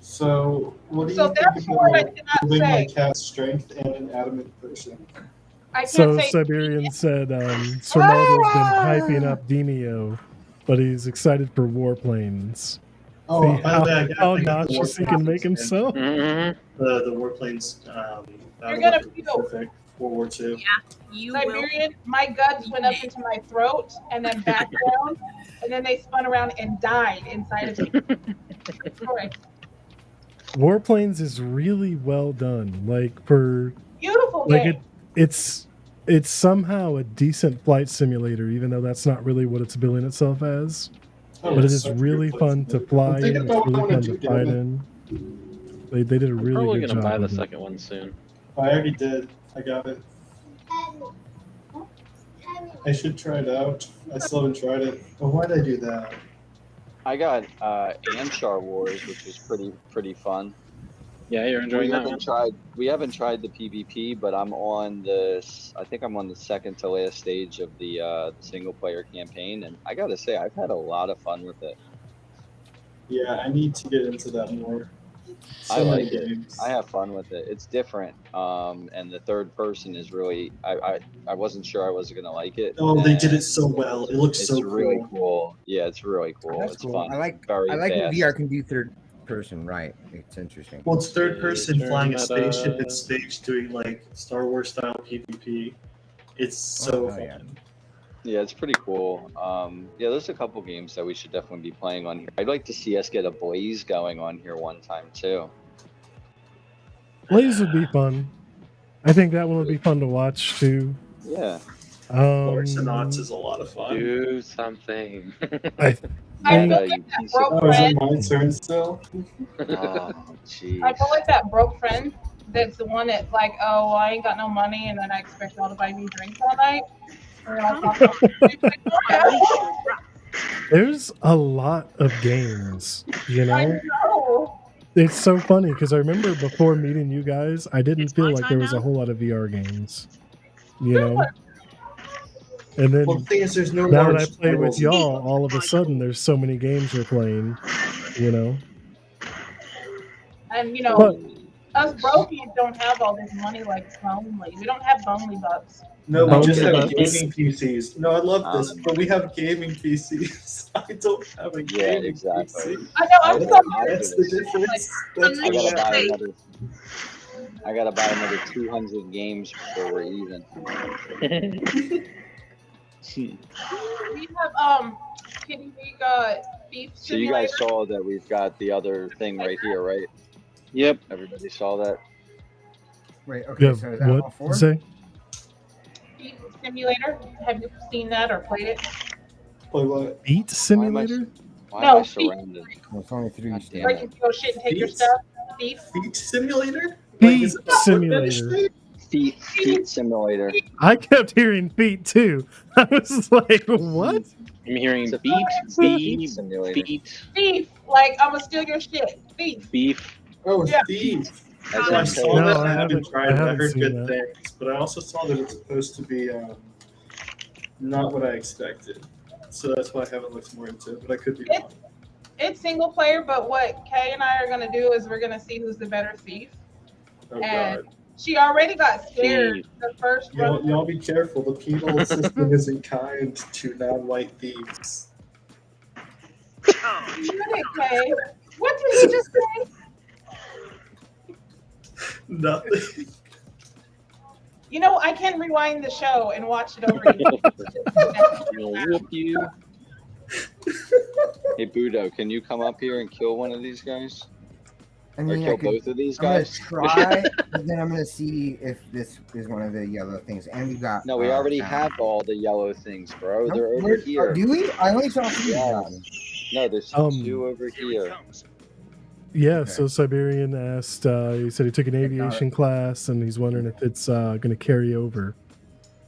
Speaker 5: So, what do you think
Speaker 8: that's what I cannot
Speaker 5: about my
Speaker 8: say.
Speaker 5: cat's strength and an adamant person?
Speaker 8: I can't
Speaker 1: So
Speaker 8: say
Speaker 1: Siberian said Sir Maldo's been hyping up Demeo, but he's excited for warplanes.
Speaker 5: Oh,
Speaker 1: See
Speaker 5: by the way, I got
Speaker 1: how
Speaker 5: the
Speaker 1: nauseous he can make himself.
Speaker 7: Mhm.
Speaker 5: The warplanes.
Speaker 8: You're gonna feel
Speaker 5: Pacific, World War II.
Speaker 6: You
Speaker 8: Siberian. My guts went up into my throat and then back down, and then they spun around and died inside of me. Correct.
Speaker 1: Warplanes is really well done. Like for
Speaker 8: Beautiful
Speaker 1: like
Speaker 8: game.
Speaker 1: it's somehow a decent flight simulator, even though that's not really what it's billing itself as.
Speaker 5: Oh,
Speaker 1: But it
Speaker 5: it's
Speaker 1: is
Speaker 5: such a
Speaker 1: really
Speaker 5: good
Speaker 1: fun to
Speaker 5: place.
Speaker 1: fly
Speaker 5: I'm thinking
Speaker 1: in. It's
Speaker 5: about
Speaker 1: really
Speaker 5: what I
Speaker 1: fun
Speaker 5: wanna
Speaker 1: to
Speaker 5: do,
Speaker 1: fight
Speaker 5: damn
Speaker 1: in. They did a really
Speaker 7: Probably
Speaker 1: good
Speaker 7: gonna
Speaker 1: job
Speaker 7: buy the
Speaker 1: with it.
Speaker 7: second one soon.
Speaker 5: I already did. I got it. I should try it out. I still haven't tried it. But why did I do that?
Speaker 2: I got Amshar Wars, which was pretty fun.
Speaker 7: Yeah, you're enjoying that one.
Speaker 2: We haven't tried the PvP, but I'm on I think I'm on the second to last stage of the single player campaign, and I gotta say I've had a lot of fun with it.
Speaker 5: Yeah, I need to get into that more.
Speaker 2: I
Speaker 5: So many
Speaker 2: like it.
Speaker 5: games.
Speaker 2: I have fun with it. It's different, and the third person is really. I wasn't sure I was gonna like it.
Speaker 5: Oh, they did
Speaker 2: and
Speaker 5: it so well. It looks
Speaker 2: It's
Speaker 5: so
Speaker 2: really
Speaker 5: cool.
Speaker 2: cool. Yeah, it's really cool.
Speaker 4: That's
Speaker 2: It's
Speaker 4: cool.
Speaker 2: fun.
Speaker 4: I like
Speaker 2: Very
Speaker 4: when
Speaker 2: fast.
Speaker 4: VR can do third person, right? It's interesting.
Speaker 5: Well, it's third person
Speaker 7: Major
Speaker 5: flying a
Speaker 7: meta.
Speaker 5: spaceship in space doing like Star Wars style PvP. It's so
Speaker 4: hell
Speaker 5: fun.
Speaker 4: yeah.
Speaker 2: Yeah, it's pretty cool. Yeah, there's a couple games that we should definitely be playing on here. I'd like to see us get a Blaze going on here one time too.
Speaker 1: Blaze would be fun. I think that one would be fun to watch too.
Speaker 2: Yeah.
Speaker 5: Arsenauts is a lot of fun.
Speaker 7: Do something.
Speaker 1: I
Speaker 8: I
Speaker 1: think
Speaker 8: feel like that broke
Speaker 5: Oh, is it
Speaker 8: friend.
Speaker 5: my turn still?
Speaker 2: Oh, jeez.
Speaker 8: I feel like that broke friend. That's the one that's like, oh, well, I ain't got no money, and then I expect y'all to buy me drinks all night. And y'all talk about-
Speaker 1: there's a lot of games, you
Speaker 8: I
Speaker 1: know?
Speaker 8: know.
Speaker 1: It's so funny because I remember before meeting you guys, I didn't
Speaker 6: It's
Speaker 1: feel
Speaker 6: my
Speaker 1: like
Speaker 6: time
Speaker 1: there was a
Speaker 6: now?
Speaker 1: whole lot of VR games, you know? And then
Speaker 5: Well, the thing is, there's no
Speaker 1: now that I
Speaker 5: large
Speaker 1: play with
Speaker 5: titles.
Speaker 1: y'all, all of a sudden there's so many games we're playing, you know?
Speaker 8: And you know,
Speaker 1: But
Speaker 8: us brokies don't have all this money like Bonely. We don't have Bonely bucks.
Speaker 5: No, we
Speaker 1: Bonely
Speaker 5: just have
Speaker 1: bucks.
Speaker 5: gaming PCs. No, I love this, but we have gaming PCs. I don't have a
Speaker 2: Yeah,
Speaker 5: gaming
Speaker 2: exactly.
Speaker 5: PC.
Speaker 8: I know. I'm
Speaker 2: I-
Speaker 8: sorry.
Speaker 5: That's the difference. That's
Speaker 2: I gotta
Speaker 5: what
Speaker 2: buy
Speaker 6: Hey.
Speaker 2: another. I gotta buy another 200 games before we're even.
Speaker 8: We have Kitty. We got Beef
Speaker 2: So you
Speaker 8: Simulator.
Speaker 2: guys saw that we've got the other thing right here, right?
Speaker 7: Yep.
Speaker 2: Everybody saw that?
Speaker 4: Wait, okay,
Speaker 1: yeah,
Speaker 4: so is that all
Speaker 1: what?
Speaker 4: four?
Speaker 1: Say?
Speaker 8: Beef Simulator. Have you seen that or played it?
Speaker 5: Play what?
Speaker 1: Beat Simulator?
Speaker 2: Why
Speaker 8: No,
Speaker 2: am I surrounded?
Speaker 4: Well, it's only three.
Speaker 2: God
Speaker 4: Steve.
Speaker 2: damn
Speaker 8: Where
Speaker 2: it.
Speaker 8: you can go shit and take your
Speaker 5: Beats?
Speaker 8: stuff. Beef.
Speaker 5: Beat Simulator?
Speaker 1: Beat
Speaker 5: is it the
Speaker 1: Simulator.
Speaker 5: Simulator?
Speaker 2: Feet Simulator.
Speaker 1: I kept hearing feet too. I was like, what?
Speaker 7: I'm hearing
Speaker 2: It's a
Speaker 7: beat,
Speaker 2: Feet
Speaker 7: beat,
Speaker 2: Simulator.
Speaker 7: beat,
Speaker 8: Beef. Like I'm gonna steal your shit. Beef.
Speaker 7: beef.
Speaker 5: Oh,
Speaker 8: Yeah.
Speaker 5: Steve.
Speaker 2: As
Speaker 5: I
Speaker 2: in
Speaker 5: saw
Speaker 2: Taylor.
Speaker 5: that.
Speaker 1: No,
Speaker 5: I
Speaker 1: I
Speaker 5: haven't
Speaker 1: haven't-
Speaker 5: tried
Speaker 1: I
Speaker 5: it. I
Speaker 1: haven't
Speaker 5: heard
Speaker 1: seen
Speaker 5: good
Speaker 1: that.
Speaker 5: things, but I also saw that it's supposed to be not what I expected. So that's why I haven't looked more into it, but I could be wrong.
Speaker 8: It's single player, but what Kay and I are gonna do is we're gonna see who's the better thief.
Speaker 5: Oh,
Speaker 8: And
Speaker 5: God.
Speaker 8: she already got scared the first run.
Speaker 5: Y'all be careful. The penal system isn't kind to non-white thieves.
Speaker 8: You did it, Kay. What did he just say?
Speaker 5: Nothing.
Speaker 8: You know, I can rewind the show and watch it over again.
Speaker 7: We'll whoop you.
Speaker 2: Hey Budo, can you come up here and kill one of these guys?
Speaker 4: I
Speaker 2: Or
Speaker 4: mean,
Speaker 2: kill
Speaker 4: I could.
Speaker 2: both of these
Speaker 4: I'm gonna
Speaker 2: guys?
Speaker 4: try, but then I'm gonna see if this is one of the yellow things. And we got.
Speaker 2: No, we already
Speaker 4: found-
Speaker 2: have all the yellow things, bro.
Speaker 4: Nope,
Speaker 2: They're over
Speaker 4: where-
Speaker 2: here.
Speaker 4: do we? I only saw 3
Speaker 2: Yes. No, there's 2 over here.
Speaker 1: Yeah,
Speaker 4: Okay.
Speaker 1: so Siberian asked, he said he took an aviation class and he's wondering if it's going to carry over.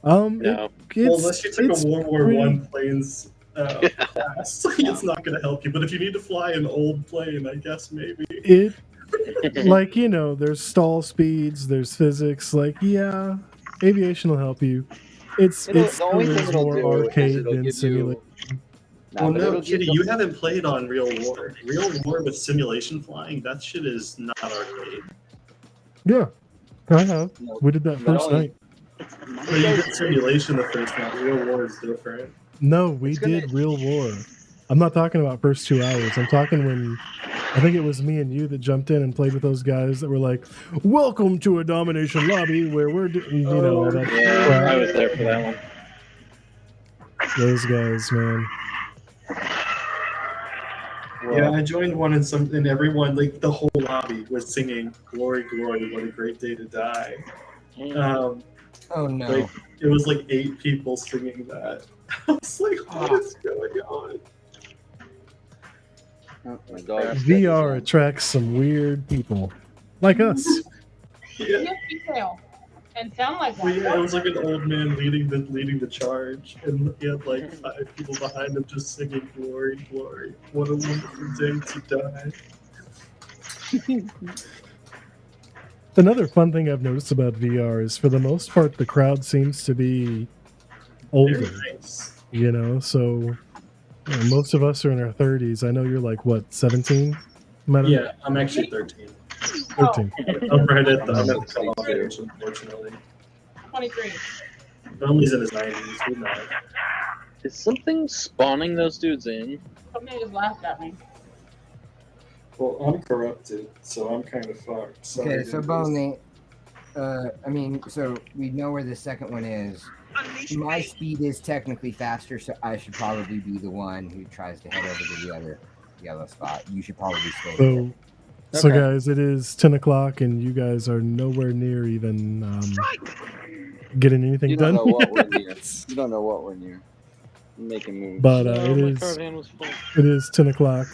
Speaker 7: No.
Speaker 5: Well, unless you took a World War I planes class, it's not going to help you. But if you need to fly an old plane, I guess maybe.
Speaker 1: It, like, you know, there's stall speeds, there's physics. Like, yeah, aviation will help you. It
Speaker 2: The only thing it'll
Speaker 1: more
Speaker 2: do is
Speaker 1: arcade
Speaker 2: it'll
Speaker 1: than
Speaker 2: give
Speaker 1: simulation.
Speaker 2: you.
Speaker 5: Well, no, Kitty, you haven't played on Real War. Real War with simulation flying, that shit is not arcade.
Speaker 1: Yeah, I have.
Speaker 2: No,
Speaker 1: We did that first
Speaker 2: only-
Speaker 1: night.
Speaker 5: But you did simulation the first night. Real War is different.
Speaker 1: No, we
Speaker 2: It's gonna-
Speaker 1: did Real War. I'm not talking about first 2 hours. I'm talking when I think it was me and you that jumped in and played with those guys that were like, "Welcome to a domination lobby where we're doing," you know, all that.
Speaker 7: Yeah,
Speaker 1: crap.
Speaker 7: I was there for that one.
Speaker 1: Those guys, man.
Speaker 5: Yeah, I joined one and everyone, like the whole lobby was singing "Glory, Glory, What a Great Day to Die."
Speaker 4: Oh no!
Speaker 5: Like it was like 8 people singing that. I was like, what is going on?
Speaker 2: Oh, my dog.
Speaker 1: VR attracts some weird people, like us.
Speaker 5: Yeah.
Speaker 8: Yes, detail. And sound like
Speaker 5: Well,
Speaker 8: that.
Speaker 5: yeah, it was like an old man leading the charge, and he had like 5 people behind him just singing "Glory, Glory, what a wonderful day to die."
Speaker 1: Another fun thing I've noticed about VR is, for the most part, the crowd seems to be older.
Speaker 5: Very nice.
Speaker 1: You know, so you know, most of us are in our 30s. I know you're like, what, 17? Meta?
Speaker 5: Yeah, I'm actually 13.
Speaker 1: 13.
Speaker 5: I'm right at the cutoff age, unfortunately.
Speaker 8: 23.
Speaker 5: Billy's in his 90s. Who knows?
Speaker 7: Is something spawning those dudes in?
Speaker 8: Somebody just laughed at me.
Speaker 5: Well, I'm corrupted, so I'm kind of fucked. Sorry,
Speaker 4: Okay, so
Speaker 5: guys.
Speaker 4: Boney, I mean, so we know where the second one is. My speed is technically faster, so I should probably be the one who tries to head over to the other yellow spot. You should probably stay there.
Speaker 1: So guys, it is 10 o'clock, and you guys are nowhere near even getting anything
Speaker 2: You don't
Speaker 1: done.
Speaker 2: know what we're near. You don't know what we're near. I'm making moves.
Speaker 1: But
Speaker 7: No,
Speaker 1: it
Speaker 7: my
Speaker 1: is
Speaker 7: caravan was full.
Speaker 1: it is 10 o'clock,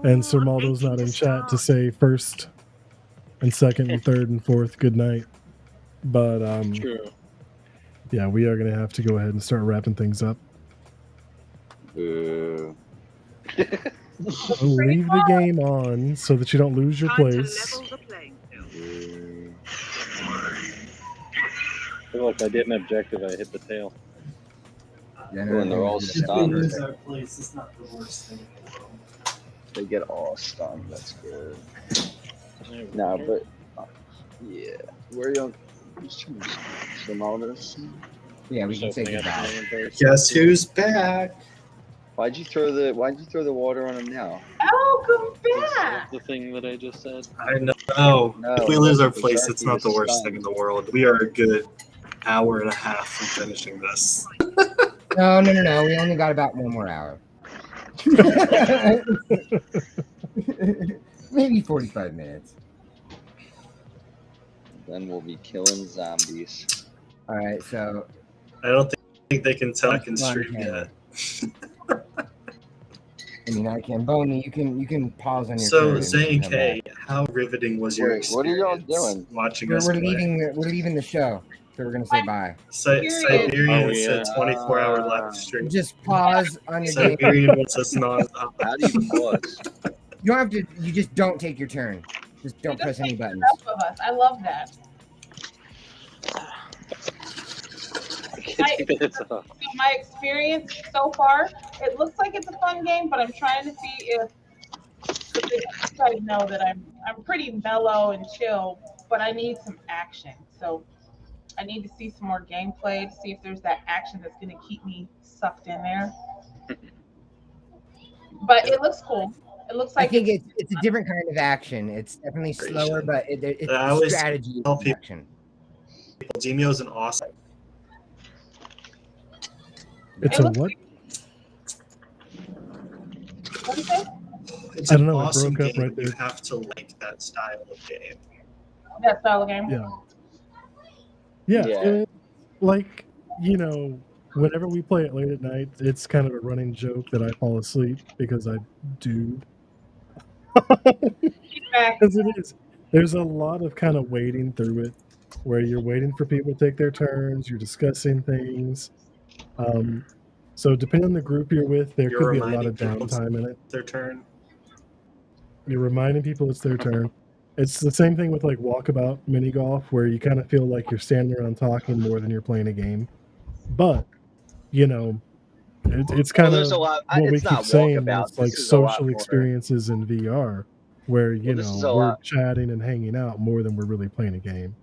Speaker 1: and Sir Maldo's not in chat to say first and second and third and fourth good night. But
Speaker 7: True.
Speaker 1: yeah, we are going to have to go ahead and start wrapping things up.
Speaker 2: Boo.
Speaker 1: Leave the game on so that you don't lose your place.
Speaker 2: Boo.
Speaker 7: I feel like I did an objective, I hit the tail.
Speaker 4: Yeah,
Speaker 2: When they're all
Speaker 5: If
Speaker 2: stunned,
Speaker 5: it is our place, it's not the worst thing in the world.
Speaker 2: they get all stunned. That's good. No, but yeah, where you? Simonis.
Speaker 4: Yeah, we can say goodbye.
Speaker 5: Guess who's back?
Speaker 2: Why'd you throw the water on him now?
Speaker 8: Welcome back.
Speaker 7: The thing that I just said.
Speaker 5: I know.
Speaker 2: No,
Speaker 5: If we lose our
Speaker 2: the
Speaker 5: place,
Speaker 2: Sharky
Speaker 5: it's not the
Speaker 2: was
Speaker 5: worst
Speaker 2: stunned.
Speaker 5: thing in the world. We are a good hour and a half from finishing this.
Speaker 4: No. We only got about 1 more hour. Maybe 45 minutes.
Speaker 2: Then we'll be killing zombies.
Speaker 4: All right, so
Speaker 5: I don't think they can tell I can
Speaker 4: Come on,
Speaker 5: stream
Speaker 4: Hannah.
Speaker 5: yet.
Speaker 4: I mean, I can. Boney, you can pause on your.
Speaker 5: So
Speaker 4: turn and
Speaker 5: Zane
Speaker 4: come
Speaker 5: K, how riveting was your
Speaker 2: Wait, what are y'all
Speaker 5: experience
Speaker 2: doing?
Speaker 5: watching
Speaker 4: back.
Speaker 5: us
Speaker 4: We're
Speaker 5: play?
Speaker 4: leaving the show, so we're gonna say bye.
Speaker 5: Siberian
Speaker 7: Oh, yeah.
Speaker 5: said 24-hour live stream.
Speaker 4: Just pause on your game.
Speaker 5: Siberian wants us non.
Speaker 2: How do you pause?
Speaker 4: You don't have to. You just don't take your turn. Just don't
Speaker 8: Just
Speaker 4: press any
Speaker 8: make
Speaker 4: buttons.
Speaker 8: enough of us. I love that. So my experience so far, it looks like it's a fun game, but I'm trying to see if you guys know that I'm pretty mellow and chill, but I need some action. So I need to see some more gameplay to see if there's that action that's going to keep me sucked in there. But it looks cool. It looks
Speaker 4: I
Speaker 8: like
Speaker 4: think it's a different kind of action. It's definitely slower, but it's
Speaker 5: I always
Speaker 4: strategy
Speaker 5: tell people-
Speaker 4: action.
Speaker 5: Demeo is an awesome.
Speaker 1: It's
Speaker 8: It
Speaker 1: a
Speaker 8: looks
Speaker 1: what?
Speaker 8: What is it?
Speaker 5: It's
Speaker 1: I
Speaker 5: an
Speaker 1: don't know, it
Speaker 5: awesome
Speaker 1: broke up
Speaker 5: game,
Speaker 1: right
Speaker 5: but you
Speaker 1: there.
Speaker 5: have to like that style of game.
Speaker 8: That style of game.
Speaker 1: Yeah,
Speaker 2: Yeah.
Speaker 1: like, you know, whenever we play it late at night, it's kind of a running joke that I fall asleep because I do.
Speaker 8: Feedback.
Speaker 1: Because it is. There's a lot of kind of wading through it, where you're waiting for people to take their turns, you're discussing things. So depending on the group you're with, there
Speaker 5: You're
Speaker 1: could be a lot
Speaker 5: reminding
Speaker 1: of
Speaker 5: people it's
Speaker 1: downtime in it.
Speaker 5: their turn.
Speaker 1: You're reminding people it's their turn. It's the same thing with like walkabout mini golf, where you kind of feel like you're standing around talking more than you're playing a game. But you know, it's
Speaker 2: Well,
Speaker 1: kind
Speaker 2: there's a
Speaker 1: of
Speaker 2: lot.
Speaker 1: what we
Speaker 2: It's
Speaker 1: keep
Speaker 2: not
Speaker 1: saying when
Speaker 2: walkabout.
Speaker 1: it's like
Speaker 2: This is a lot
Speaker 1: social
Speaker 2: more.
Speaker 1: experiences in VR, where you
Speaker 2: Well, this is a
Speaker 1: know we're
Speaker 2: lot.
Speaker 1: chatting and hanging out more than we're really playing a game.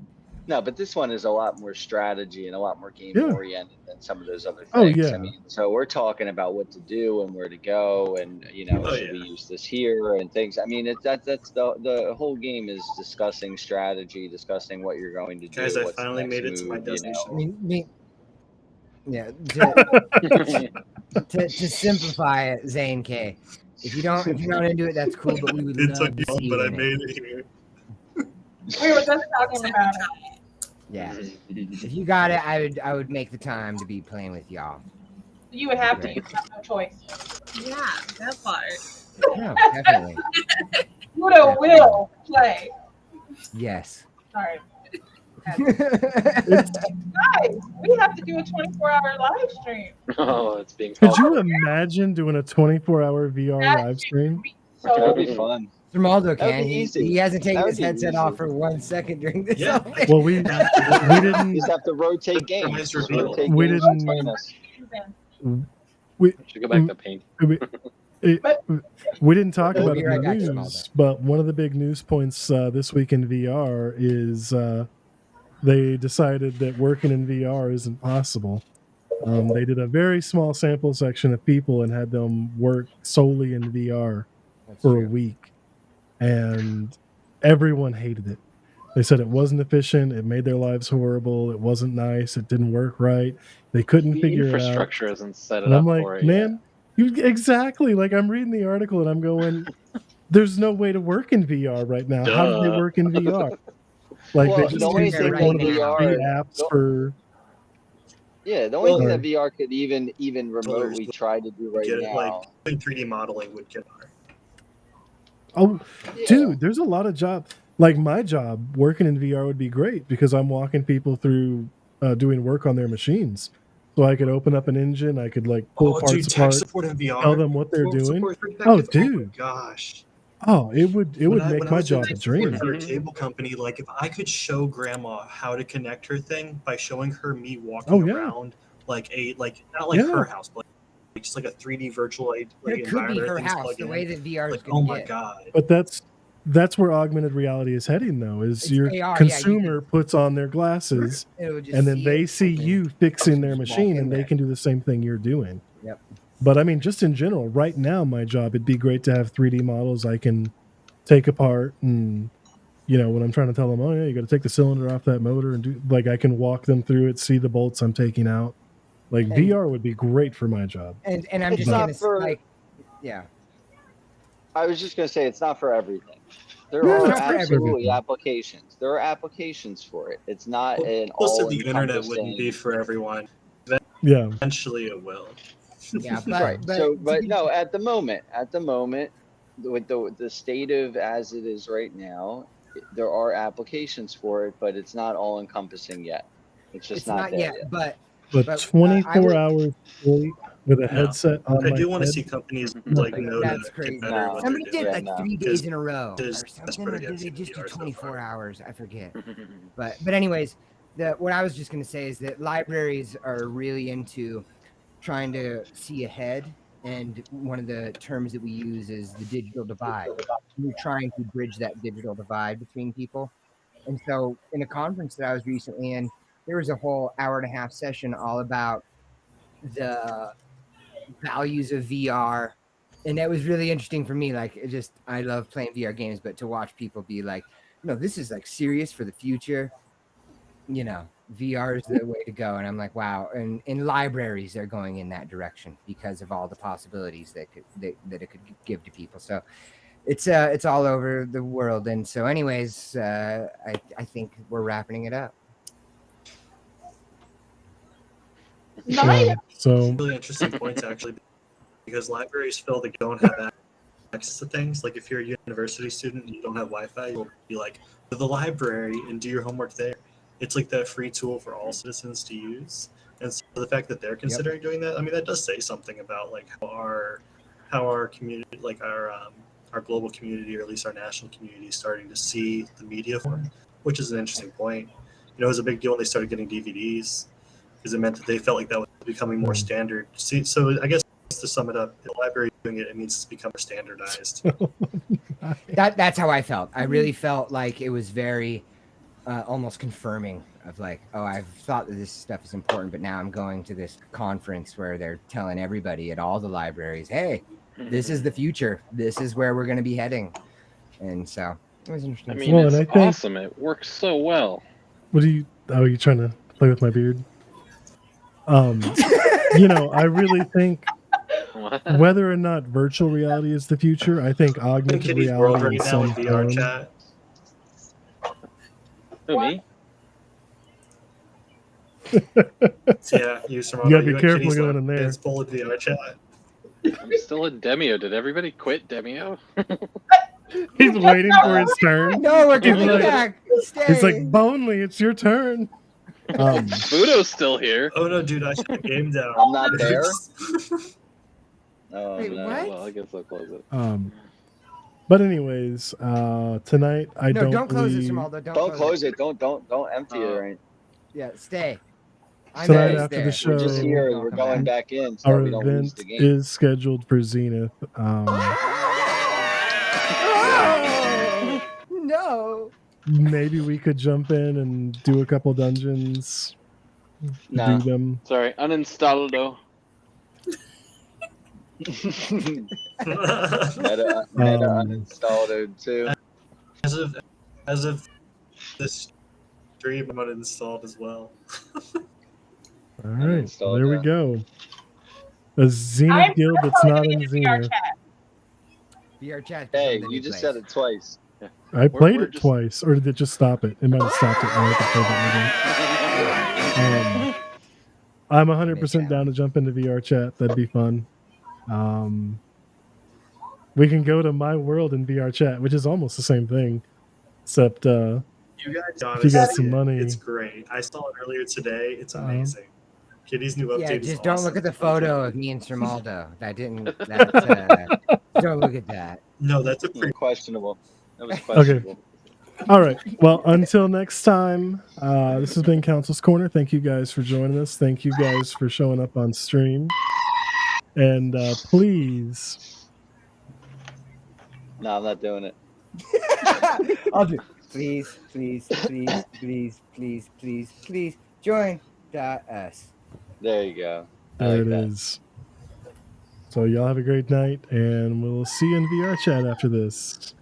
Speaker 2: No, but this one is a lot more strategy and a lot more game
Speaker 1: Yeah.
Speaker 2: oriented than some of those other things.
Speaker 1: Oh yeah.
Speaker 2: I mean, so we're talking about what to do and where to go, and
Speaker 5: Oh,
Speaker 2: should we use this here and things. I mean, that's the whole game is discussing strategy, discussing what you're going to
Speaker 5: Guys,
Speaker 2: do,
Speaker 5: I
Speaker 2: what's the
Speaker 5: finally
Speaker 2: next
Speaker 5: made it to my
Speaker 2: move.
Speaker 5: destination.
Speaker 4: Yeah. To simplify it, Zane K. If you're not into it, that's cool. But we would
Speaker 5: It
Speaker 4: love
Speaker 5: took
Speaker 4: to
Speaker 5: long,
Speaker 4: see
Speaker 5: but
Speaker 4: you
Speaker 5: I
Speaker 4: in
Speaker 5: made
Speaker 4: it.
Speaker 5: it here.
Speaker 8: We were just talking about it.
Speaker 4: Yeah. If you got it, I would make the time to be playing with y'all.
Speaker 8: You would have to.
Speaker 4: Right.
Speaker 8: You have no choice.
Speaker 6: Yeah, that part.
Speaker 4: Yeah, definitely.
Speaker 8: You will play.
Speaker 4: Yes.
Speaker 8: Sorry. Guys, we have to do a 24-hour live stream.
Speaker 7: Oh, it's being
Speaker 1: Could
Speaker 7: called.
Speaker 1: you imagine doing a 24-hour VR live stream?
Speaker 2: That'd be fun.
Speaker 4: Romaldo
Speaker 2: That would
Speaker 4: can.
Speaker 2: be easy.
Speaker 4: He hasn't taken
Speaker 2: That
Speaker 4: his
Speaker 2: would be
Speaker 4: headset
Speaker 2: easy.
Speaker 4: off for 1 second during this.
Speaker 5: Yeah.
Speaker 4: whole thing.
Speaker 1: Well, we didn't
Speaker 2: Just have to rotate games.
Speaker 5: Surprise reveal.
Speaker 2: Rotate
Speaker 1: We
Speaker 2: games
Speaker 1: didn't-
Speaker 2: between us.
Speaker 1: we
Speaker 7: Should go back to paint.
Speaker 1: we didn't talk
Speaker 4: We'll
Speaker 1: about
Speaker 4: be
Speaker 1: it in
Speaker 4: right
Speaker 1: the
Speaker 4: back,
Speaker 1: news, but one of the big news points this week in VR is they decided that working in VR isn't possible. They did a very small sample section of people and had them work solely in VR
Speaker 4: That's
Speaker 1: for
Speaker 4: true.
Speaker 1: a week, and everyone hated it. They said it wasn't efficient. It made their lives horrible. It wasn't nice. It didn't work right. They couldn't
Speaker 7: The
Speaker 1: figure it out.
Speaker 7: infrastructure isn't set it
Speaker 1: And
Speaker 7: up
Speaker 1: I'm like,
Speaker 7: for it.
Speaker 1: man, exactly. Like I'm reading the article and I'm going, there's no way to work in VR right now. How did they
Speaker 7: Duh.
Speaker 1: work in VR? Like
Speaker 2: Well,
Speaker 1: they
Speaker 2: the
Speaker 1: just
Speaker 2: only
Speaker 1: used
Speaker 2: thing
Speaker 1: like one of
Speaker 2: in
Speaker 1: those
Speaker 2: VR
Speaker 1: free apps for.
Speaker 2: Yeah, the only thing
Speaker 1: Sorry.
Speaker 2: that VR could even remotely try to do right
Speaker 5: Get it,
Speaker 2: now.
Speaker 5: like doing 3D modeling would get hard.
Speaker 1: Oh,
Speaker 2: Yeah.
Speaker 1: dude, there's a lot of jobs. Like my job working in VR would be great because I'm walking people through doing work on their machines. So I could open up an engine, I could like pull
Speaker 5: Oh,
Speaker 1: parts
Speaker 5: dude, tech
Speaker 1: apart,
Speaker 5: support in VR.
Speaker 1: tell them what they're
Speaker 5: Full
Speaker 1: doing.
Speaker 5: support for
Speaker 1: Oh,
Speaker 5: detectives?
Speaker 1: dude.
Speaker 5: my gosh.
Speaker 1: Oh, it would
Speaker 5: When I
Speaker 1: make my
Speaker 5: was doing
Speaker 1: job a
Speaker 5: tech support
Speaker 1: dream.
Speaker 5: for a cable company, like if I could show grandma how to connect her thing by showing her me walking
Speaker 1: Oh, yeah.
Speaker 5: around like not like
Speaker 1: Yeah.
Speaker 5: her house, but like just like a 3D virtual
Speaker 4: But it could be
Speaker 5: environment.
Speaker 4: her
Speaker 5: things
Speaker 4: house.
Speaker 5: plug
Speaker 4: The
Speaker 5: in.
Speaker 4: way that VR is
Speaker 5: Like,
Speaker 4: going
Speaker 5: oh
Speaker 4: to
Speaker 5: my
Speaker 4: get.
Speaker 5: god.
Speaker 1: But that's where augmented reality is heading though, is
Speaker 4: It's
Speaker 1: your
Speaker 4: AR, yeah, you
Speaker 1: consumer puts on their glasses
Speaker 4: It would just
Speaker 1: and then
Speaker 4: see
Speaker 1: they
Speaker 4: it
Speaker 1: see
Speaker 4: open.
Speaker 1: you fixing their
Speaker 4: Just walk
Speaker 1: machine
Speaker 4: in
Speaker 1: and they
Speaker 4: there.
Speaker 1: can do the same thing you're doing.
Speaker 4: Yep.
Speaker 1: But I mean, just in general, right now, my job, it'd be great to have 3D models I can take apart. And, when I'm trying to tell them, oh, yeah, you got to take the cylinder off that motor and do like, I can walk them through it, see the bolts I'm taking out. Like
Speaker 4: And-
Speaker 1: VR would be great for my job.
Speaker 4: And I'm
Speaker 2: It's
Speaker 4: just
Speaker 2: not
Speaker 4: gonna
Speaker 2: for-
Speaker 4: like, yeah.
Speaker 2: I was just gonna say it's not for everything. There
Speaker 1: Yeah,
Speaker 2: are
Speaker 1: it's not for
Speaker 2: absolutely
Speaker 1: everything.
Speaker 2: applications. There are applications for it. It's not an
Speaker 5: Most
Speaker 2: all
Speaker 5: of the internet wouldn't be for everyone.
Speaker 1: Yeah.
Speaker 5: Eventually it will.
Speaker 4: Yeah, but,
Speaker 2: Right.
Speaker 4: but,
Speaker 2: So,
Speaker 4: to
Speaker 2: but
Speaker 4: be-
Speaker 2: no, at the moment, with the state of as it is right now, there are applications for it, but it's not all encompassing yet. It's just
Speaker 4: it's not
Speaker 2: there
Speaker 4: yet, but
Speaker 1: But
Speaker 4: I
Speaker 1: 24
Speaker 4: would-
Speaker 1: hours straight with a headset on
Speaker 5: I
Speaker 1: my
Speaker 5: do want to
Speaker 1: head.
Speaker 5: see companies
Speaker 1: No.
Speaker 5: like know
Speaker 4: That's
Speaker 5: to
Speaker 4: crazy.
Speaker 5: get better
Speaker 2: No.
Speaker 5: at what
Speaker 4: somebody
Speaker 5: they're
Speaker 4: did
Speaker 5: doing.
Speaker 4: like
Speaker 2: no.
Speaker 4: 3 days in a row or
Speaker 5: There's
Speaker 4: something,
Speaker 5: desperate
Speaker 4: or did
Speaker 5: against
Speaker 4: they just do
Speaker 5: VR so
Speaker 4: 24
Speaker 5: far.
Speaker 4: hours? I forget. But anyways, what I was just gonna say is that libraries are really into trying to see ahead, and one of the terms that we use is the digital divide. We're trying to bridge that digital divide between people. And so, in a conference that I was recently in, there was a whole hour-and-a-half session all about the values of VR, and that was really interesting for me. Like, I love playing VR games, but to watch people be like, this is like serious for the future. VR is the way to go, and I'm like, wow. And in libraries, they're going in that direction because of all the possibilities that it could give to people. So, it's all over the world. And so, anyways, I think we're wrapping it up.
Speaker 1: Yeah, so
Speaker 5: Really interesting points actually, because libraries feel they don't have access to things. Like if you're a university student and you don't have Wi-Fi, you'll be like to the library and do your homework there. It's like that free tool for all citizens to use. And so the fact that they're considering doing that, I mean, that does say something about like how our community, like our global community, or at least our national community, is starting to see the media form, which is an interesting point. You know, it was a big deal when they started getting DVDs, because it meant that they felt like that was becoming more standard. See, so I guess to sum it up, the library doing it, it means it's become more standardized.
Speaker 4: That's how I felt. I really felt like it was very almost confirming of like, oh, I've thought that this stuff is important, but now I'm going to this conference where they're telling everybody at all the libraries, hey, this is the future. This is where we're going to be heading. And so it was interesting.
Speaker 7: I mean, it's awesome. It works so well.
Speaker 1: What are you trying to play with my beard? You know, I really think whether or not virtual reality is the future, I think augmented reality in some form.
Speaker 5: Chat.
Speaker 7: Who, me?
Speaker 5: Yeah, you
Speaker 1: gotta be careful going in there.
Speaker 5: It's full of VR chat.
Speaker 7: I'm still in Demeo. Did everybody quit Demeo?
Speaker 1: He's waiting for his turn.
Speaker 4: No, we're coming back. Stay.
Speaker 1: He's like, Bonely, it's your turn.
Speaker 7: Budo's still here.
Speaker 5: Oh no, dude, I shut the game down.
Speaker 2: I'm not there.
Speaker 7: Oh,
Speaker 4: Wait,
Speaker 7: no.
Speaker 4: what?
Speaker 7: Well, I guess I'll close it.
Speaker 1: But anyways, tonight I
Speaker 4: No,
Speaker 1: don't
Speaker 4: close it,
Speaker 1: believe...
Speaker 4: Jamaldo.
Speaker 2: Don't close it. Don't empty it. Right.
Speaker 4: Yeah, stay.
Speaker 1: Tonight after the show,
Speaker 2: We're just here. We're going back in, so
Speaker 1: our
Speaker 2: we don't lose
Speaker 1: event
Speaker 2: the game.
Speaker 1: is scheduled for Zenith.
Speaker 4: No.
Speaker 1: Maybe we could jump in and do a couple dungeons.
Speaker 2: No.
Speaker 1: Do them.
Speaker 7: Sorry, uninstalled.
Speaker 2: Meta uninstalled too.
Speaker 5: As of this stream, I'm uninstalled as well.
Speaker 1: All right, well, there we go. A Zenith guild that's not in Zenith.
Speaker 4: VR chat.
Speaker 2: Hey, you just said it twice.
Speaker 1: I played it twice, or did it just stop it? It might have stopped it. I have to play that again. I'm 100% down to jump into VR chat. That'd be fun. We can go to my world in VR chat, which is almost the same thing, except
Speaker 5: You guys
Speaker 1: if you got some money.
Speaker 5: It's great. I saw it earlier today. It's amazing. Kitty's new update.
Speaker 4: Yeah, just
Speaker 5: is
Speaker 4: don't
Speaker 5: awesome.
Speaker 4: look at the photo of me and Sirmaldo. Don't look at that.
Speaker 5: No, that's a pretty
Speaker 2: questionable. That was questionable.
Speaker 1: Okay. All right. Well, until next time, this has been Council's Corner. Thank you guys for joining us. Thank you guys for showing up on stream. And please.
Speaker 2: No, I'm not doing it.
Speaker 4: I'll do. Please, please, please, please, please, please, please join us.
Speaker 2: There you go.
Speaker 1: There it is. So y'all have a great night, and we'll see you in VR chat after this.